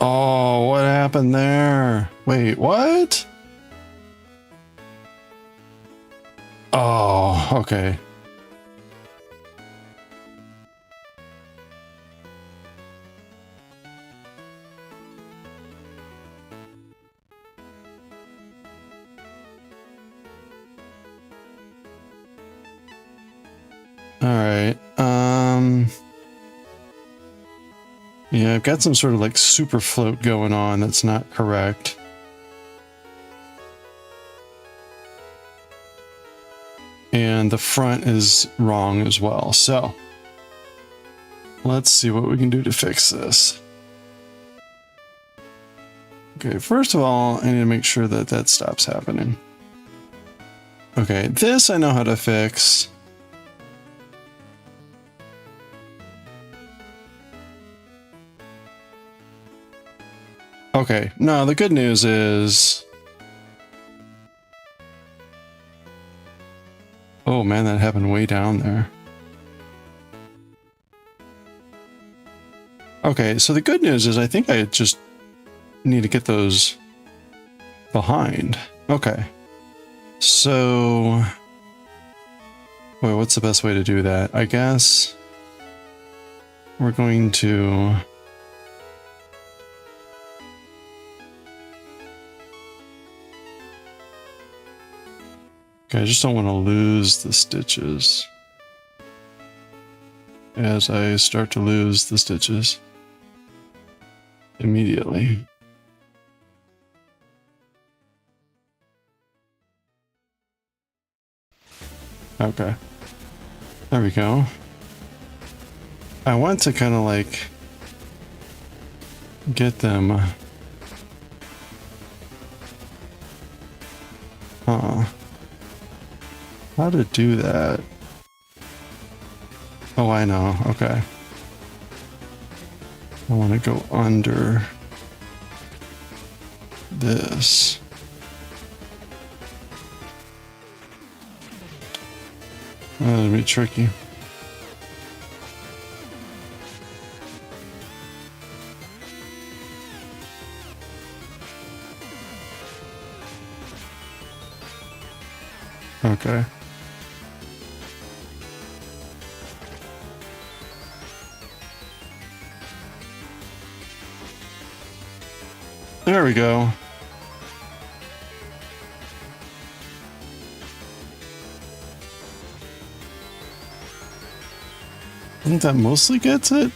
Oh, what happened there? Wait, what? Oh, okay. All right. Yeah, I've got some sort of like super float going on that's not correct. And the front is wrong as well. So let's see what we can do to fix this. Okay, first of all, I need to make sure that that stops happening. Okay, this I know how to fix. Okay, no, the good news is... Oh man, that happened way down there. Okay, so the good news is I think I just need to get those behind. Okay. So... Wait, what's the best way to do that? I guess... We're going to... Okay, I just don't want to lose the stitches as I start to lose the stitches immediately. Okay, there we go. I want to kind of like get them. How to do that? Oh, I know. Okay. I want to go under this. That'll be tricky. Okay. There we go. I think that mostly gets it.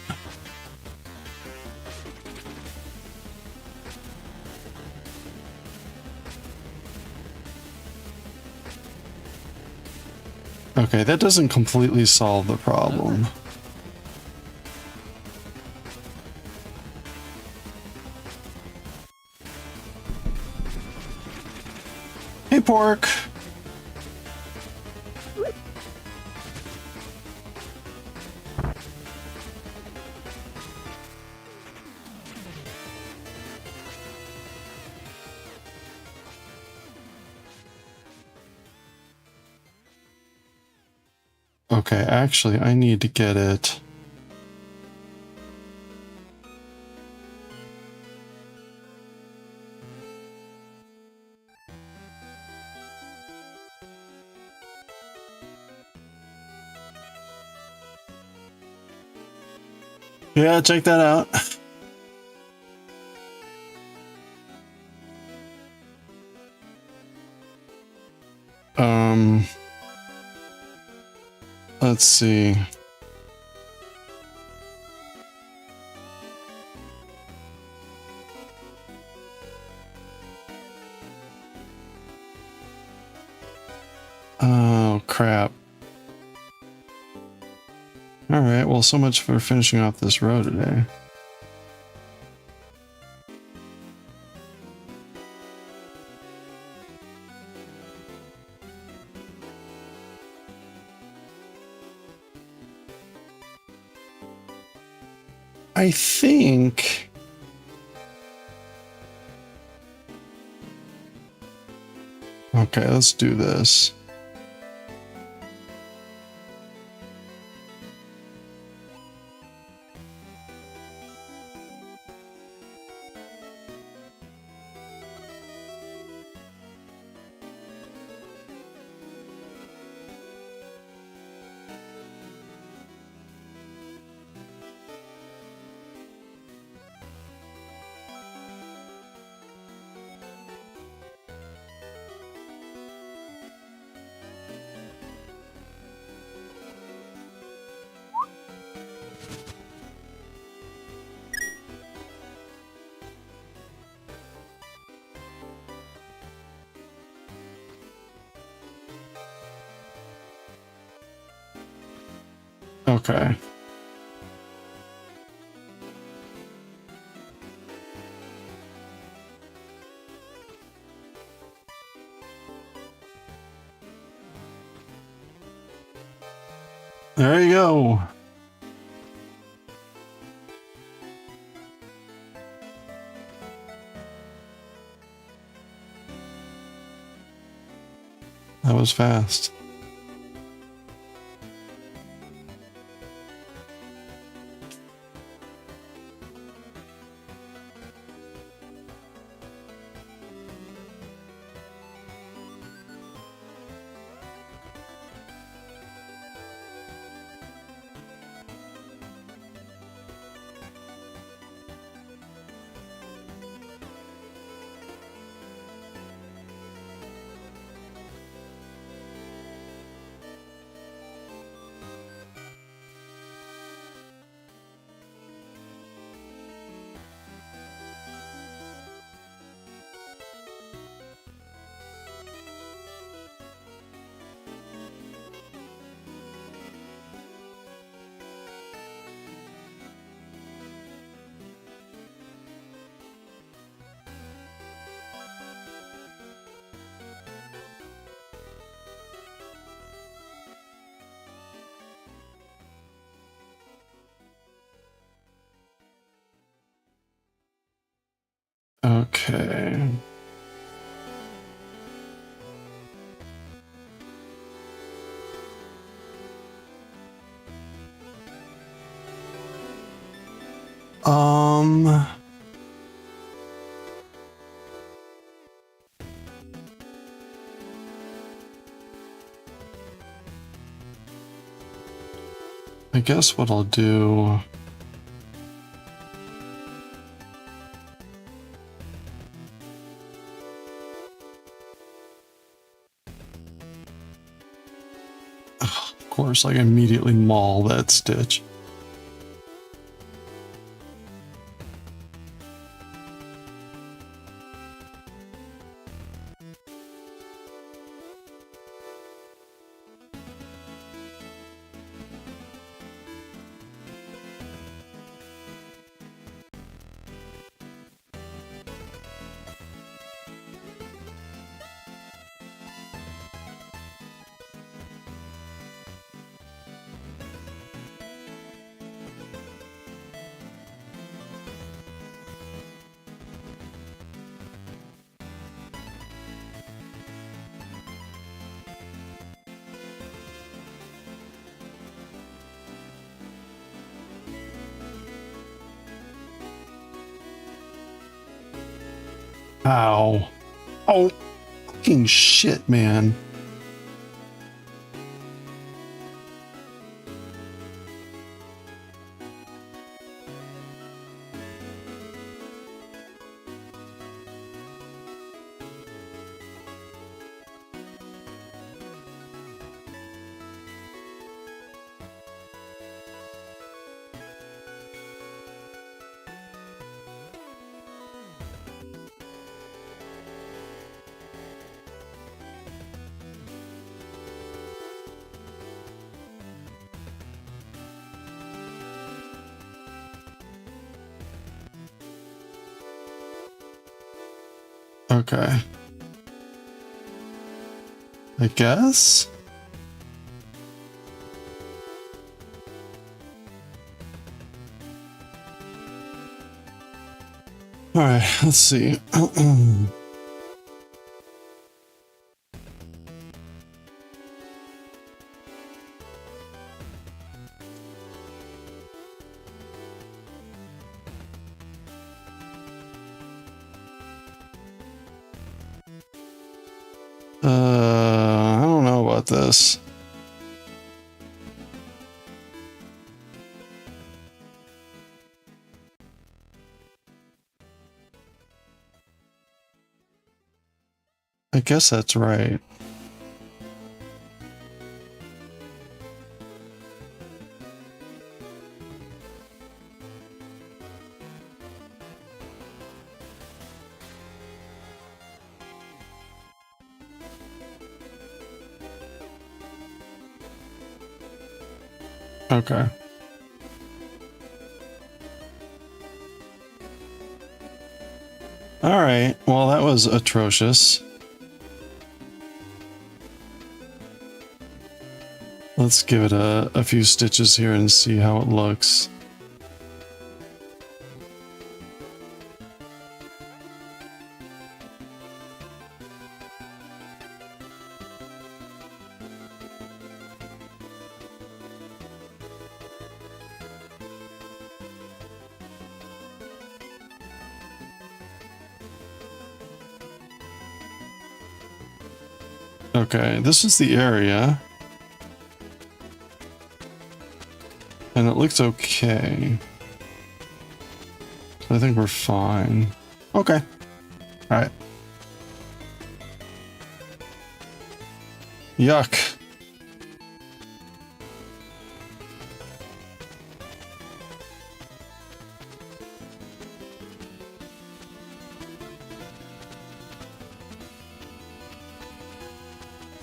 Okay, that doesn't completely solve the problem. Hey, pork! Okay, actually, I need to get it. Yeah, check that out. Let's see. Oh, crap. Alright, well, so much for finishing off this row today. I think... Okay, let's do this. Okay. There you go. That was fast. Okay. I guess what I'll do... Of course, like immediately maul that stitch. Ow. Oh, fucking shit, man. Okay. I guess? Alright, let's see. I don't know about this. I guess that's right. Okay. All right. Well, that was atrocious. Let's give it a few stitches here and see how it looks. Okay, this is the area. And it looks okay. So I think we're fine. Okay. Alright. Yuck.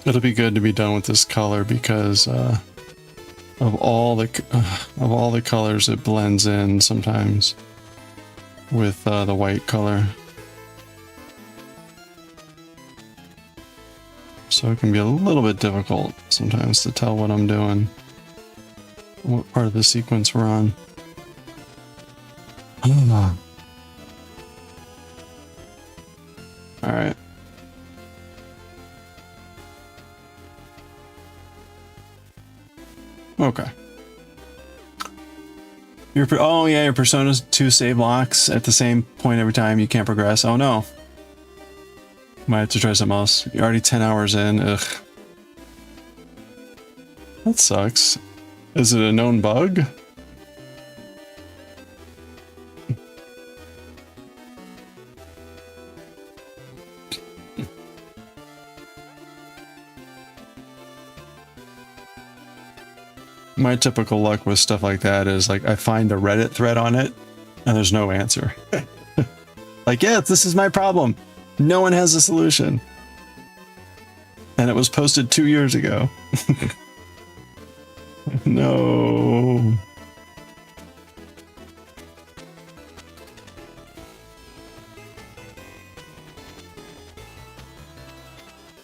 It'll be good to be done with this color because of all the colors, it blends in sometimes with the white color. So it can be a little bit difficult sometimes to tell what I'm doing, what part of the sequence we're on. All right. Okay. Oh yeah, your Persona 2 save locks at the same point every time. You can't progress. Oh no. Might have to try something else. You're already 10 hours in. Ugh. That sucks. Is it a known bug? My typical luck with stuff like that is like I find a Reddit thread on it and there's no answer. Like, yeah, this is my problem. No one has a solution. And it was posted 2 years ago. No.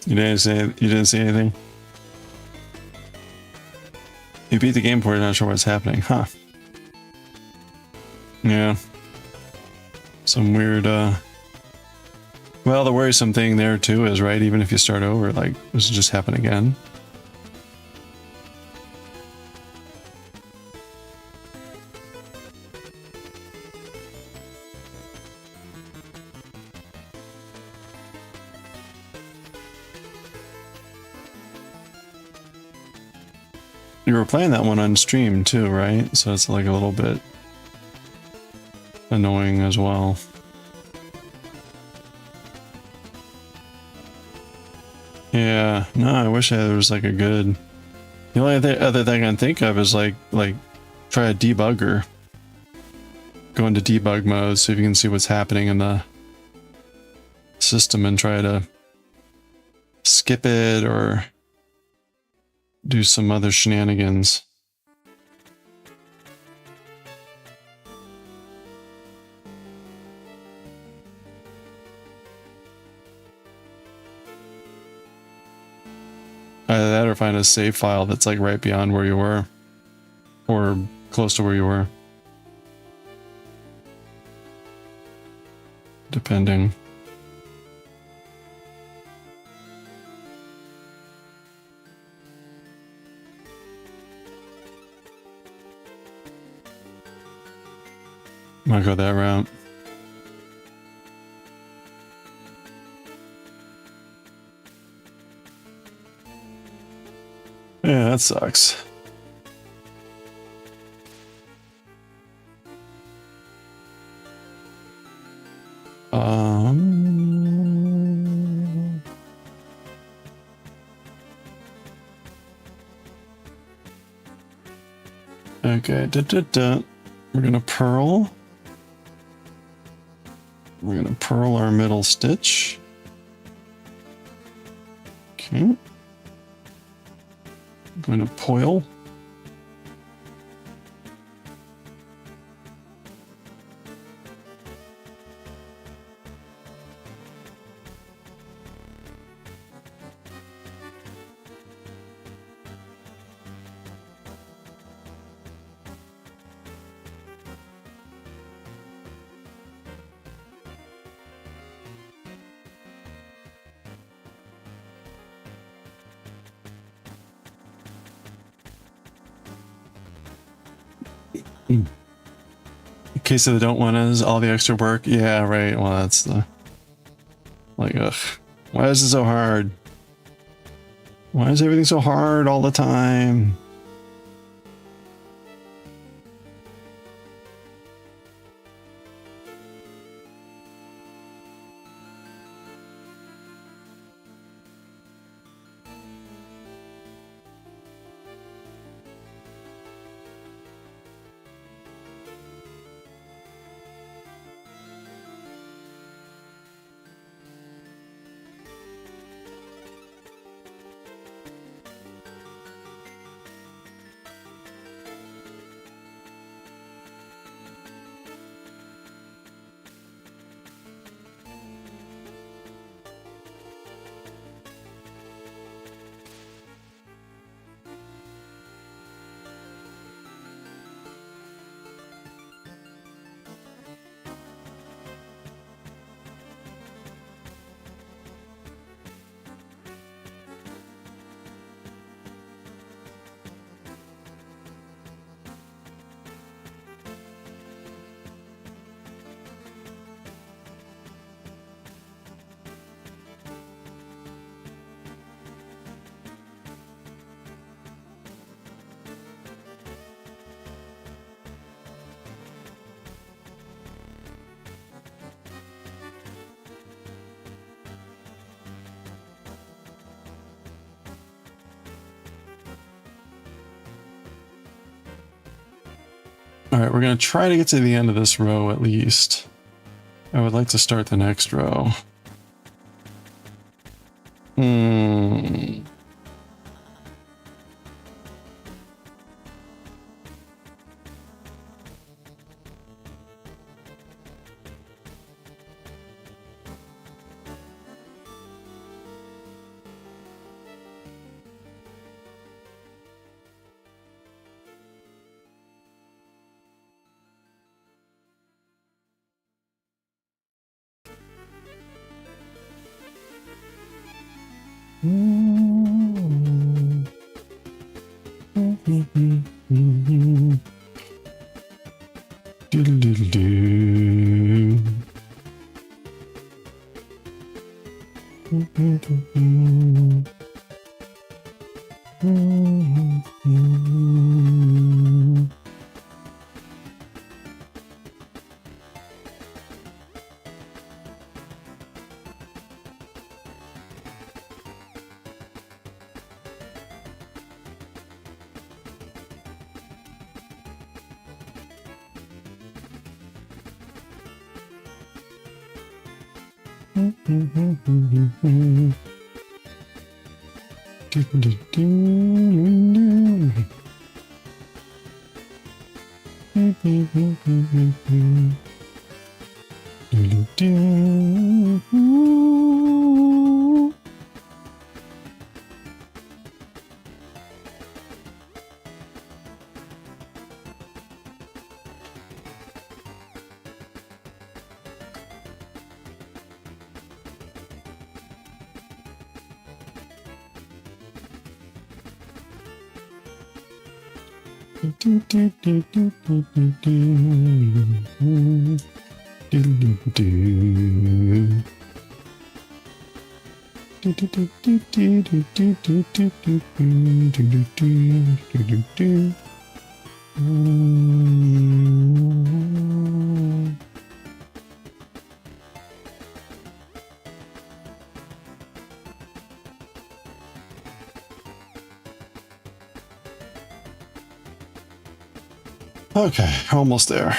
You didn't say anything? You beat the game before you're not sure what's happening, huh? Yeah. Some weird, well, the worrisome thing there too is, right, even if you start over, like, does it just happen again? You were playing that one on stream too, right? So it's like a little bit annoying as well. Yeah, no, I wish there was like a good... The only other thing I can think of is like try a debugger. Go into debug mode so if you can see what's happening in the system and try to skip it or do some other shenanigans. Either that or find a save file that's like right beyond where you were or close to where you were. Depending. Might go that route. Yeah, that sucks. Okay, we're gonna purl. We're gonna purl our middle stitch. Okay. I'm going to poil. In case they don't want us all the extra work. Yeah, right. Well, that's the... Like, ugh. Why is it so hard? Why is everything so hard all the time? Alright, we're going to try to get to the end of this row at least. I would like to start the next row. Okay, almost there.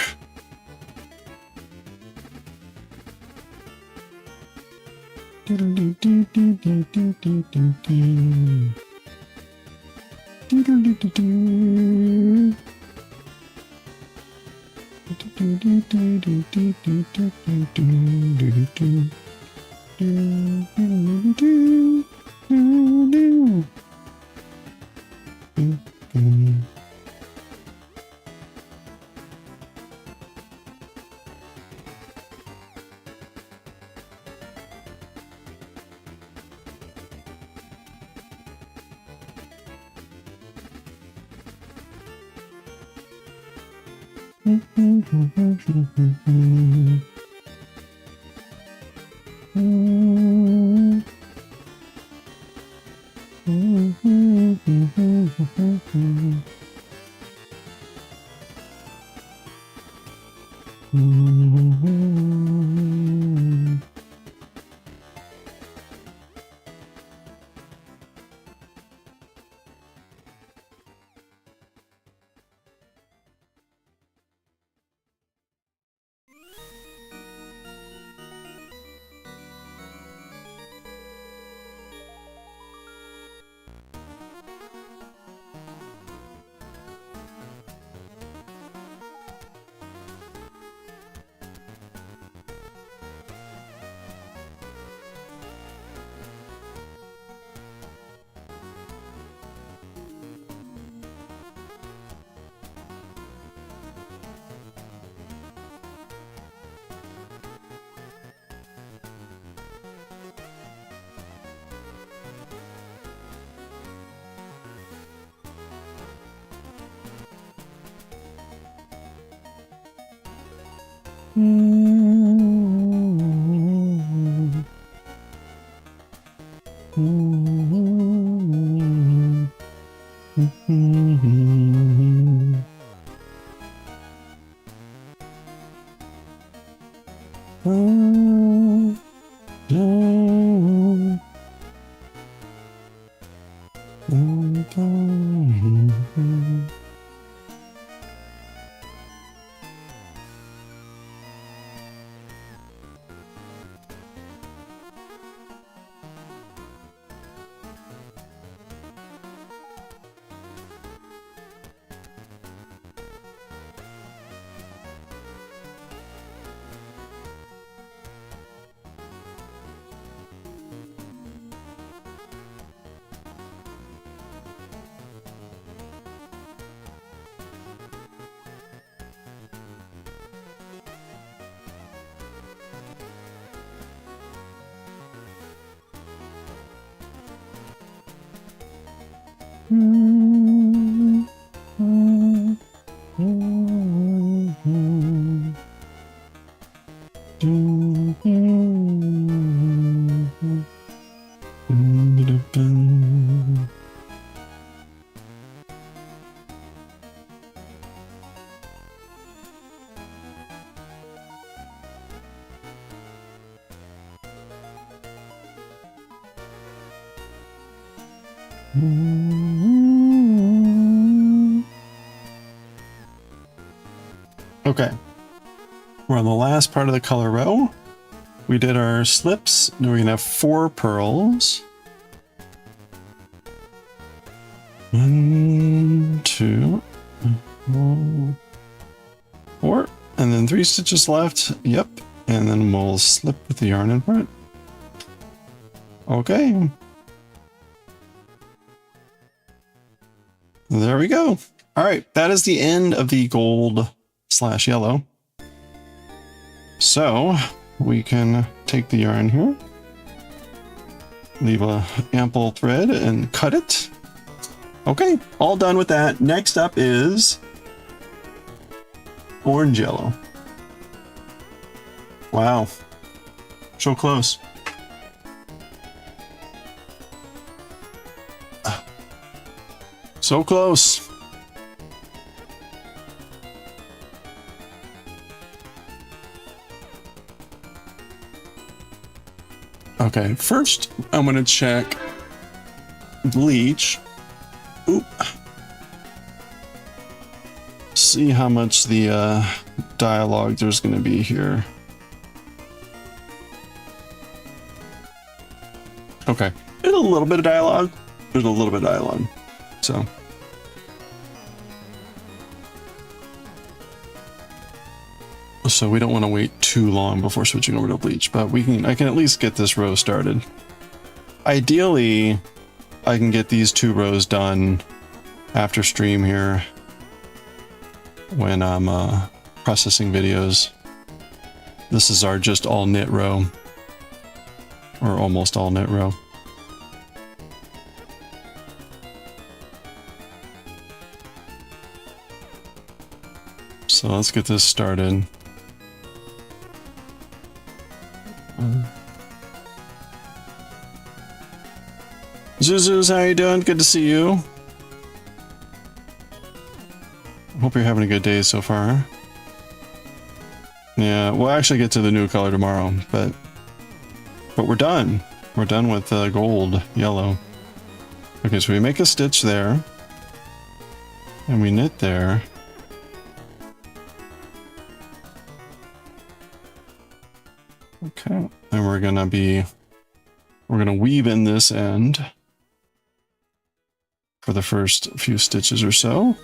Okay, we're on the last part of the color row. We did our slips. Now we're gonna have 4 pearls. 1, 2, 4, and then 3 stitches left. Yep, and then we'll slip with the yarn in front. Okay. There we go. All right, that is the end of the gold/yellow. So we can take the yarn here, leave a ample thread and cut it. Okay, all done with that. Next up is orange yellow. Wow, so close. So close. Okay, first I'm gonna check bleach. Oop. See how much the dialogue there's gonna be here. Okay, there's a little bit of dialogue. There's a little bit of dialogue. So we don't want to wait too long before switching over to bleach, but I can at least get this row started. Ideally, I can get these 2 rows done after stream here when I'm processing videos. This is our just all knit row, or almost all knit row. So let's get this started. Zuzus, how you doing? Good to see you. Hope you're having a good day so far. Yeah, we'll actually get to the new color tomorrow, but we're done. We're done with the gold yellow. Okay, so we make a stitch there, and we knit there. Okay, and we're gonna weave in this end for the first few stitches or so.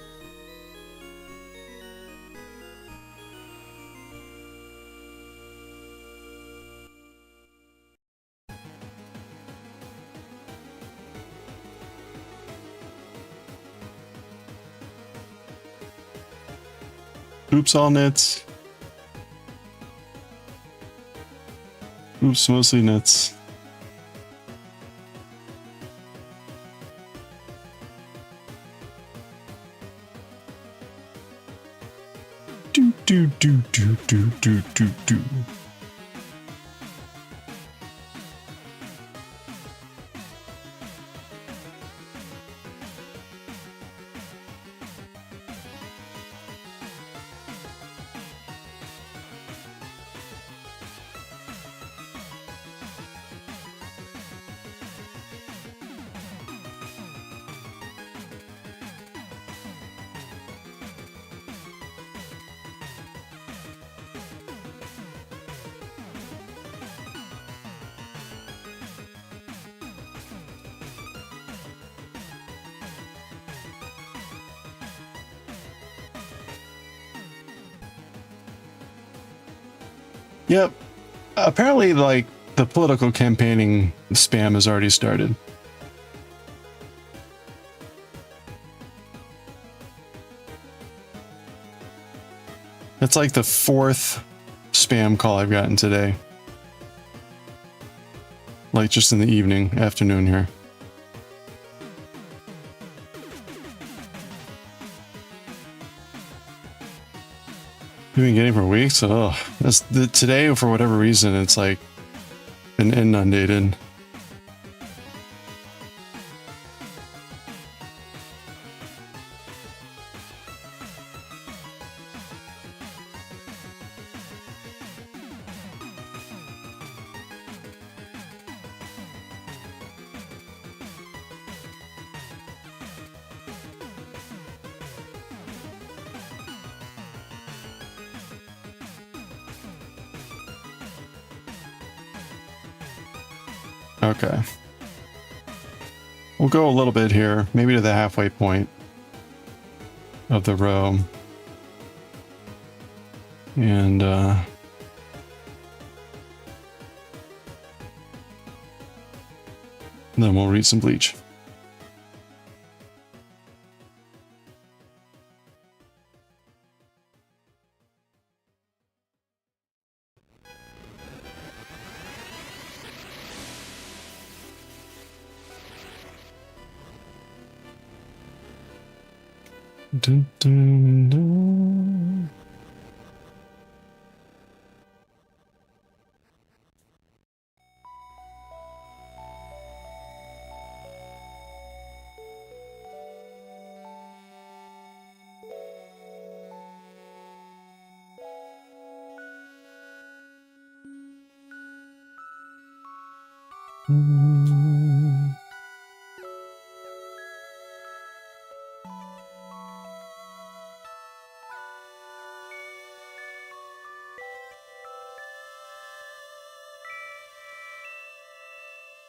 Oops, all knits. Oops, mostly knits. Do do do do do do do do. Yep. Apparently, like, the political campaigning spam has already started. That's like the 4th spam call I've gotten today. Like, just in the evening, afternoon here. You've been getting for weeks? Oh, today, for whatever reason, it's like been inundated. Okay. We'll go a little bit here, maybe to the halfway point of the row. And then we'll read some bleach. Dun, dun, dun.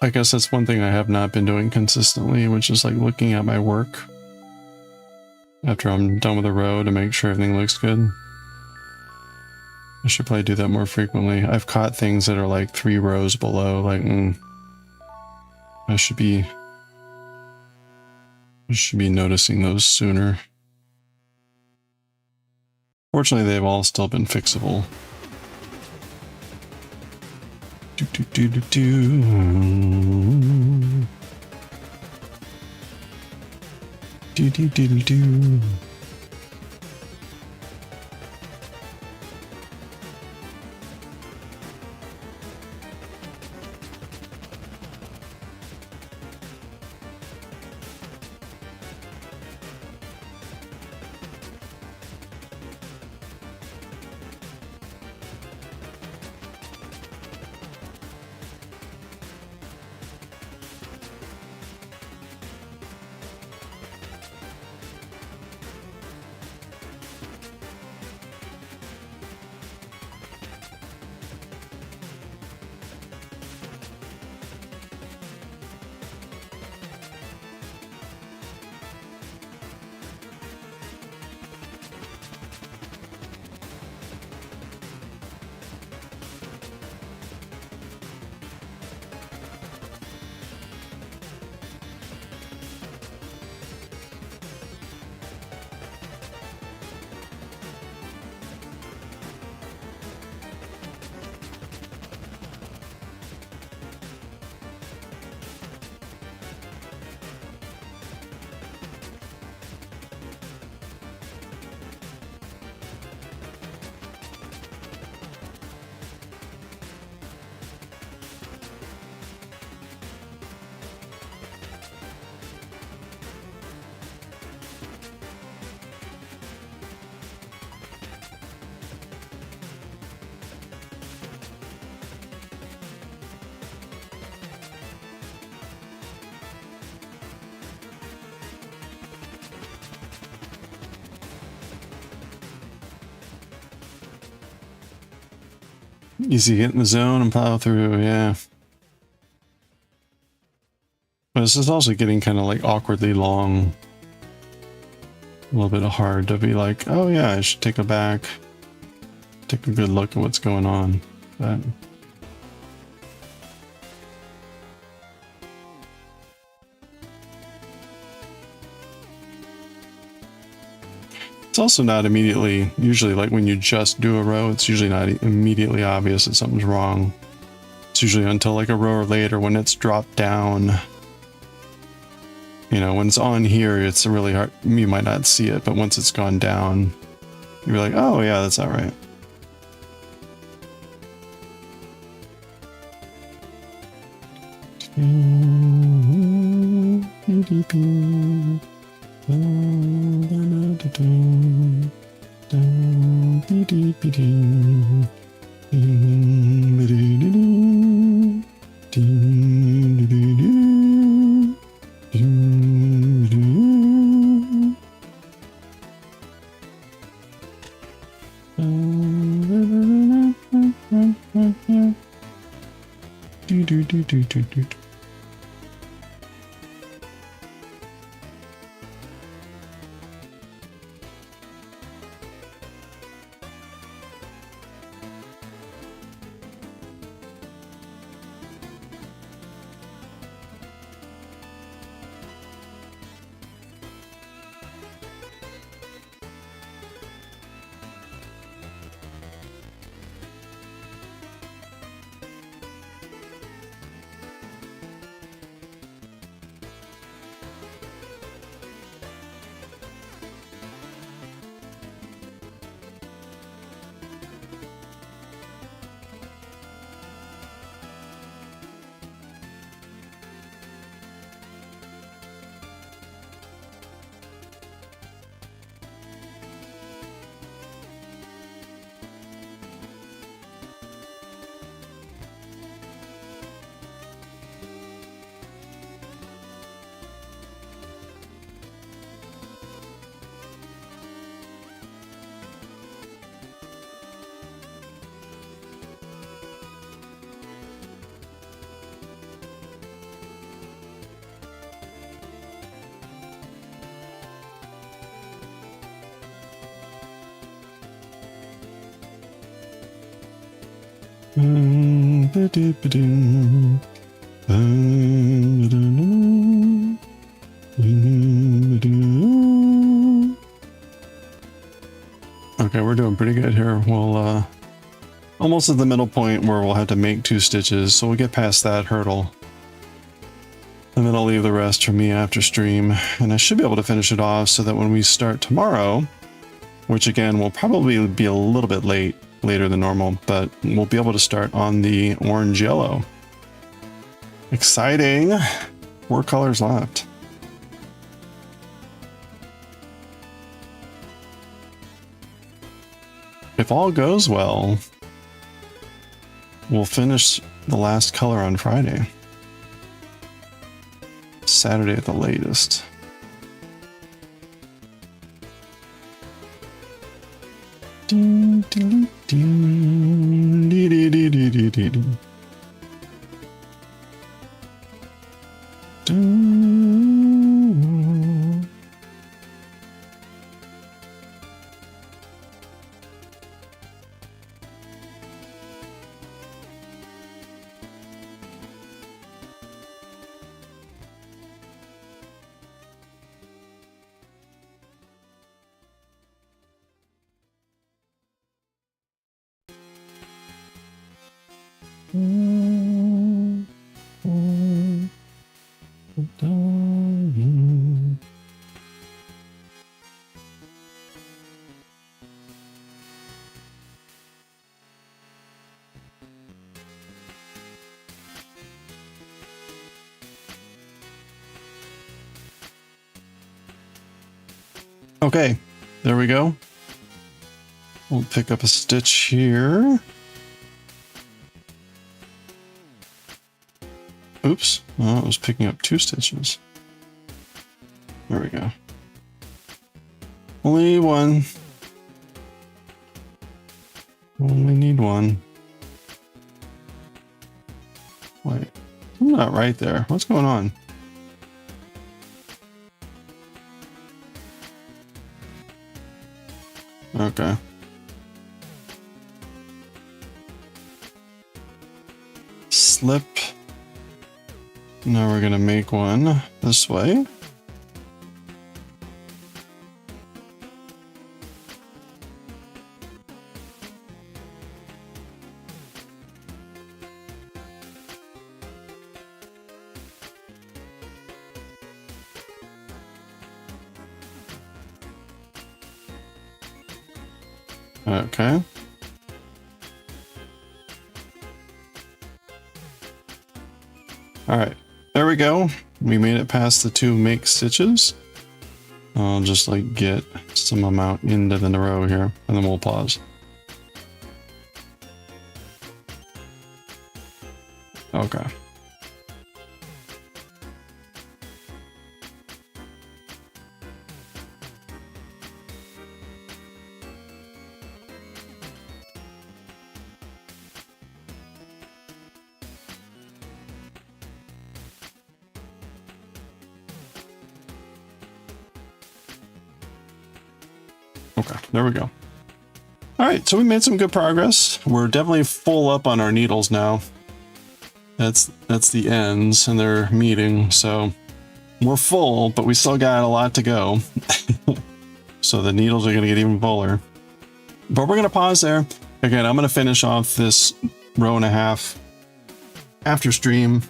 I guess that's one thing I have not been doing consistently, which is like looking at my work after I'm done with the row to make sure everything looks good. I should probably do that more frequently. I've caught things that are like 3 rows below, like, I should be noticing those sooner. Fortunately, they've all still been fixable. Do, do, do, do, do. Do, do, do, do, do. Easy to get in the zone and plow through, yeah. But this is also getting kind of like awkwardly long. A little bit hard to be like, oh yeah, I should take a good look at what's going on. But it's also not immediately, usually like when you just do a row, it's usually not immediately obvious that something's wrong. It's usually until like a row or later when it's dropped down. You know, when it's on here, it's really hard. You might not see it, but once it's gone down, you're like, oh yeah, that's all right. Okay, we're doing pretty good here. We'll almost at the middle point where we'll have to make 2 stitches, so we'll get past that hurdle. And then I'll leave the rest for me after stream, and I should be able to finish it off so that when we start tomorrow, which again will probably be a little bit later than normal, but we'll be able to start on the orange yellow. Exciting! 4 colors left. If all goes well, we'll finish the last color on Friday. Saturday at the latest. Ding, ding, ding, dee, dee, dee, dee, dee, dee, dee. Ding. Okay, there we go. We'll pick up a stitch here. Oops, well, I was picking up 2 stitches. There we go. Only 1. Only need 1. Wait, I'm not right there. What's going on? Okay. Slip. Now we're gonna make one this way. Okay. All right, there we go. We made it past the 2 make stitches. I'll just like get some amount into the row here, and then we'll pause. Okay. Okay, there we go. All right, so we made some good progress. We're definitely full up on our needles now. That's the ends, and they're meeting, so we're full, but we still got a lot to go. So the needles are going to get even fuller. But we're going to pause there. Again, I'm going to finish off this row and a half after stream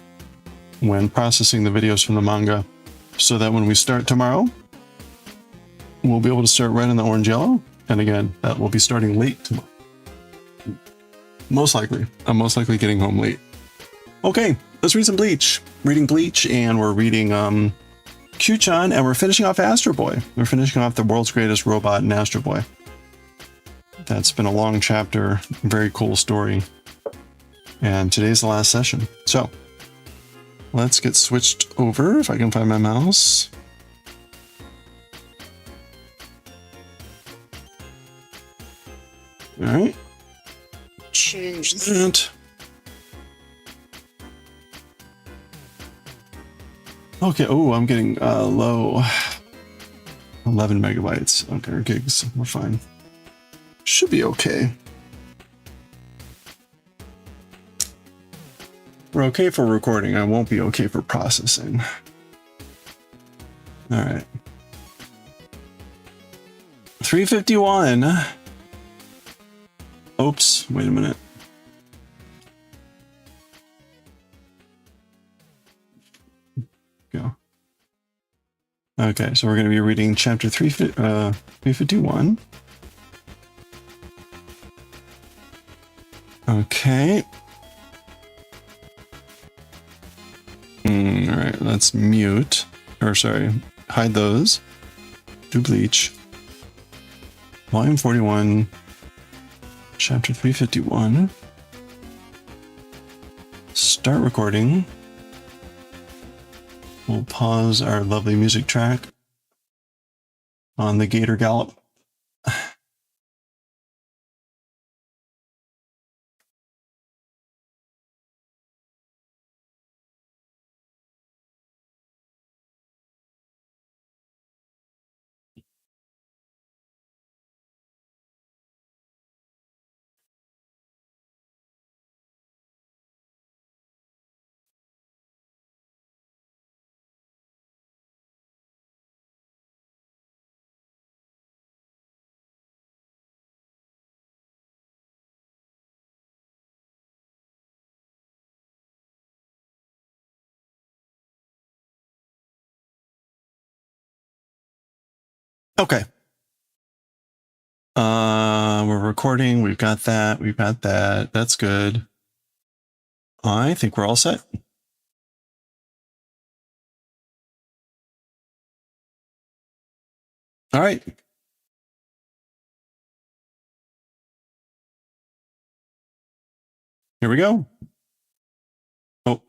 when processing the videos from the manga, so that when we start tomorrow, we'll be able to start right in the orange yellow. And again, that will be starting late tomorrow. Most likely. I'm most likely getting home late. Okay, let's read some Bleach. Reading Bleach, and we're reading Kyuu-chan, and we're finishing off Astro Boy. We're finishing off the world's greatest robot in Astro Boy. That's been a long chapter, very cool story. And today's the last session. So let's get switched over if I can find my mouse. All right, change that. Okay, oh, I'm getting low. 11 megabytes. Okay, or gigs, we're fine. Should be okay. We're okay for recording. I won't be okay for processing. All right. 351. Oops, wait a minute. Go. Okay, so we're going to be reading chapter 351. Okay. All right, let's mute. Or sorry, hide those. Do bleach. Volume 41, chapter 351. Start recording. We'll pause our lovely music track on the Gator Gallop. Okay. We're recording. We've got that. We've got that. That's good. I think we're all set. All right. Here we go. Oh.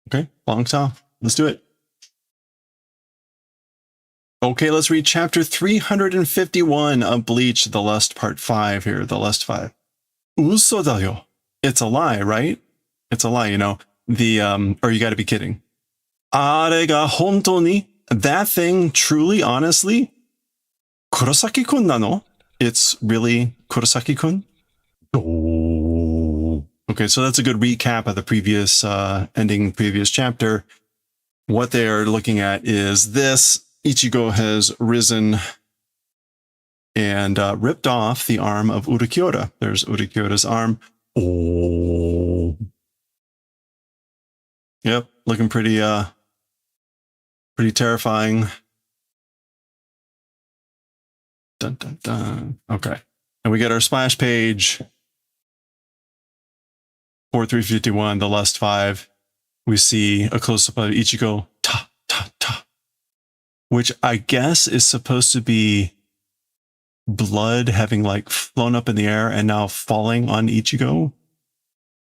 Okay. Bonk's off. Let's do it. Okay, let's read chapter 351 of Bleach, The Lust Part 5 here, The Lust 5. Uso da yo. It's a lie, right? It's a lie, you know. Or you gotta be kidding. Are ga hontou ni? That thing, truly, honestly? Kurosaki-kun nano? It's really Kurosaki-kun? Oh. Okay, so that's a good recap of the previous, ending previous chapter. What they are looking at is this. Ichigo has risen and ripped off the arm of Urakiota. There's Urakiota's arm. Oh. Yep, looking pretty pretty terrifying. Dun dun dun. Okay. And we get our splash page for 351, the Lust 5. We see a close-up of Ichigo. Ta ta ta. Which I guess is supposed to be blood having like flown up in the air and now falling on Ichigo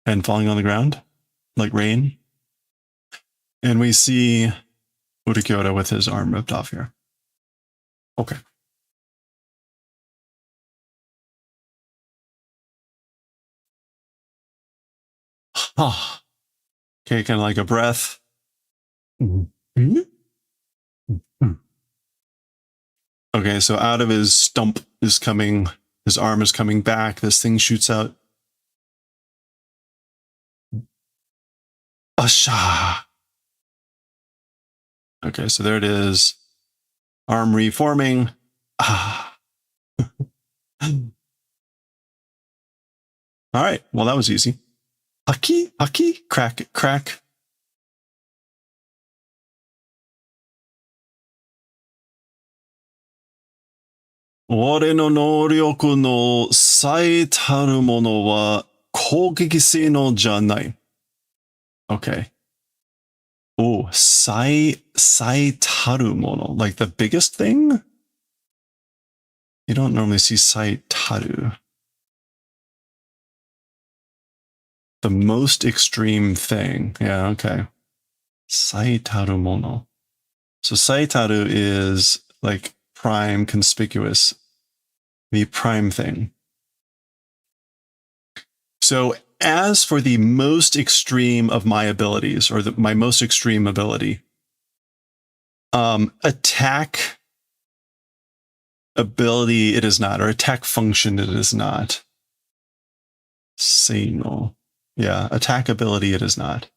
and falling on the ground like rain. And we see Urakiota with his arm ripped off here. Okay. Ah. Okay, kind of like a breath. Mm-hmm. Okay, so out of his stump is coming, his arm is coming back. This thing shoots out. Asha. Okay, so there it is. Arm reforming. Ah. All right, well, that was easy. Haki, haki, crack, crack. Ore no noryoku no saitaru mono wa kougeki no janai. Okay. Oh, saitaru mono, like the biggest thing? You don't normally see saitaru. The most extreme thing. Yeah, okay. Saitaru mono. So saitaru is like prime, conspicuous, the prime thing. So as for the most extreme of my abilities, or my most extreme ability, attack ability it is not, or attack function it is not. Seino. Yeah, attack ability it is not.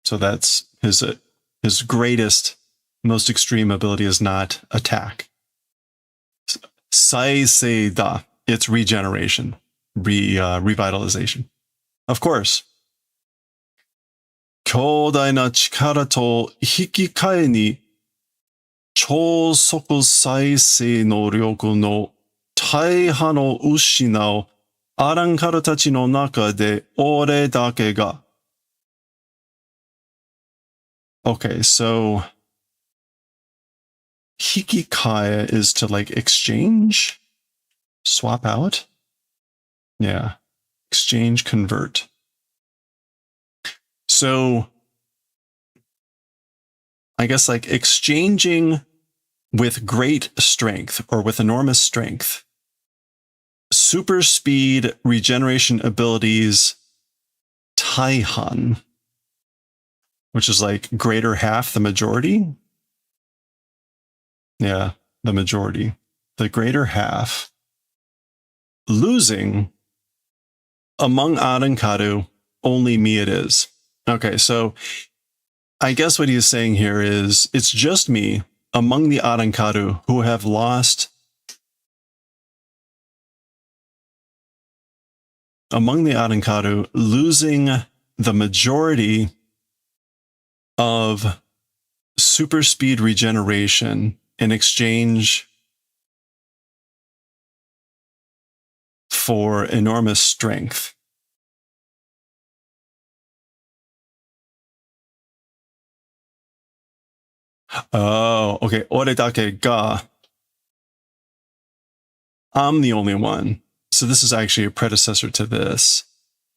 So that's his greatest, most extreme ability is not attack. Saisei da, it's regeneration, revitalization. Of course. 強大な力と引き換えに超速再生能力の大半を失うアランカルたちの中で俺だけが。Okay, so 引き換え is to like exchange, swap out. Yeah, exchange, convert. So I guess like exchanging with great strength or with enormous strength, super speed regeneration abilities, Taihan, which is like greater half, the majority. Yeah, the majority, the greater half. Losing among Arankaru, only me it is. Okay, so I guess what he's saying here is it's just me among the Arankaru who have lost. Among the Arankaru, losing the majority of super speed regeneration in exchange for enormous strength. Oh, okay. Ore dake ga. I'm the only one. So this is actually a predecessor to this.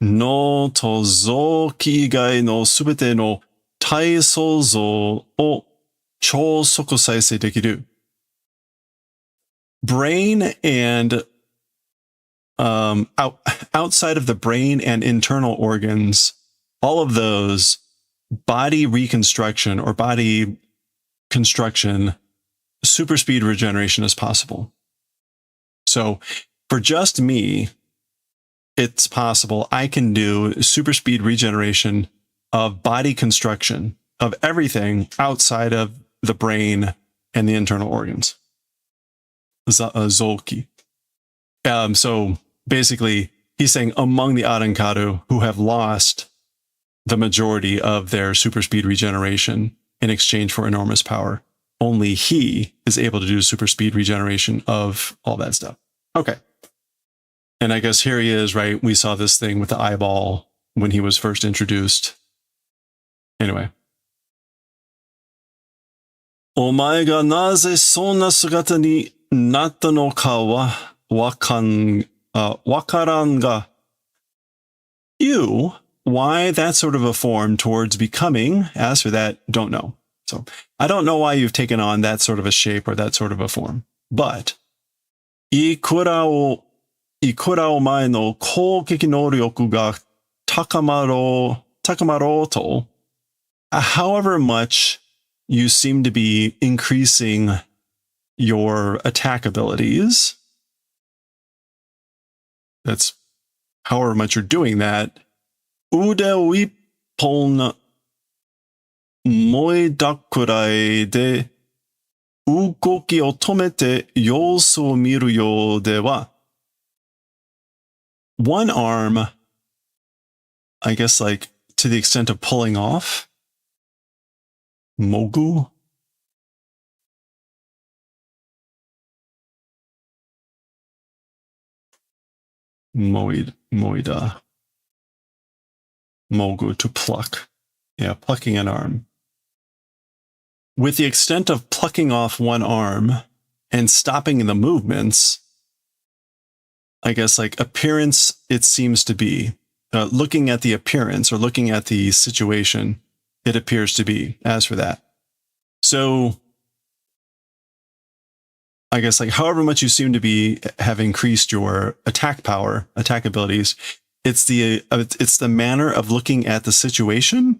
No tozoki igai no subete no tai souzou o chousoku saisei dekiru. Brain and outside of the brain and internal organs, all of those, body reconstruction or body construction, super speed regeneration is possible. So for just me, it's possible I can do super speed regeneration of body construction of everything outside of the brain and the internal organs. Zolki. So basically, he's saying among the Arankaru who have lost the majority of their super speed regeneration in exchange for enormous power, only he is able to do super speed regeneration of all that stuff. Okay. And I guess here he is, right? We saw this thing with the eyeball when he was first introduced. Anyway. お前がなぜそんな姿になったのかはわからんが You, why that sort of a form towards becoming, as for that, don't know. So I don't know why you've taken on that sort of a shape or that sort of a form. But いくらお前の攻撃能力が高まろうと however much you seem to be increasing your attack abilities, that's however much you're doing that, 腕を一本燃えたくらいで動きを止めて様子を見るようでは one arm, I guess like to the extent of pulling off, mogu. Moida. Mogu, to pluck. Yeah, plucking an arm. With the extent of plucking off one arm and stopping the movements, I guess like appearance, it seems to be. Looking at the appearance or looking at the situation, it appears to be, as for that. So I guess like however much you seem to be have increased your attack power, attack abilities, it's the manner of looking at the situation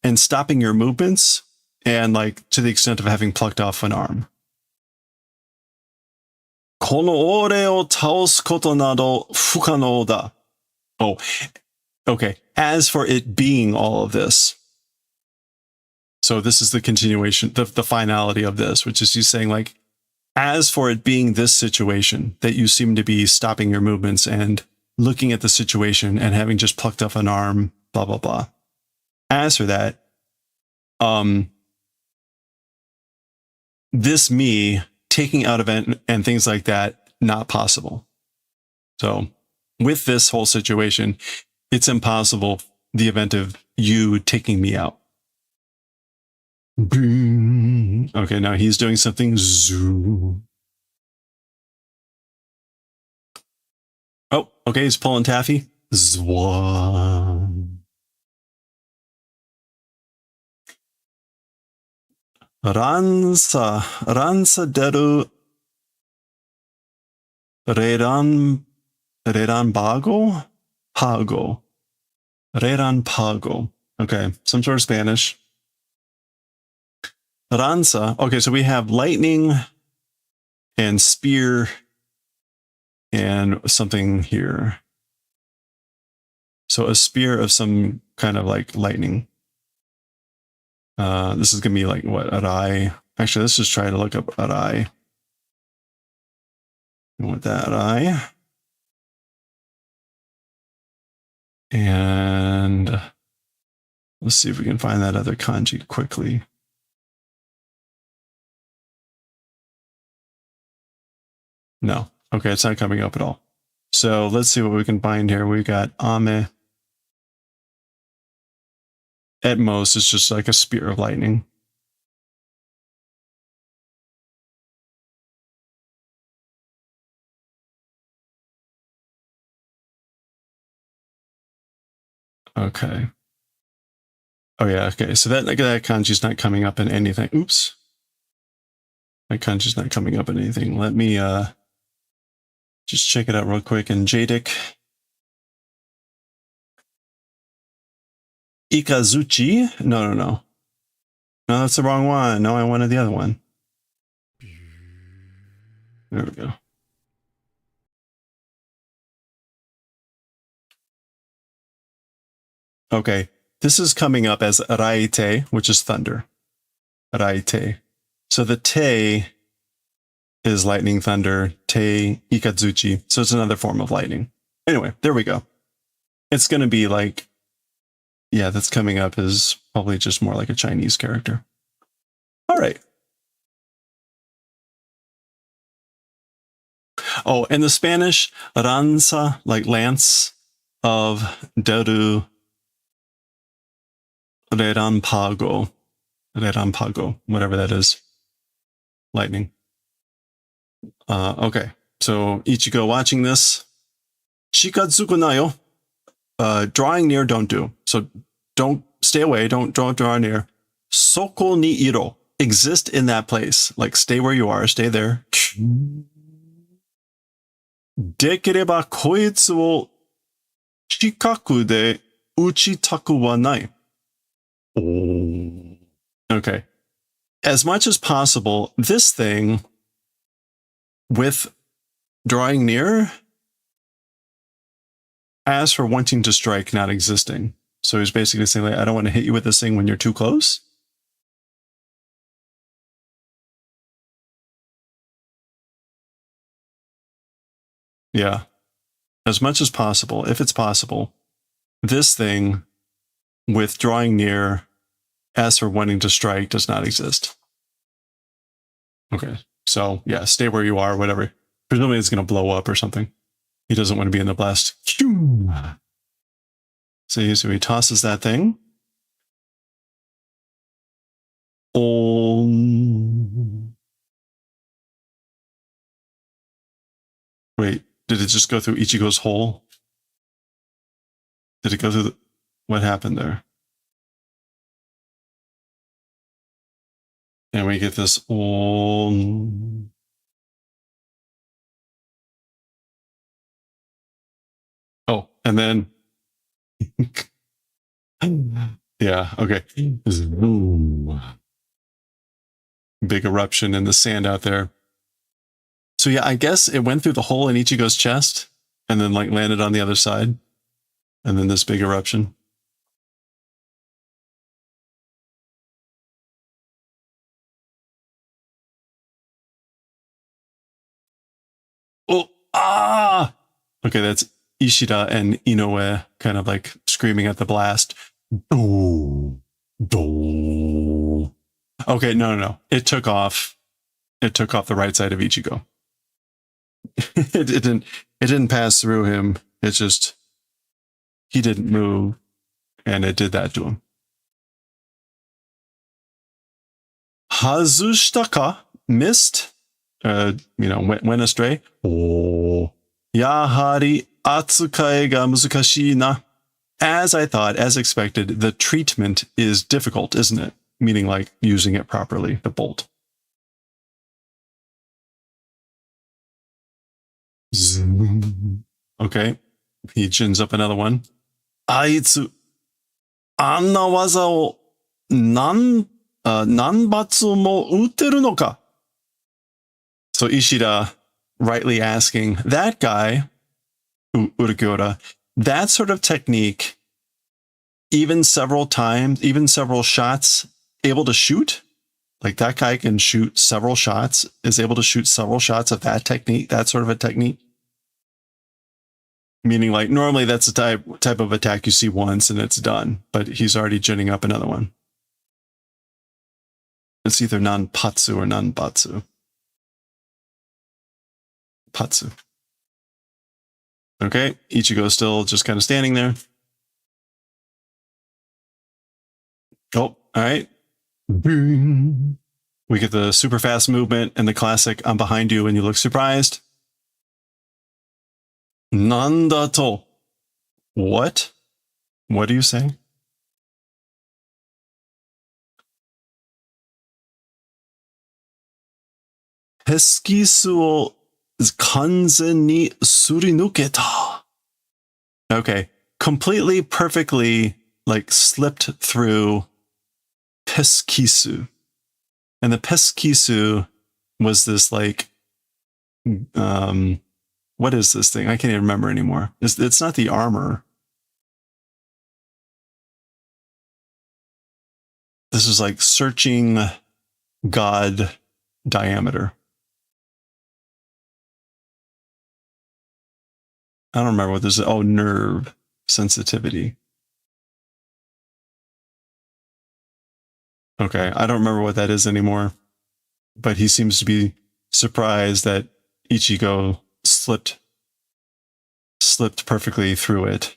and stopping your movements, and like to the extent of having plucked off an arm. この俺を倒すことなど不可能だ. Oh, okay. As for it being all of this. So this is the continuation, the finality of this, which is he's saying like, as for it being this situation, that you seem to be stopping your movements and looking at the situation and having just plucked off an arm, blah, blah, blah. As for that, this me taking out event and things like that, not possible. So with this whole situation, it's impossible, the event of you taking me out. Okay, now he's doing something. Zoom. Oh, okay, he's pulling taffy. Zwan. Ransa deru reran bago? Pago. Reran pago. Okay, some sort of Spanish. Ransa. Okay, so we have lightning and spear and something here. So a spear of some kind of like lightning. This is gonna be like what, Arai? Actually, let's just try to look up Arai. I want that Arai. And let's see if we can find that other kanji quickly. No. Okay, it's not coming up at all. So let's see what we can find here. We got Ame. At most, it's just like a spear of lightning. Okay. Oh yeah, okay. So that kanji's not coming up in anything. Oops. That kanji's not coming up in anything. Let me just check it out real quick in Jadic. Ikazuchi? No. No, that's the wrong one. No, I wanted the other one. There we go. Okay, this is coming up as Raite, which is thunder. Raite. So the te is lightning, thunder, te, ikazuchi. So it's another form of lightning. Anyway, there we go. It's going to be like, yeah, that's coming up as probably just more like a Chinese character. All right. Oh, and the Spanish, lanza, like lance, of deru redampago, whatever that is. Lightning. Okay, so Ichigo watching this. Shikatsuku nayo. Drawing near, don't do. So don't stay away. Don't draw near. Soko ni iro. Exist in that place. Like stay where you are. Stay there. Dekereba koitsu wo chikaku de uchitaku wa nai. Okay. As much as possible, this thing with drawing near, as for wanting to strike, not existing. So he's basically saying, like, I don't want to hit you with this thing when you're too close. Yeah. As much as possible, if it's possible, this thing with drawing near, as for wanting to strike, does not exist. Okay. So, yeah, stay where you are, whatever. Presumably it's going to blow up or something. He doesn't want to be in the blast. So he tosses that thing. Wait, did it just go through Ichigo's hole? Did it go through the... What happened there? And we get this Oh, and then yeah, okay. Big eruption in the sand out there. So yeah, I guess it went through the hole in Ichigo's chest and then like landed on the other side. And then this big eruption. Oh, ah! Okay, that's Ishida and Inoue kind of like screaming at the blast. Do, do. Okay, no. It took off. It took off the right side of Ichigo. It didn't pass through him. It's just he didn't move, and it did that to him. Hazushita ka? Missed? Went astray. Oh. Yahari atsukai ga muzukashii na. As I thought, as expected, the treatment is difficult, isn't it? Meaning like using it properly, the bolt. Zoom. Okay. He chins up another one. Aitsu anna waza o nanbatsu mo utteru no ka? So Ishida rightly asking, that guy, Urukyora, that sort of technique, even several times, even several shots, able to shoot? Like that guy can shoot several shots, is able to shoot several shots of that technique, that sort of a technique? Meaning like normally that's the type of attack you see once and it's done, but he's already ginning up another one. It's either nanpatsu or nanbatsu. Patsu. Okay, Ichigo's still just kind of standing there. Oh, all right. Boom. We get the super fast movement and the classic I'm behind you and you look surprised. Nandato. What? What are you saying? Peskisu o kanzen ni surinuketa. Okay, completely, perfectly, like slipped through Peskisu. And the Peskisu was this like, what is this thing? I can't even remember anymore. It's not the armor. This is like searching God diameter. I don't remember what this is. Oh, nerve sensitivity. Okay, I don't remember what that is anymore. But he seems to be surprised that Ichigo slipped perfectly through it.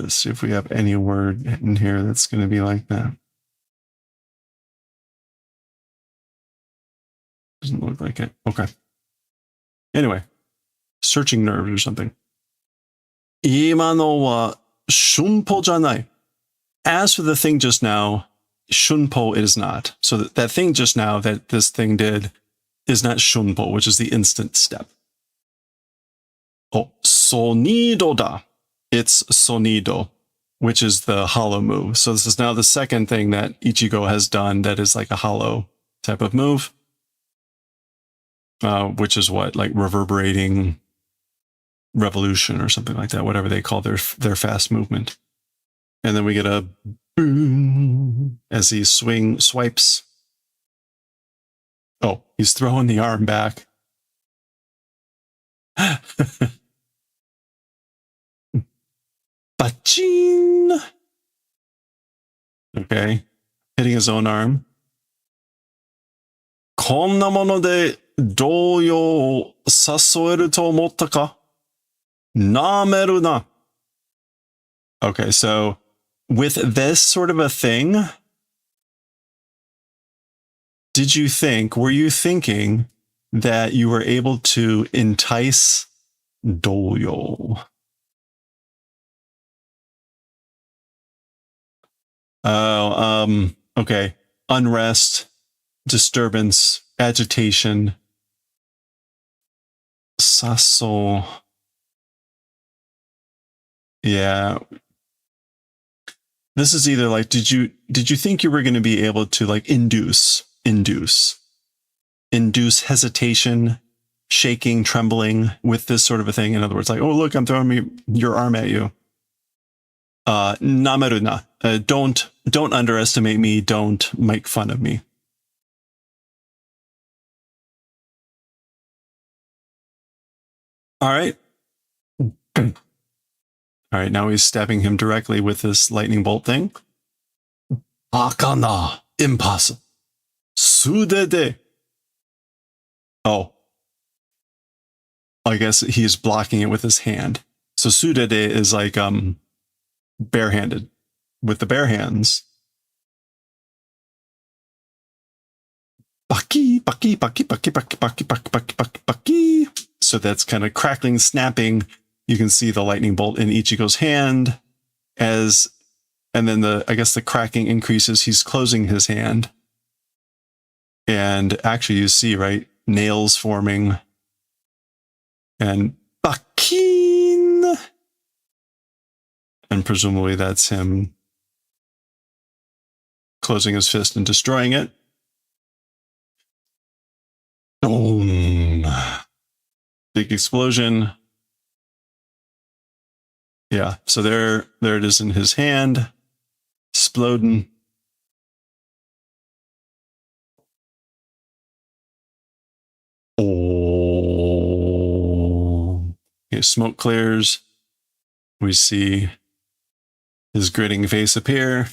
See if we have any word in here that's going to be like that. Doesn't look like it. Okay. Anyway, searching nerves or something. Imano wa shunpo janai. As for the thing just now, shunpo it is not. So that thing just now that this thing did is not shunpo, which is the instant step. Oh, sonido da. It's sonido, which is the hollow move. So this is now the second thing that Ichigo has done that is like a hollow type of move. Which is what, like reverberating revolution or something like that, whatever they call their fast movement. And then we get a boom as he swipes. Oh, he's throwing the arm back. Bachin. Okay, hitting his own arm. Konna mono de douyo o sasoeru to omotta ka? Nameru na. Okay, so with this sort of a thing, were you thinking that you were able to entice douyo? Oh, okay. Unrest, disturbance, agitation. Sasso. Yeah. This is either like, did you think you were going to be able to like induce hesitation, shaking, trembling with this sort of a thing? In other words, like, oh, look, I'm throwing your arm at you. Nameruna. Don't underestimate me. Don't make fun of me. All right. All right, now he's stabbing him directly with this lightning bolt thing. Akana, impossible. Sudede. Oh. I guess he's blocking it with his hand. So sudede is like barehanded. With the bare hands. Baki, baki, baki, baki, baki, baki, baki, baki, baki, baki. So that's kind of crackling, snapping. You can see the lightning bolt in Ichigo's hand and then I guess the cracking increases. He's closing his hand. And actually you see, right, nails forming and bakin. And presumably that's him closing his fist and destroying it. Boom. Big explosion. Yeah, so there it is in his hand, exploding. Oh, okay, smoke clears. We see his gritting face appear.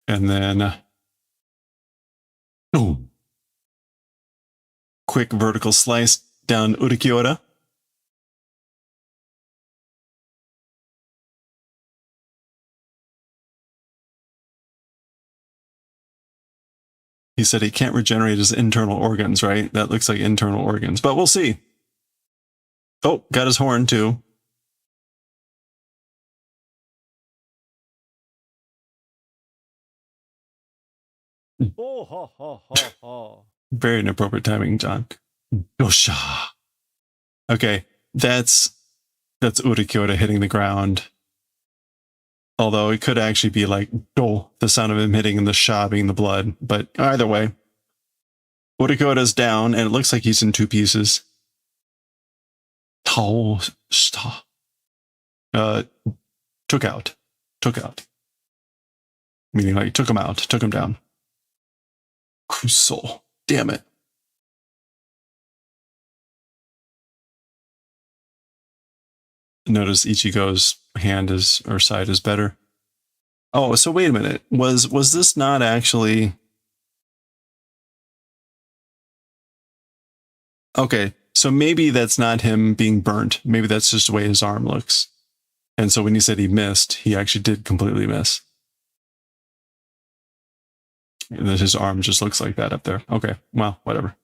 And then, boom. Quick vertical slice down Urikiora. He said he can't regenerate his internal organs, right? That looks like internal organs, but we'll see. Oh, got his horn too. Oh, ha, ha, ha, ha. Very inappropriate timing, John. Dosha. Okay, that's Urikiora hitting the ground. Although it could actually be like do, the sound of him hitting and the sha being the blood. But either way, Urikiora's down, and it looks like he's in two pieces. Tao sta. Took out. Meaning like took him out, took him down. Kuso. Damn it. Notice Ichigo's hand or side is better. Oh, so wait a minute. Was this not actually... Okay, so maybe that's not him being burnt. Maybe that's just the way his arm looks. And so when he said he missed, he actually did completely miss. And then his arm just looks like that up there. Okay, well, whatever.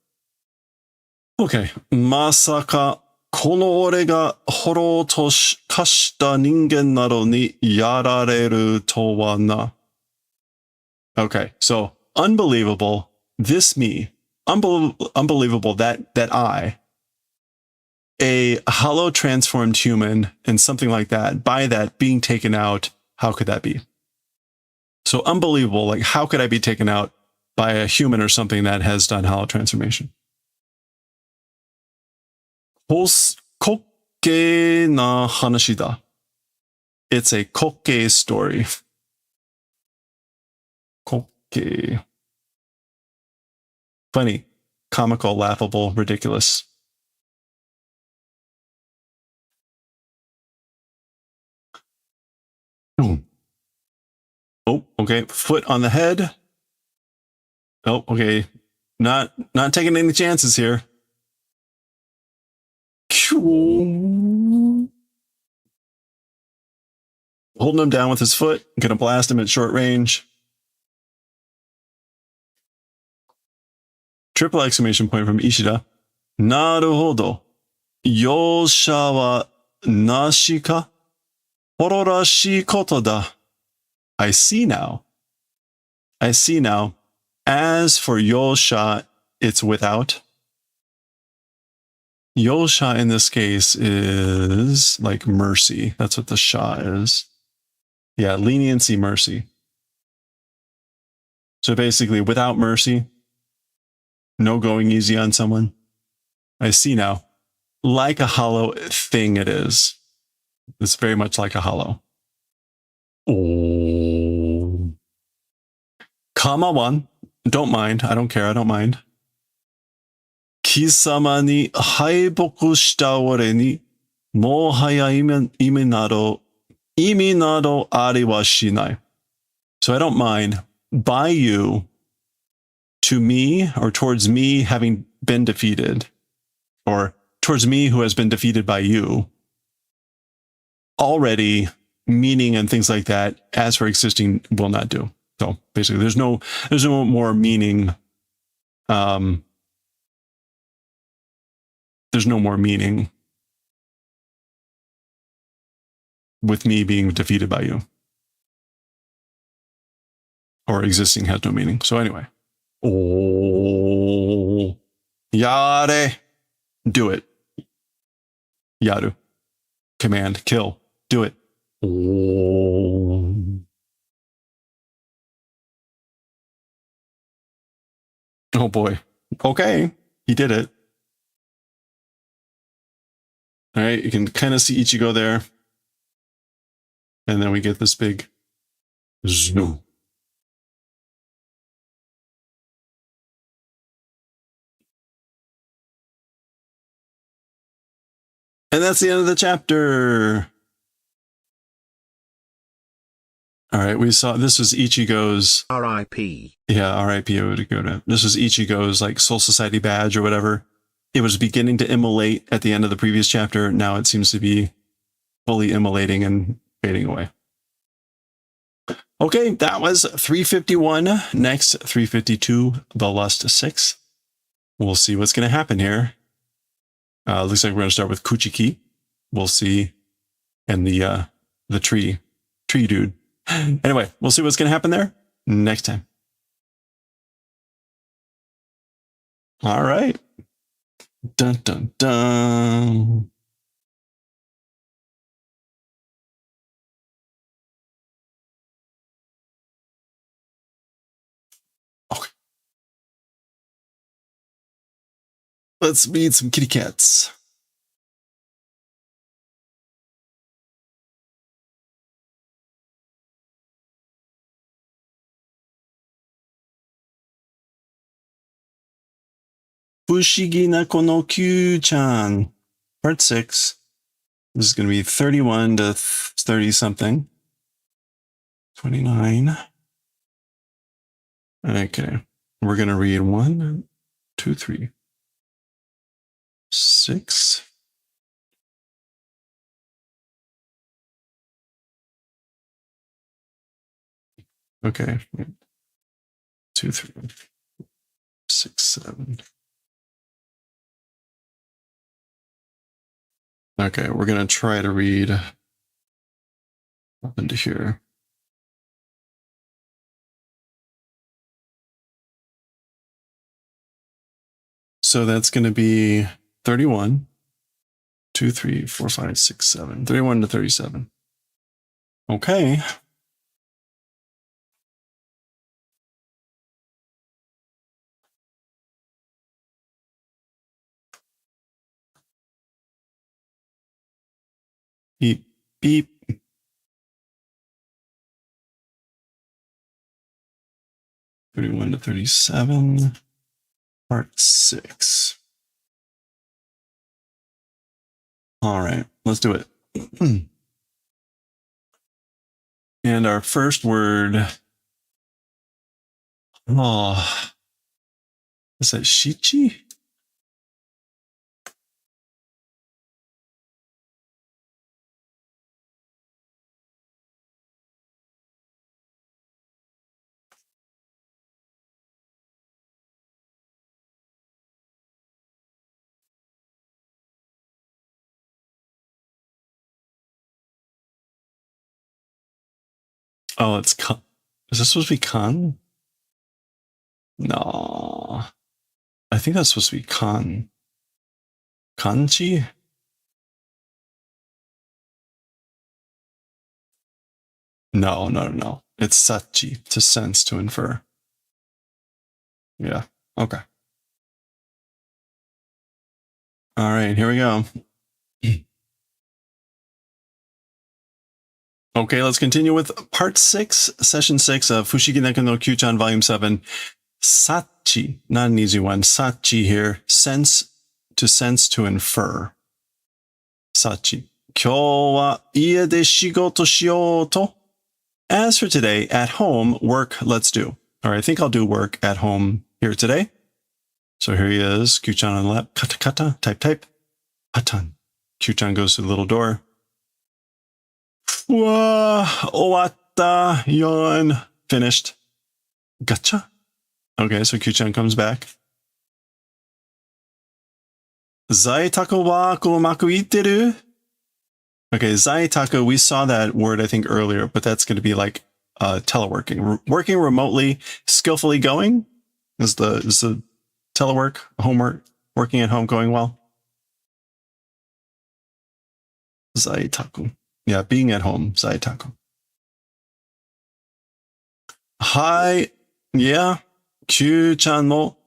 Okay, Masaka kono ore ga horo to kashita ningen naro ni yarareru to wa na. Okay, so unbelievable. This me. Unbelievable that I, a hollow transformed human and something like that, by that being taken out, how could that be? So unbelievable, like how could I be taken out by a human or something that has done hollow transformation? Kokke na hanashi da. It's a kokke story. Kokke. Funny, comical, laughable, ridiculous. Boom. Oh, okay. Foot on the head. Oh, okay. Not taking any chances here. Holding him down with his foot. Gonna blast him at short range. Triple exclamation point from Ishida. Naruhodo. Yosha wa nashi ka? Horораshi koto da. I see now. As for Yosha, it's without. Yosha in this case is like mercy. That's what the sha is. Yeah, leniency, mercy. So basically, without mercy, no going easy on someone. I see now. Like a hollow thing it is. It's very much like a hollow. Oh. Comma one. Don't mind. I don't care. I don't mind. Kisama ni haiboku shita ore ni mohaya imi nado ari wa shinai. So I don't mind. By you, to me, or towards me having been defeated, or towards me who has been defeated by you, already meaning and things like that, as for existing, will not do. So basically, there's no more meaning. There's no more meaning with me being defeated by you. Or existing has no meaning. So anyway. Oh. Yare. Do it. Yaru. Command. Kill. Do it. Oh. Oh boy. Okay. He did it. All right. You can kind of see Ichigo there. And then we get this big zoom. And that's the end of the chapter. All right, we saw this was Ichigo's R.I.P. Yeah, R.I.P. This was Ichigo's like Soul Society badge or whatever. It was beginning to immolate at the end of the previous chapter. Now it seems to be fully immolating and fading away. Okay, that was 351. Next, 352, The Lust 6. We'll see what's going to happen here. Looks like we're going to start with Kuchiki. We'll see. And the tree dude. Anyway, we'll see what's going to happen there next time. All right. Dun, dun, dun. Okay. Let's meet some kitty cats. Fushigi na kono Kyuu-chan, part 6. This is going to be 31 to 30 something. 29. Okay. We're going to read 1, 2, 3, 6. Okay. 2, 3, 6, 7. Okay, we're going to try to read up into here. So that's going to be 31, 2, 3, 4, 5, 6, 7. 31 to 37. Okay. Beep, beep. (31 to 37), part 6. All right, let's do it. And our first word. Oh, is that Shichi? Oh, it's Kan. Is this supposed to be Kan? No. I think that's supposed to be kan. Kanji? No. It's sachi, to sense, to infer. Yeah. Okay. All right, here we go. Okay, let's continue with part 6, session 6 of Fushigi Neko no Kyuu-chan volume 7. Sachi, not an easy one. Sachi here, sense, to infer. Sachi. 今日は家で仕事しようと. As for today, at home, work, let's do. All right, I think I'll do work at home here today. So here he is, Kyuu-chan on the lap. Kata kata, type. Patan. Kyuu-chan goes to the little door. Wa, owatta, yawn. Finished. Gotcha. Okay, so Kyuu-chan comes back. Zaitaku wa komaku itteru? Okay, zaitaku, we saw that word, I think, earlier, but that's going to be like teleworking. Working remotely, skillfully going? Is the telework, homework, working at home going well? Zaitaku. Yeah, being at home, zaitaku. Hi. Yeah. Kyuu-chan mo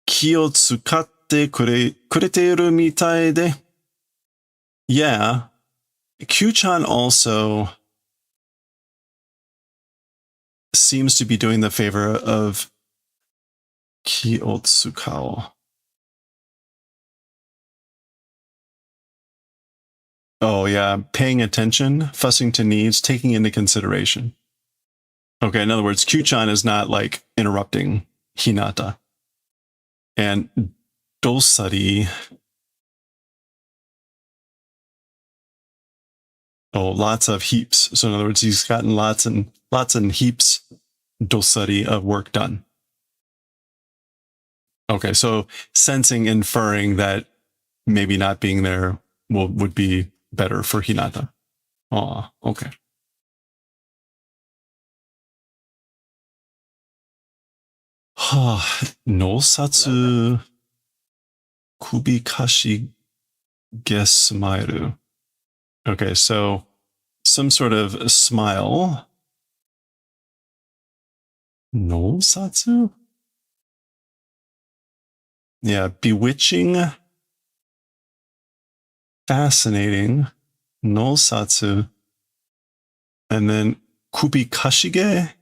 ki o tsukatte kureteiru mitai de. Yeah. Kyuu-chan also seems to be doing the favor of ki o tsukao. Oh, yeah. Paying attention, fussing to needs, taking into consideration. Okay, in other words, Kyuu-chan is not like interrupting Hinata. And dosari. Oh, lots of heaps. So in other words, he's gotten lots and heaps dosari of work done. Okay, so sensing, inferring that maybe not being there would be better for Hinata. Oh, okay. Nosatsu kubikashi gesmairu. Okay, so some sort of smile. Nosatsu? Yeah, bewitching, fascinating, nosatsu, and then kubikashige.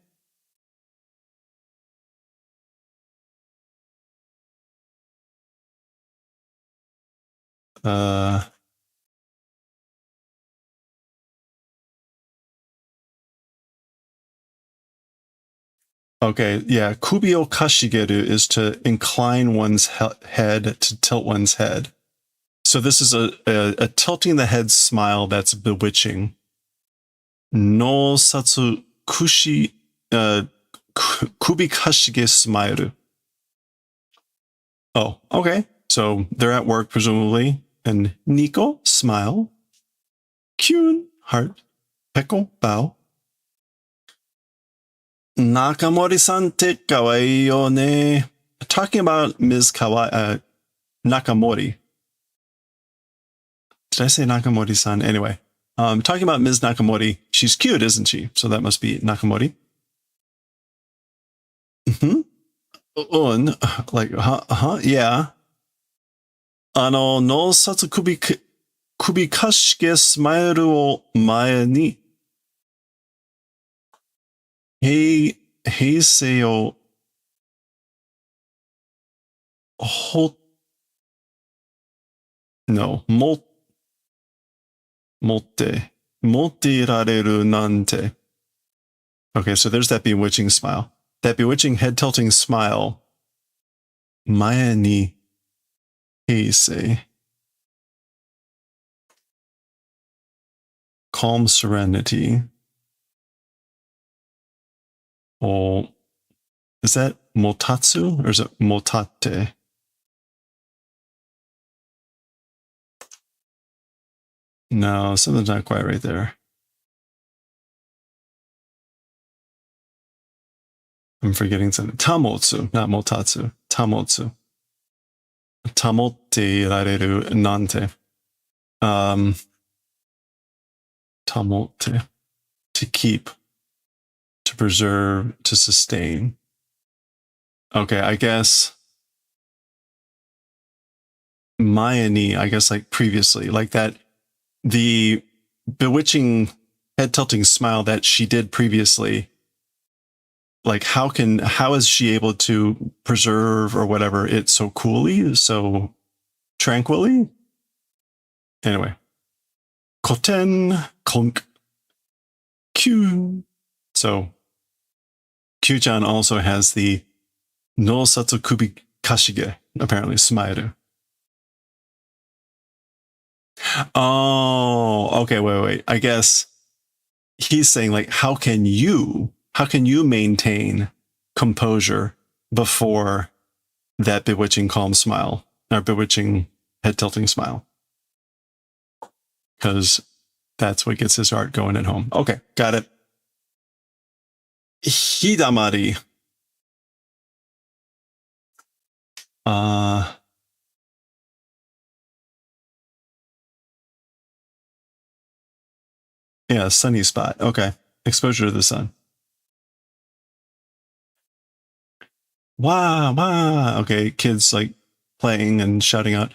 Okay, yeah, kubi o kashigeru is to incline one's head, to tilt one's head. So this is a tilting the head smile that's bewitching. No satsu kubi kashige smairu. Oh, okay. So they're at work, presumably. And Nico, smile. Kyun, heart. Peko, bow. Nakamori-san te kawaii yo ne. Talking about Ms. Nakamori. Did I say Nakamori-san? Anyway, talking about Ms. Nakamori. She's cute, isn't she? So that must be Nakamori. Like, yeah. No satsu kubikashige smairu o mae ni. Heisei o motte irareru nante. Okay, so there's that bewitching smile. That bewitching head-tilting smile. Mae ni heisei. Calm serenity. Oh, is that motatsu or is it motate? No, something's not quite right there. I'm forgetting something. Tamotsu, not motatsu. Tamotsu. Tamotte rareru nante. Tamotte. To keep. To preserve. To sustain. Okay, I guess. Maya ni, I guess like previously. Like that. The bewitching head tilting smile that she did previously. Like how is she able to preserve or whatever it so coolly, so tranquilly? Anyway. Koten, konk, Q. So Kyuu-chan also has the no satsu kubi kashige, apparently smile. Oh, okay, wait. I guess he's saying like, how can you maintain composure before that bewitching calm smile or bewitching head tilting smile? Because that's what gets his heart going at home. Okay, got it. Hidamari. Yeah, sunny spot. Okay. Exposure to the sun. Wow. Okay, kids like playing and shouting out.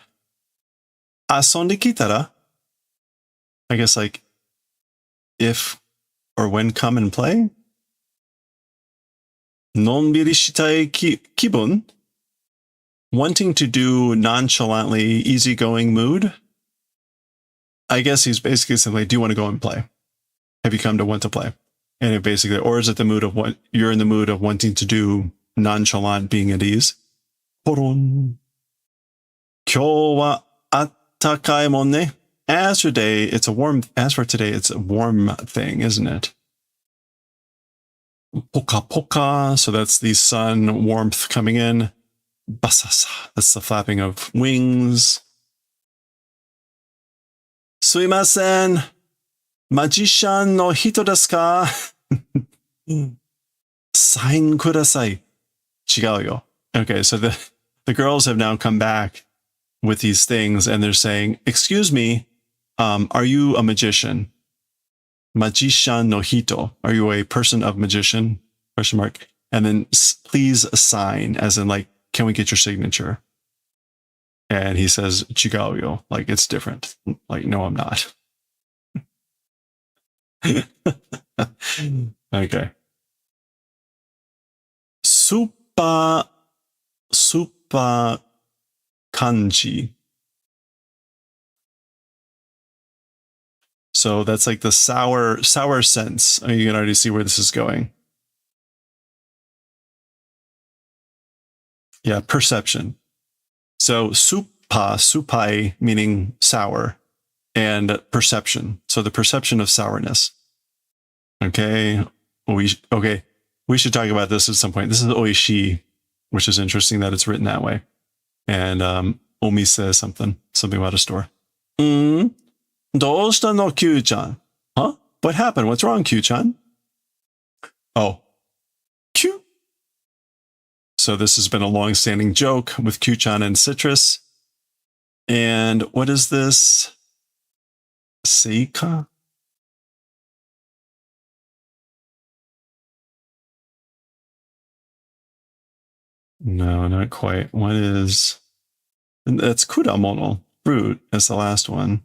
Asonde kitara? I guess like if or when come and play? Nonbiri shitai kibun? Wanting to do nonchalantly easygoing mood? I guess he's basically saying, like, do you want to go and play? Have you come to want to play? And it basically, or is it the mood of what you're in the mood of wanting to do nonchalant, being at ease? Poron. Kyou wa attakai mon ne. As for today, it's a warm thing, isn't it? Poka poka. So that's the sun warmth coming in. Basasa. That's the flapping of wings. Suimasen. Magician no hito desu ka? Sign kudasai. Chigao yo. Okay, so the girls have now come back with these things and they're saying, excuse me, are you a magician? Magician no hito. Are you a person of magician? Question mark. And then please sign, as in like, can we get your signature? And he says, chigao yo. Like, it's different. Like, no, I'm not. Okay. Super kanji. So that's like the sour sense. You can already see where this is going. Yeah, perception. So supai meaning sour, and perception. So the perception of sourness. Okay. We should talk about this at some point. This is oishi, which is interesting that it's written that way. And Omi says something about a store. Doshita no Kyuu-chan? Huh? What happened? What's wrong, Kyuu-chan? Oh. Kyuu. So this has been a long-standing joke with Kyuu-chan and Citrus. And what is this? Seika? No, not quite. What is... That's kudamono. Fruit is the last one.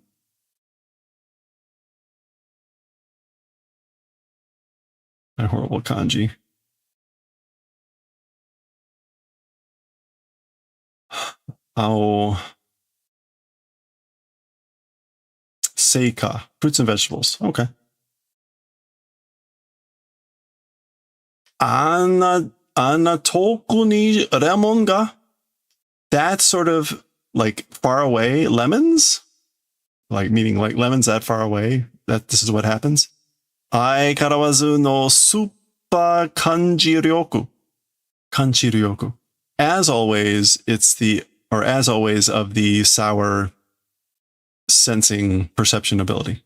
A horrible kanji. Oh. Seika. Fruits and vegetables. Okay. Anatoku ni remon ga? That's sort of like far away. Lemons? Like meaning like lemons that far away. That this is what happens. Ai karawazu no super kanji ryoku. Kanji ryoku. As always, as always of the sour sensing perception ability.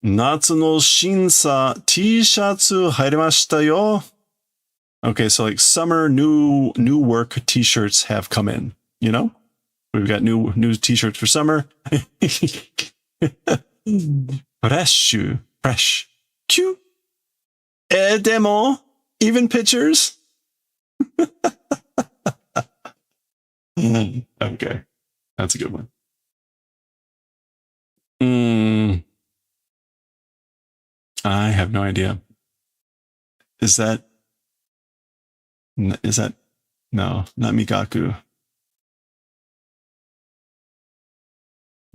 Natsu no shinsa T-shirts harimashita yo. Okay, so like summer new work T-shirts have come in. You know, we've got new T-shirts for summer. Fresh, cute. Demo, even pictures. Okay, that's a good one. I have no idea. Is that no, not Migaku.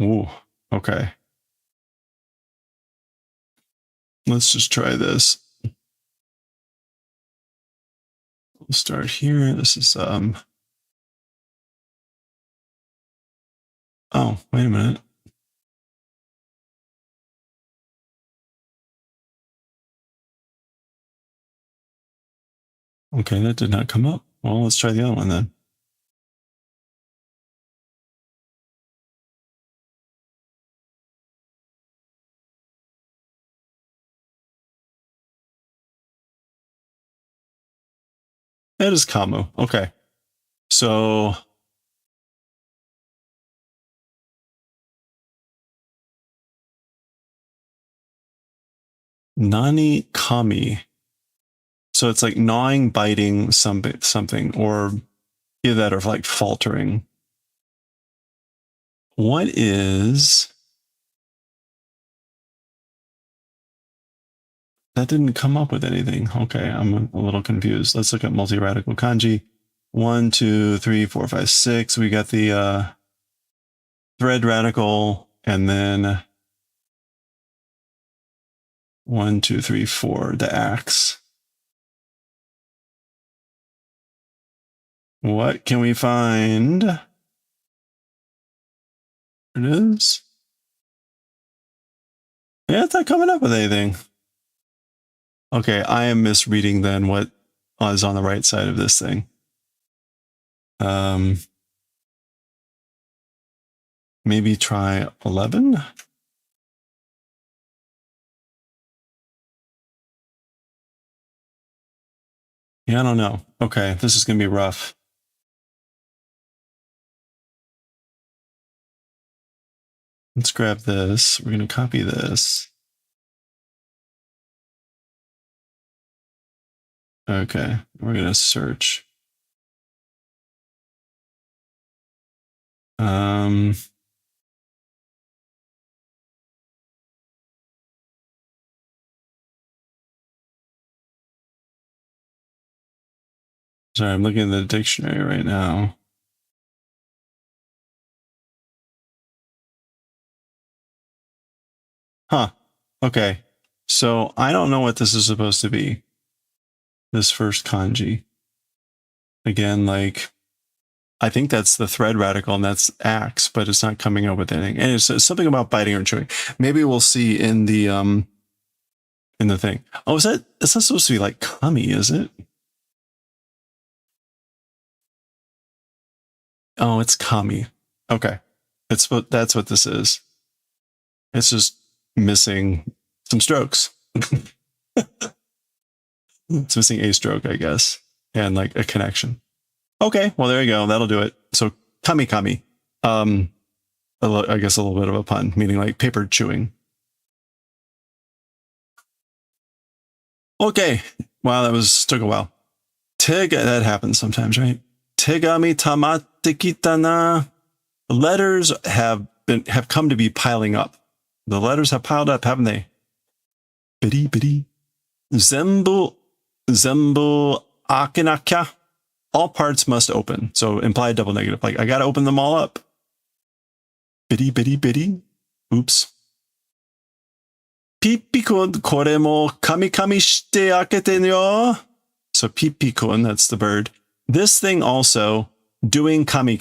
Ooh, okay. Let's just try this. We'll start here. This is oh, wait a minute. Okay, that did not come up. Well, let's try the other one then. It is Kamu. Okay. So Nani Kami. So it's like gnawing, biting something, or either that or like faltering. What is... That didn't come up with anything. Okay, I'm a little confused. Let's look at multi-radical kanji. 1, 2, 3, 4, 5, 6. We got the thread radical, and then 1, 2, 3, 4, the axe. What can we find? There it is. Yeah, it's not coming up with anything. Okay, I am misreading then what is on the right side of this thing. Maybe try 11? Yeah, I don't know. Okay, this is going to be rough. Let's grab this. We're going to copy this. Okay, we're going to search. Sorry, I'm looking at the dictionary right now. Huh. Okay. So I don't know what this is supposed to be. This first kanji. Again, like, I think that's the thread radical and that's axe, but it's not coming up with anything. And it's something about biting or chewing. Maybe we'll see in the thing. Oh, it's not supposed to be like kami, is it? Oh, it's kami. Okay. That's what this is. It's just missing some strokes. It's missing a stroke, I guess, and like a connection. Okay, well, there you go. That'll do it. So kami. I guess a little bit of a pun, meaning like paper chewing. Okay. Wow, took a while. That happens sometimes, right? Tegami tamatte kita. Letters have come to be piling up. The letters have piled up, haven't they? Bitty. Zembu akenakya. All parts must open. So implied double negative. Like, I got to open them all up. Bitty. Oops. Pippikun kore mo kami shite akete yo. So pippikun, that's the bird. This thing also doing kami.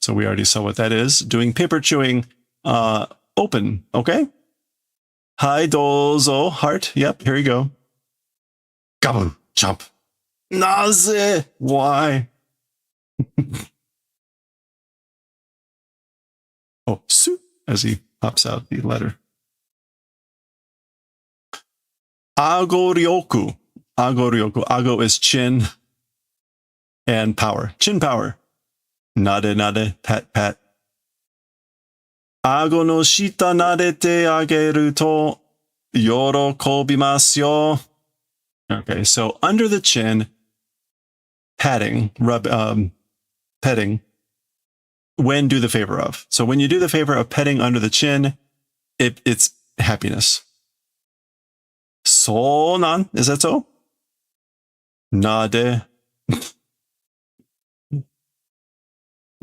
So we already saw what that is. Doing paper chewing, open. Okay. Hi dozo, heart. Yep, here you go. Gabu, jump. Naze, why? Oh, su, as he pops out the letter. Ago ryoku. Ago ryoku. Ago is chin and power. Chin power. Nade nade, pat pat. Ago no shita nadete ageru to yorokobimasu yo. Okay, so under the chin, patting, petting, when do the favor of. So when you do the favor of petting under the chin, it's happiness. So nan, is that so? Nade.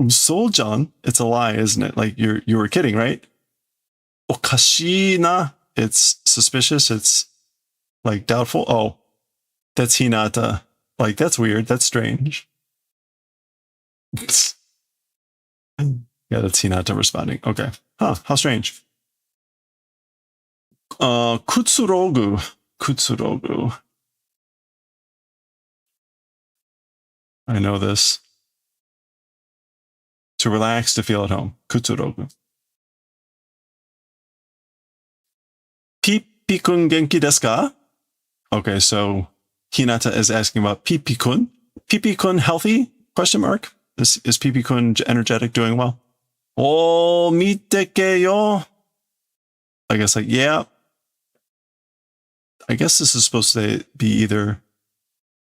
So John, it's a lie, isn't it? Like you were kidding, right? Okashi na, it's suspicious, it's like doubtful. Oh, that's Hinata. Like that's weird, that's strange. Yeah, that's Hinata responding. Okay. Huh, how strange. Kutsurogu. Kutsurogu. I know this. To relax, to feel at home. Kutsurogu. Pipi-kun genki desu ka? Okay, so Hinata is asking about Pipi-kun. Pipi-kun healthy? Question mark. Is Pipi-kun energetic, doing well? Oh, miteke yo. I guess like, yeah. I guess this is supposed to be either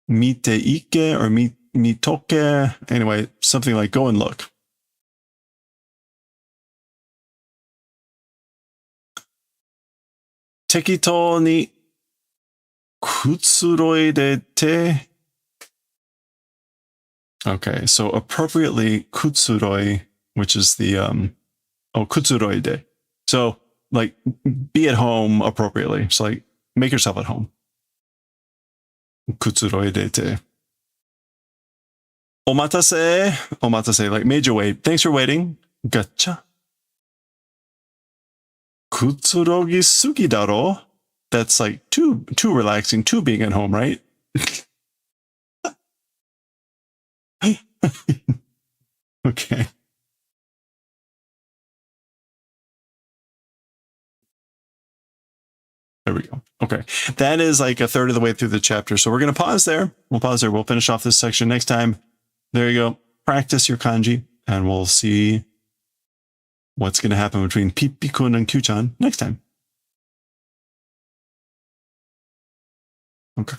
mite-ike or mitoke. Anyway, something like go and look. Tekito ni kutsuroidete. Okay, so appropriately kutsuroi, which is the kutsuroide. So like be at home appropriately. So like make yourself at home. Kutsuroidete. Omatase. Omatase, like made your wait. Thanks for waiting. Gotcha. Kutsurogi sugi daro. That's like too relaxing, too being at home, right? Okay. There we go. Okay. That is like a third of the way through the chapter. So we're going to pause there. We'll pause there. We'll finish off this section next time. There you go. Practice your kanji and we'll see what's going to happen between Pipi-kun and Kyuu-chan next time. Okay.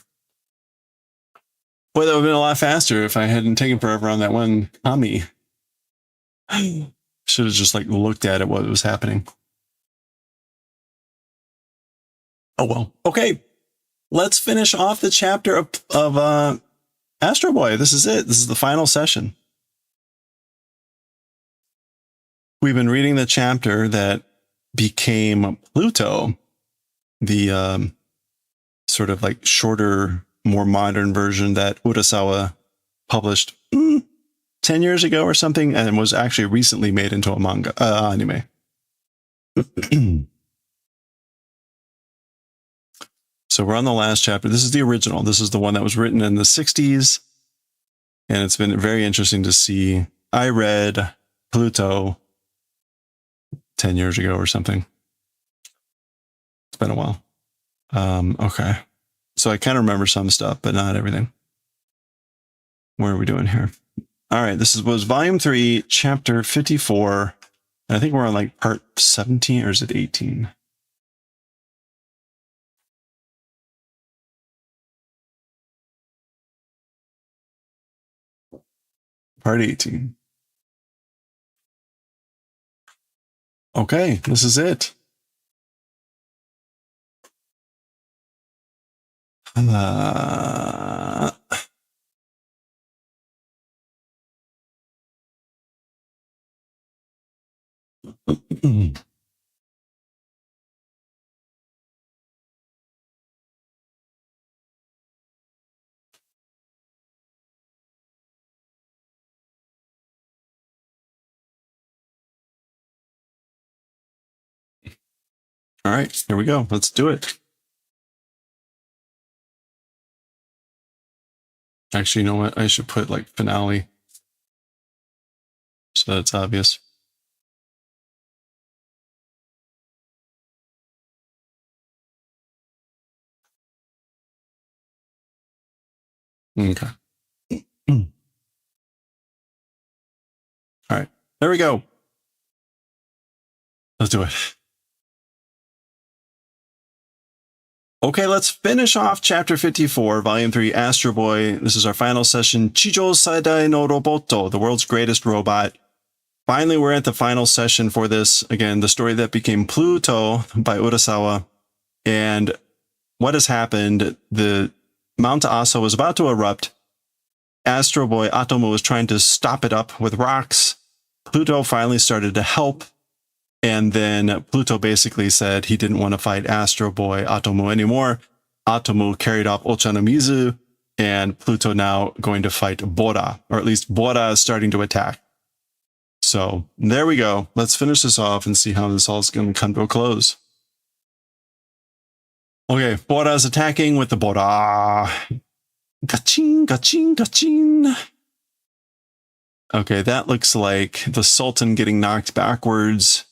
Boy, that would have been a lot faster if I hadn't taken forever on that one kami. Should have just like looked at it, what was happening. Oh well. Okay. Let's finish off the chapter of Astro Boy. This is it. This is the final session. We've been reading the chapter that became Pluto, the sort of like shorter, more modern version that Urasawa published 10 years ago or something, and was actually recently made into a manga anime. So we're on the last chapter. This is the original. This is the one that was written in the 60s. And it's been very interesting to see. I read Pluto 10 years ago or something. It's been a while. Okay. So I kind of remember some stuff, but not everything. Where are we doing here? All right. This was volume 3, chapter 54. And I think we're on like part 17, or is it 18? Part 18. Okay, this is it. All right, here we go. Let's do it. Actually, you know what? I should put like finale so that's obvious. Okay. All right. There we go. Let's do it. Okay, let's finish off Chapter 54, Volume 3, Astro Boy. This is our final session, Chijo Saidai no Roboto, the world's greatest robot. Finally, we're at the final session for this. Again, the story that became Pluto by Urasawa. And what has happened, the Mount Asa was about to erupt. Astro Boy Atomo was trying to stop it up with rocks. Pluto finally started to help. And then Pluto basically said he didn't want to fight Astro Boy Atomo anymore. Atomo carried off Ochanomizu, and Pluto now going to fight Bora, or at least Bora is starting to attack. So there we go. Let's finish this off and see how this all is going to come to a close. Okay, Bora is attacking with the Bora. Gaching, gaching, gaching. Okay, that looks like the Sultan getting knocked backwards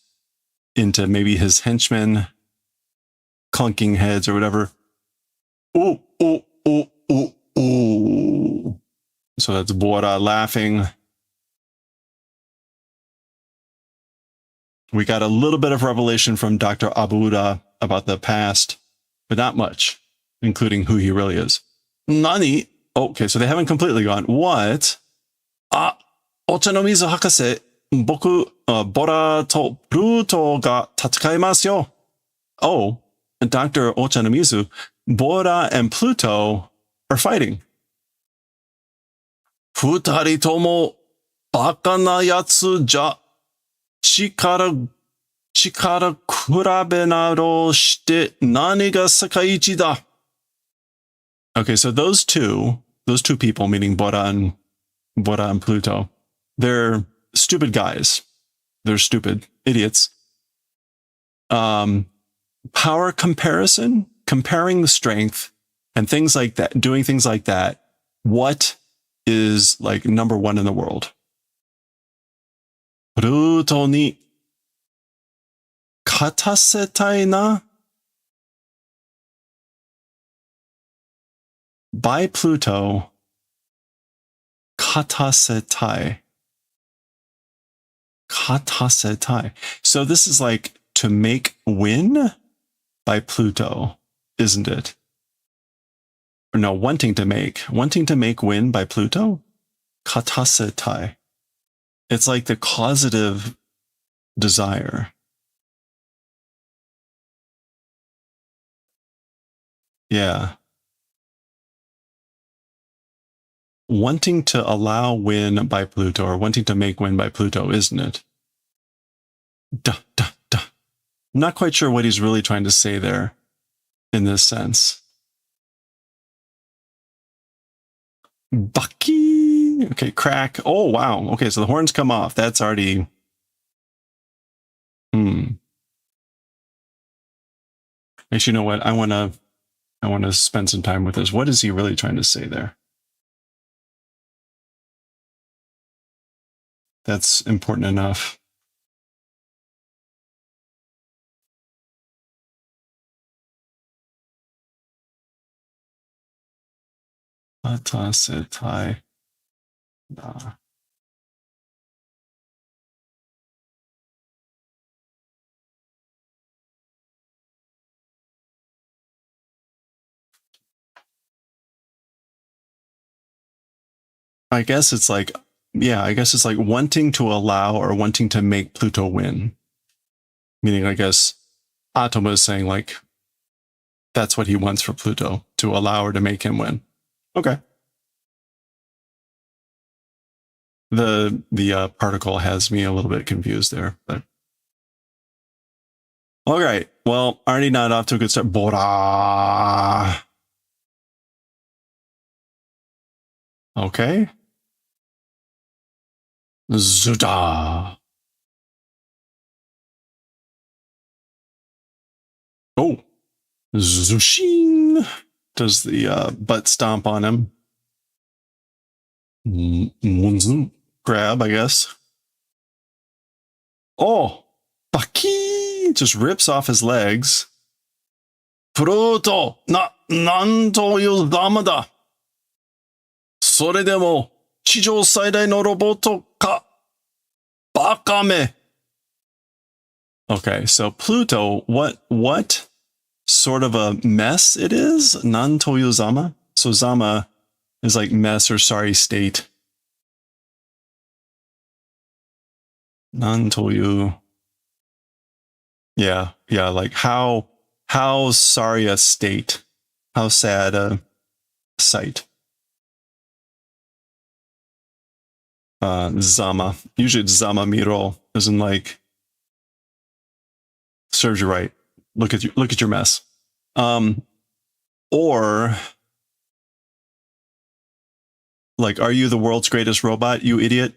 into maybe his henchmen, clunking heads or whatever. Oh, oh, oh, oh, oh. So that's Bora laughing. We got a little bit of revelation from Dr. Abuda about the past, but not much, including who he really is. Nani? Okay, so they haven't completely gone. What? Ochanomizu Hakase, boku, Bora to Pluto ga tatsukaemasu yo. Oh, Dr. Ochanomizu, Bora and Pluto are fighting. Futari tomo baka na yatsu ja chikara kurabe naro shite nani ga sakaichi da. Okay, so those two people, meaning Bora and Pluto, they're stupid guys. They're stupid idiots. Power comparison, comparing the strength and things like that, doing things like that. What is like number one in the world? Pluto ni katasetai na? By Pluto, katasetai. Katasetai. So this is like to make win by Pluto, isn't it? Or no, wanting to make win by Pluto? Katasetai. It's like the causative desire. Yeah. Wanting to allow win by Pluto, or wanting to make win by Pluto, isn't it? Duh, duh, duh. I'm not quite sure what he's really trying to say there in this sense. Bucky. Okay, crack. Oh, wow. Okay, so the horns come off. That's already... Actually, you know what? I want to spend some time with this. What is he really trying to say there? That's important enough. Katasetai. Nah. I guess it's like, yeah, I guess it's like wanting to allow or wanting to make Pluto win. Meaning, I guess Atoma is saying like, that's what he wants for Pluto, to allow or to make him win. Okay. The particle has me a little bit confused there, but. All right. Well, already not off to a good start. Bora. Okay. Zuda. Oh. Zushin. Does the butt stomp on him. Grab, I guess. Oh. Baki. Just rips off his legs. Proto. Nanto yu dama da. それでも地上最大のロボットか。バカめ. Okay, so Pluto, what sort of a mess it is? Nan toyu zama? So zama is like mess or sorry state. Nan toyu. Yeah, like how sorry a state. How sad a sight. Zama. Usually it's zama miro, as in like serves you right. Look at your mess. Or like, are you the world's greatest robot, you idiot?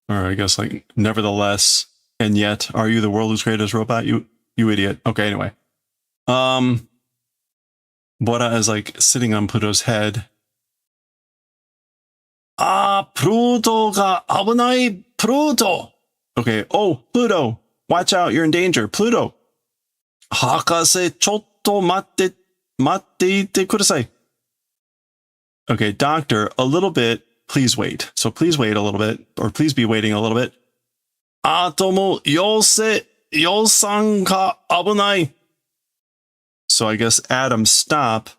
Or I guess like, nevertheless, and yet, are you the world's greatest robot, you idiot? Okay, anyway. Bora is like sitting on Pluto's head. Pluto ga abunai, Pluto. Okay, oh, Pluto, watch out, you're in danger, Pluto. Hakase chotto matte ite kudasai. Okay, doctor, a little bit, please wait. So please wait a little bit, or please be waiting a little bit. Atomo yosan ka abunai. So I guess Adam, stop.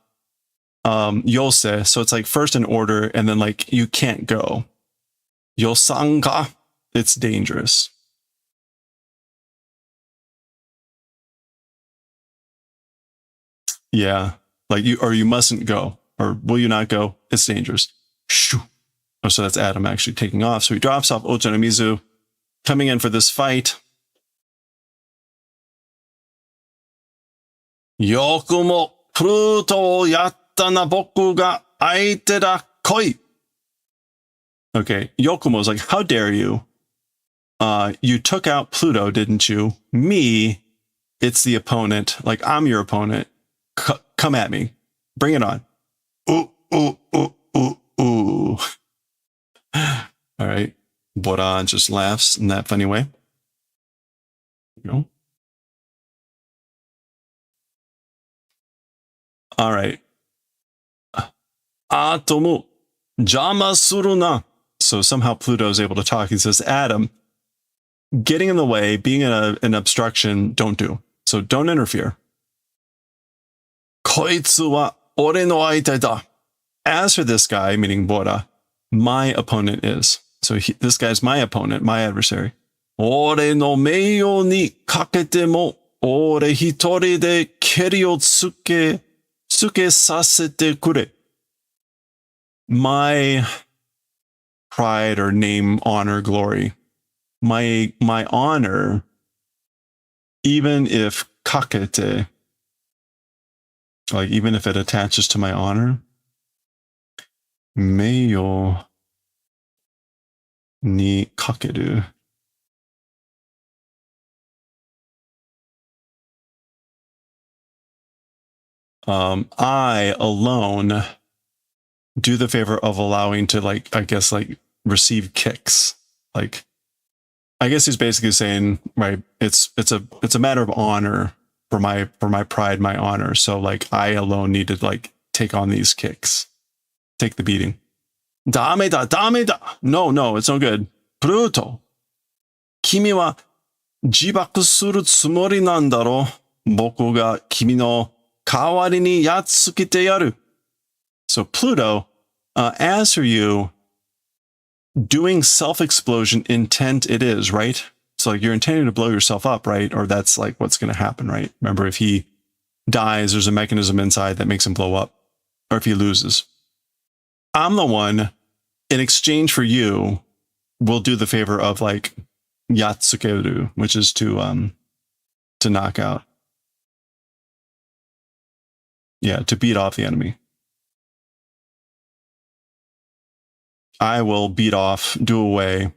Yose, so it's like first in order, and then like you can't go. Yosan ka, it's dangerous. Yeah, like you mustn't go, or will you not go? It's dangerous. Shoo. Oh, so that's Adam actually taking off. So he drops off Ocha no Mizu, coming in for this fight. Yokumo Pluto yatta na boku ga aite da koi. Okay, Yokumo is like, how dare you? You took out Pluto, didn't you? Me, it's the opponent. Like, I'm your opponent. Come at me. Bring it on. Ooh, ooh, ooh, ooh, ooh. All right. Bora just laughs in that funny way. You know? All right. Atomu jama suru na. So somehow Pluto is able to talk. He says, Adam, getting in the way, being an obstruction, don't do. So don't interfere. Koitsu wa ore no aite da. As for this guy, meaning Bora, my opponent is. So this guy's my opponent, my adversary. Ore no meiyo ni kakete mo ore hitori de keri o tsuke sasete kure. My pride or name, honor, glory. My honor, even if kakete, like even if it attaches to my honor, meiyo ni kakeru. I alone do the favor of allowing to, like, I guess, like, receive kicks. Like, I guess he's basically saying, right, it's a matter of honor for my pride, my honor. So like I alone need to like take on these kicks. Take the beating. Dame da. No, it's no good. Pluto. Kimi wa jibaku suru tsumori nan daro. Boku ga kimi no kawari ni yatsukite yaru. So Pluto, as for you, doing self-explosion intent it is, right? So like you're intending to blow yourself up, right? Or that's like what's going to happen, right? Remember, if he dies, there's a mechanism inside that makes him blow up. Or if he loses. I'm the one, in exchange for you, will do the favor of like yatsukeru, which is to knock out. Yeah, to beat off the enemy. I will beat off, do away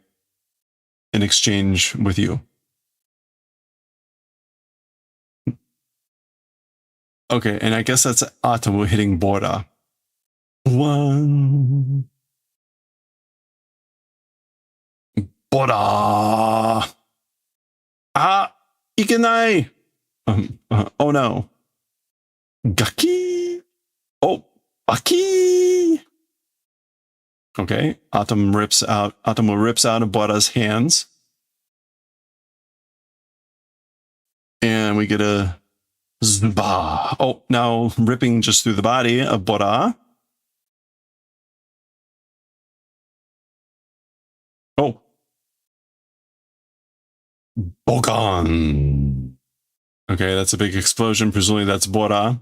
in exchange with you. Okay, and I guess that's Atomu hitting Bora. 1, Bora! Ah! Ikenai! Oh no. Gaki! Oh! Aki! Okay, Atomo rips out of Bora's hands. And we get a Zuba. Oh, now ripping just through the body of Bora. Oh. Bogan. Okay, that's a big explosion. Presumably that's Bora.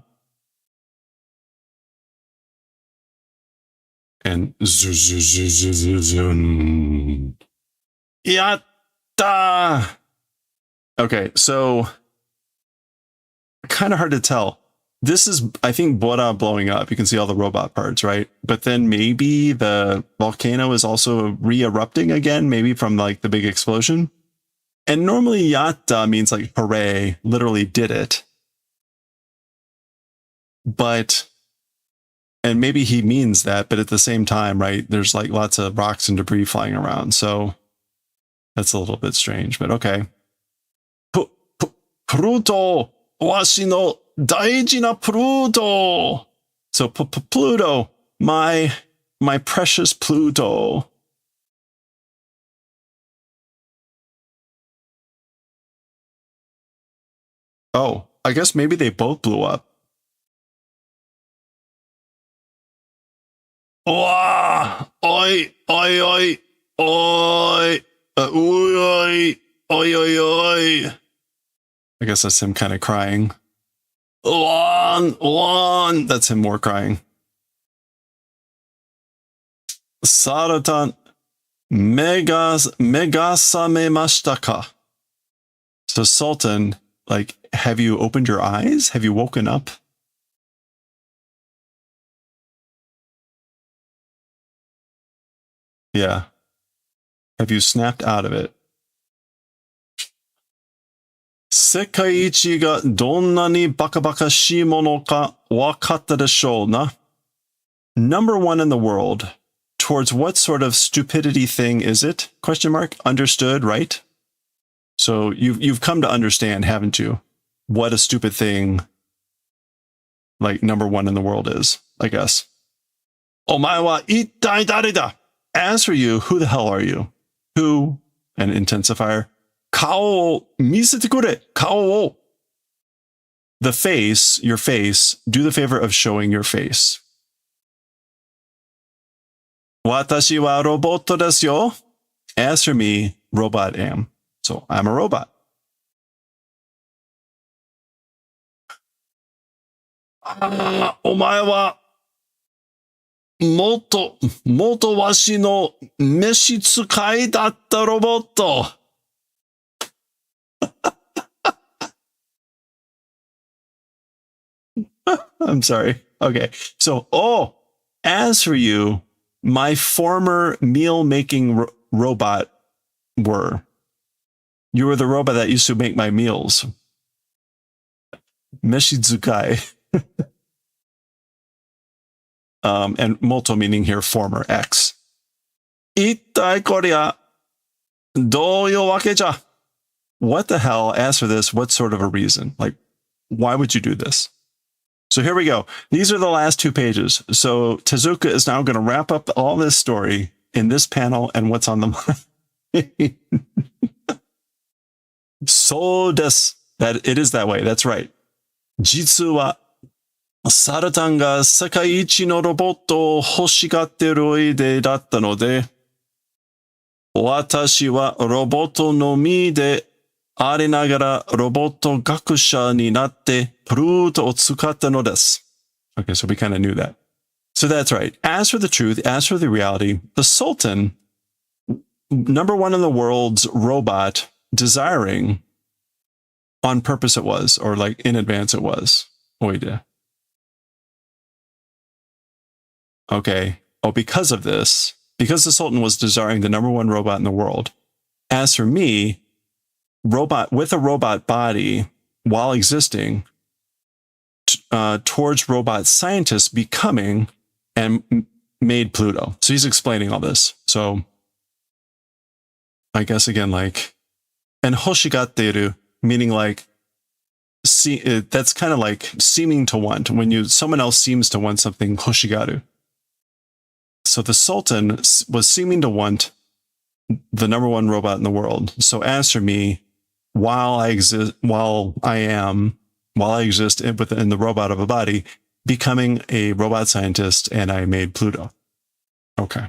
And zoom. Yatta! Okay, so kind of hard to tell. This is, I think, Bora blowing up. You can see all the robot parts, right? But then maybe the volcano is also re-erupting again, maybe from like the big explosion. And normally yatta means like hooray, literally did it. But, and maybe he means that, but at the same time, right, there's like lots of rocks and debris flying around. So that's a little bit strange, but okay. Pluto! Washi no daiji na Pluto! So Pluto, my precious Pluto. Oh, I guess maybe they both blew up. Wah! Oi! Oi! Oi! Oi! Oi! Oi! Oi! Oi! I guess that's him kind of crying. One! That's him more crying. Saratan megasamemashita ka. So Sultan, like, have you opened your eyes? Have you woken up? Yeah. Have you snapped out of it? 世界一がどんなにバカバカしいものかわかったでしょうな. Number one in the world. Towards what sort of stupidity thing is it? Question mark. Understood, right? So you've come to understand, haven't you? What a stupid thing, like, number one in the world is, I guess. お前は一体誰だ? As for you, who the hell are you? Who, an intensifier. 顔を見せてくれ, 顔を. The face, your face, do the favor of showing your face. 私はロボットですよ. As for me, robot am. So I'm a robot. お前は元わしの召使いだったロボット. I'm sorry. Okay. So, as for you, my former meal-making robot were. You were the robot that used to make my meals. Meshizukai. And moto meaning here former, X. Ittai korea doyo wake ja? What the hell? As for this, what sort of a reason? Like, why would you do this? So here we go. These are the last 2 pages. So Tezuka is now going to wrap up all this story in this panel and what's on the mind. So desu. That it is that way. That's right. Jitsu wa Saratan ga sekai ichi no roboto o hoshigatteru oide datta node, watashi wa roboto no mi de are nagara roboto gakusha ni natte Pluto o tsukatta no desu. Okay, so we kind of knew that. So that's right. As for the truth, as for the reality, the Sultan, number one in the world's robot, desiring, on purpose it was, or like in advance it was. Oide. Okay. Oh, because of this, because the Sultan was desiring the number one robot in the world. As for me, robot with a robot body, while existing, towards robot scientists becoming and made Pluto. So he's explaining all this. So I guess again, like, and hoshigatteru, meaning like, that's kind of like seeming to want. When someone else seems to want something, hoshigaru. So the Sultan was seeming to want the number one robot in the world. So as for me, while I exist within the robot of a body, becoming a robot scientist, and I made Pluto. Okay.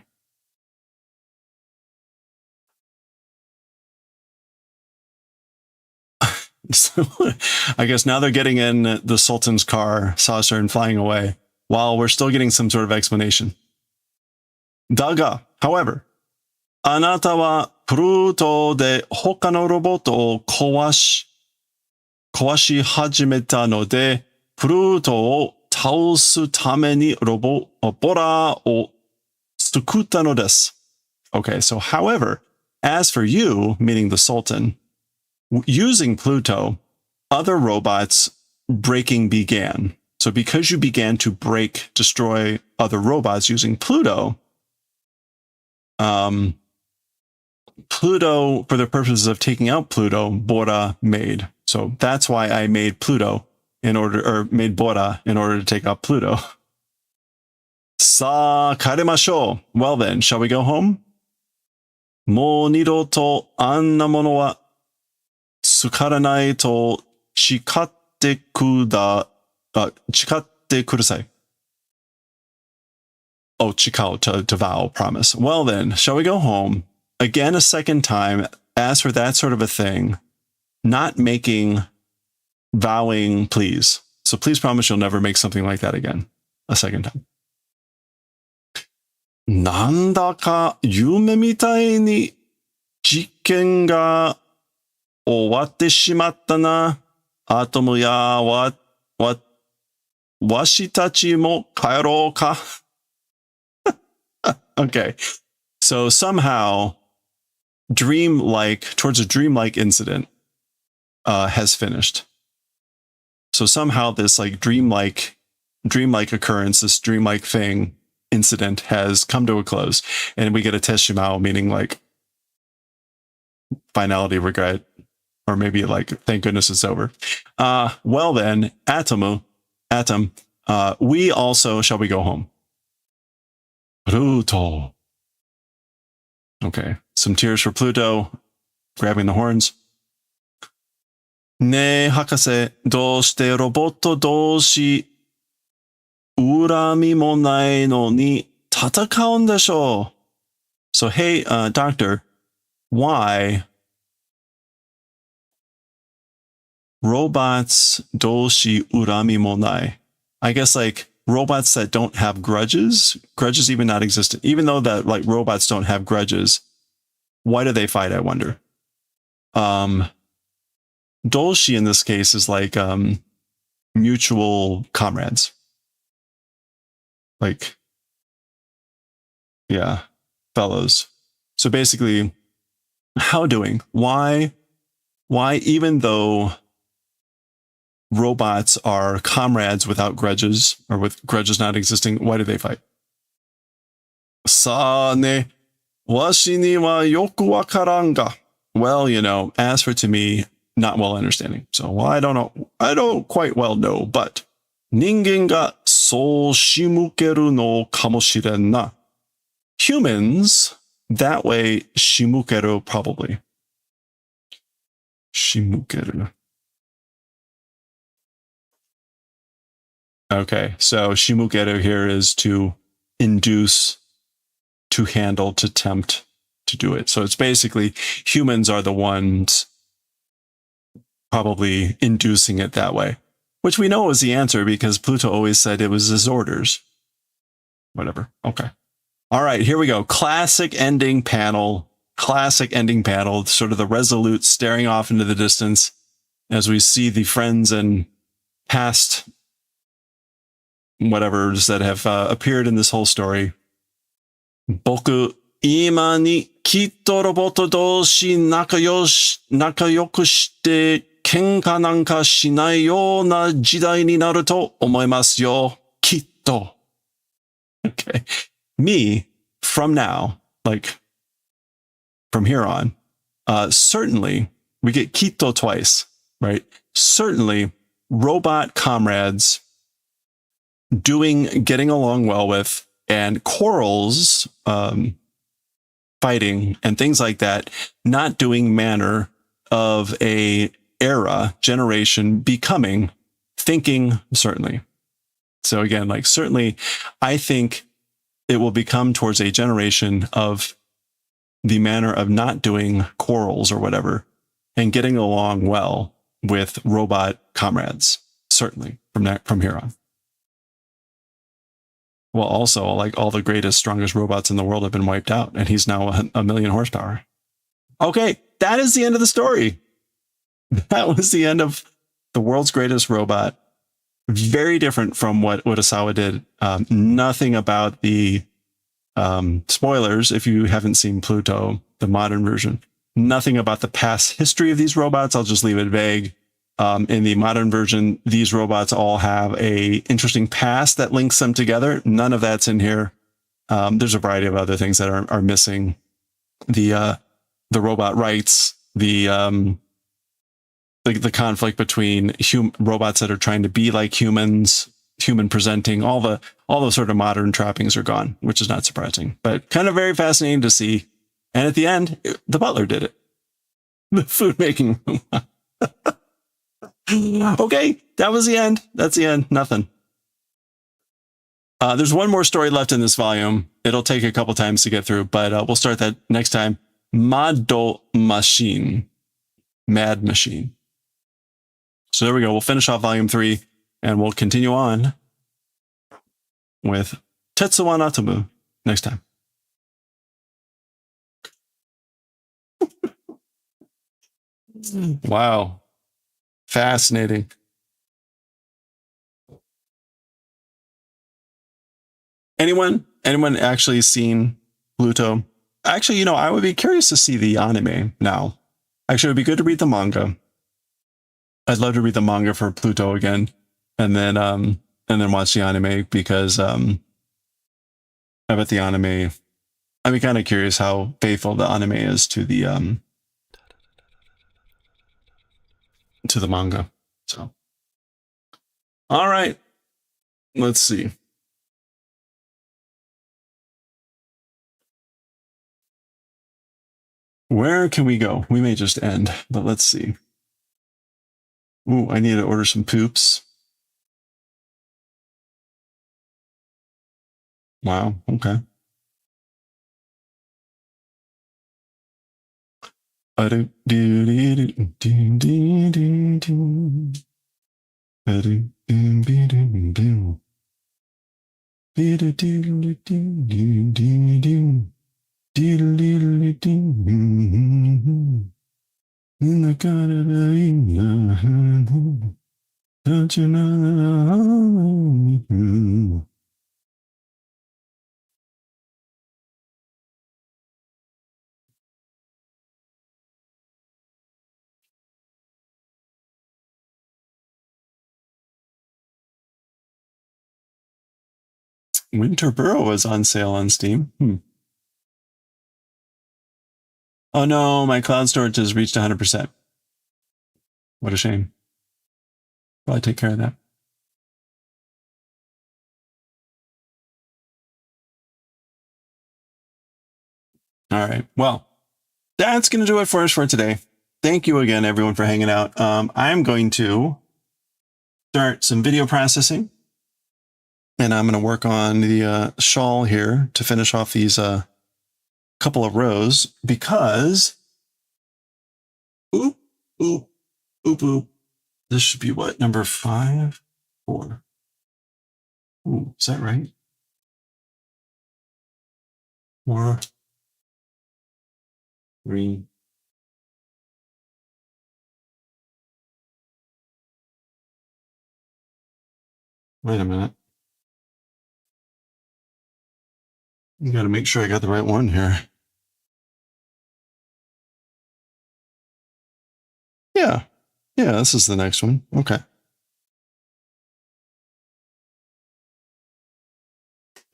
So I guess now they're getting in the Sultan's car, saucer, and flying away, while we're still getting some sort of explanation. Daga, however, あなたはプルートで他のロボットを壊し始めたので、プルートを倒すためにボラを作ったのです。Okay, so however, as for you, meaning the Sultan, using Pluto, other robots breaking began. So because you began to destroy other robots using Pluto, Pluto, for the purposes of taking out Pluto, Bora made. So that's why I made Pluto made Bora in order to take out Pluto. Sa karemashou. Well then, shall we go home? Mo niroto anna mono wa tsukaranai to chikatte kudasai. Oh, chikao, to vow, promise. Well then, shall we go home? Again, a second time, as for that sort of a thing, not vowing, please. So please promise you'll never make something like that again. A second time. Nandaka yume mitai ni jikken ga owatte shimatta na. Atomu ya washitachi mo kaerou ka. Okay. So somehow towards a dreamlike incident has finished. So somehow this like dreamlike occurrence, this dreamlike incident has come to a close, and we get a teshimao, meaning like finality, regret, or maybe like thank goodness it's over. Well then, atom, we also shall we go home? Pluto. Okay, some tears for Pluto, grabbing the horns. Ne Hakase, doushite roboto doushi urami mo nai no ni tatakaun desho? So hey, doctor, why robots doushi urami mo nai? I guess like robots that don't have grudges even not existent, even though that like robots don't have grudges, why do they fight, I wonder? Doushi in this case is like mutual comrades. Like, yeah, fellows. So basically, why even though robots are comrades without grudges, or with grudges not existing, why do they fight? Sa ne, washi ni wa yoku wakaran ga. Well, as for to me, not well understanding. So well, I don't know. I don't quite well know, but ningen ga so shimukeru no kamoshiren na. Humans, that way, shimukeru probably. Shimukeru. Okay, so shimukeru here is to induce, to handle, to tempt, to do it. So it's basically humans are the ones probably inducing it that way, which we know is the answer because Pluto always said it was his orders. Whatever. Okay. All right, here we go. Classic ending panel, sort of the resolute staring off into the distance as we see the friends and past whatevers that have appeared in this whole story. Boku ima ni kitto roboto doushi nakayoku shite kenka nanka shinai you na jidai ni naru to omoimasu yo, kitto. Okay. Me, from now, like from here on, certainly we get Kito twice, right? Certainly robot comrades getting along well with, and quarrels, fighting and things like that, not doing manner of a era, generation, becoming, thinking, certainly. So again, like certainly, I think it will become towards a generation of the manner of not doing quarrels or whatever, and getting along well with robot comrades, certainly from here on. Well, also, like all the greatest, strongest robots in the world have been wiped out, and he's now a million horsepower. Okay, that is the end of the story. That was the end of the world's greatest robot. Very different from what Urasawa did. Nothing about the spoilers, if you haven't seen Pluto, the modern version. Nothing about the past history of these robots. I'll just leave it vague. In the modern version, these robots all have a interesting past that links them together. None of that's in here. There's a variety of other things that are missing. The robot rights, the conflict between robots that are trying to be like humans, human presenting, all those sort of modern trappings are gone, which is not surprising, but kind of very fascinating to see. And at the end, the butler did it. The food making room. Okay, that was the end. That's the end. Nothing. There's one more story left in this volume. It'll take a couple times to get through, but we'll start that next time. Mado Machine. Mad Machine. So there we go. We'll finish off volume 3, and we'll continue on with Tetsuwan Atomu next time. Wow. Fascinating. Anyone actually seen Pluto? Actually, I would be curious to see the anime now. Actually, it would be good to read the manga. I'd love to read the manga for Pluto again, and then watch the anime, because I bet the anime, I'd be kind of curious how faithful the anime is to the manga. So, all right, let's see. Where can we go? We may just end, but let's see. Ooh, I need to order some poops. Wow, okay. Winter Burrow is on sale on Steam. Oh no, my cloud storage has reached 100%. What a shame. Well, I take care of that. All right. Well, that's going to do it for us for today. Thank you again, everyone, for hanging out. I'm going to start some video processing, and I'm going to work on the shawl here to finish off these couple of rows, because oop, oop, oop, oop. This should be what, number 5, 4. Ooh, is that right? 4, 3. Wait a minute. You got to make sure I got the right one here. Yeah. Yeah, this is the next one. Okay.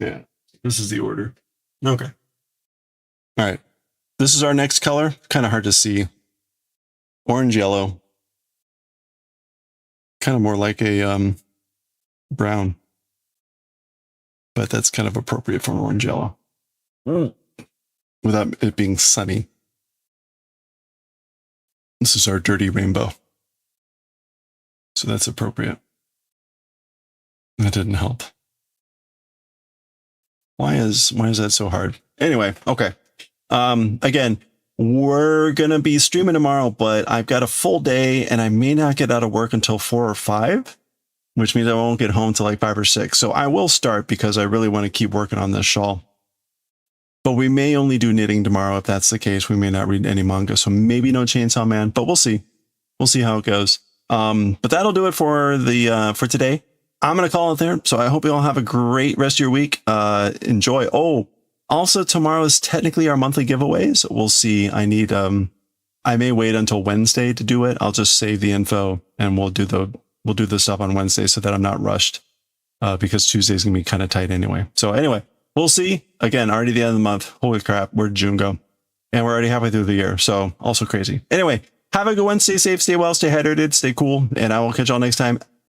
Yeah, this is the order. Okay. All right. This is our next color. Kind of hard to see. Orange yellow. Kind of more like a brown. But that's kind of appropriate for an orange yellow. Without it being sunny. This is our dirty rainbow. So that's appropriate. That didn't help. Why is that so hard? Anyway, okay. Again, we're gonna be streaming tomorrow, but I've got a full day and I may not get out of work until 4 or 5, which means I won't get home till like 5 or 6. So I will start because I really want to keep working on this shawl. But we may only do knitting tomorrow. If that's the case, we may not read any manga. So maybe no Chainsaw Man, but we'll see. We'll see how it goes. But that'll do it for the for today. I'm going to call it there. So I hope you all have a great rest of your week. Enjoy. Oh, also tomorrow is technically our monthly giveaways. We'll see. I may wait until Wednesday to do it. I'll just save the info and we'll do the stuff on Wednesday so that I'm not rushed because Tuesday's going to be kind of tight anyway. So anyway, we'll see. Again, already the end of the month. Holy crap. Where'd June go? And we're already halfway through the year. So also crazy. Anyway, have a good one. Stay safe, stay well, stay hydrated, stay cool. And I will catch y'all next time.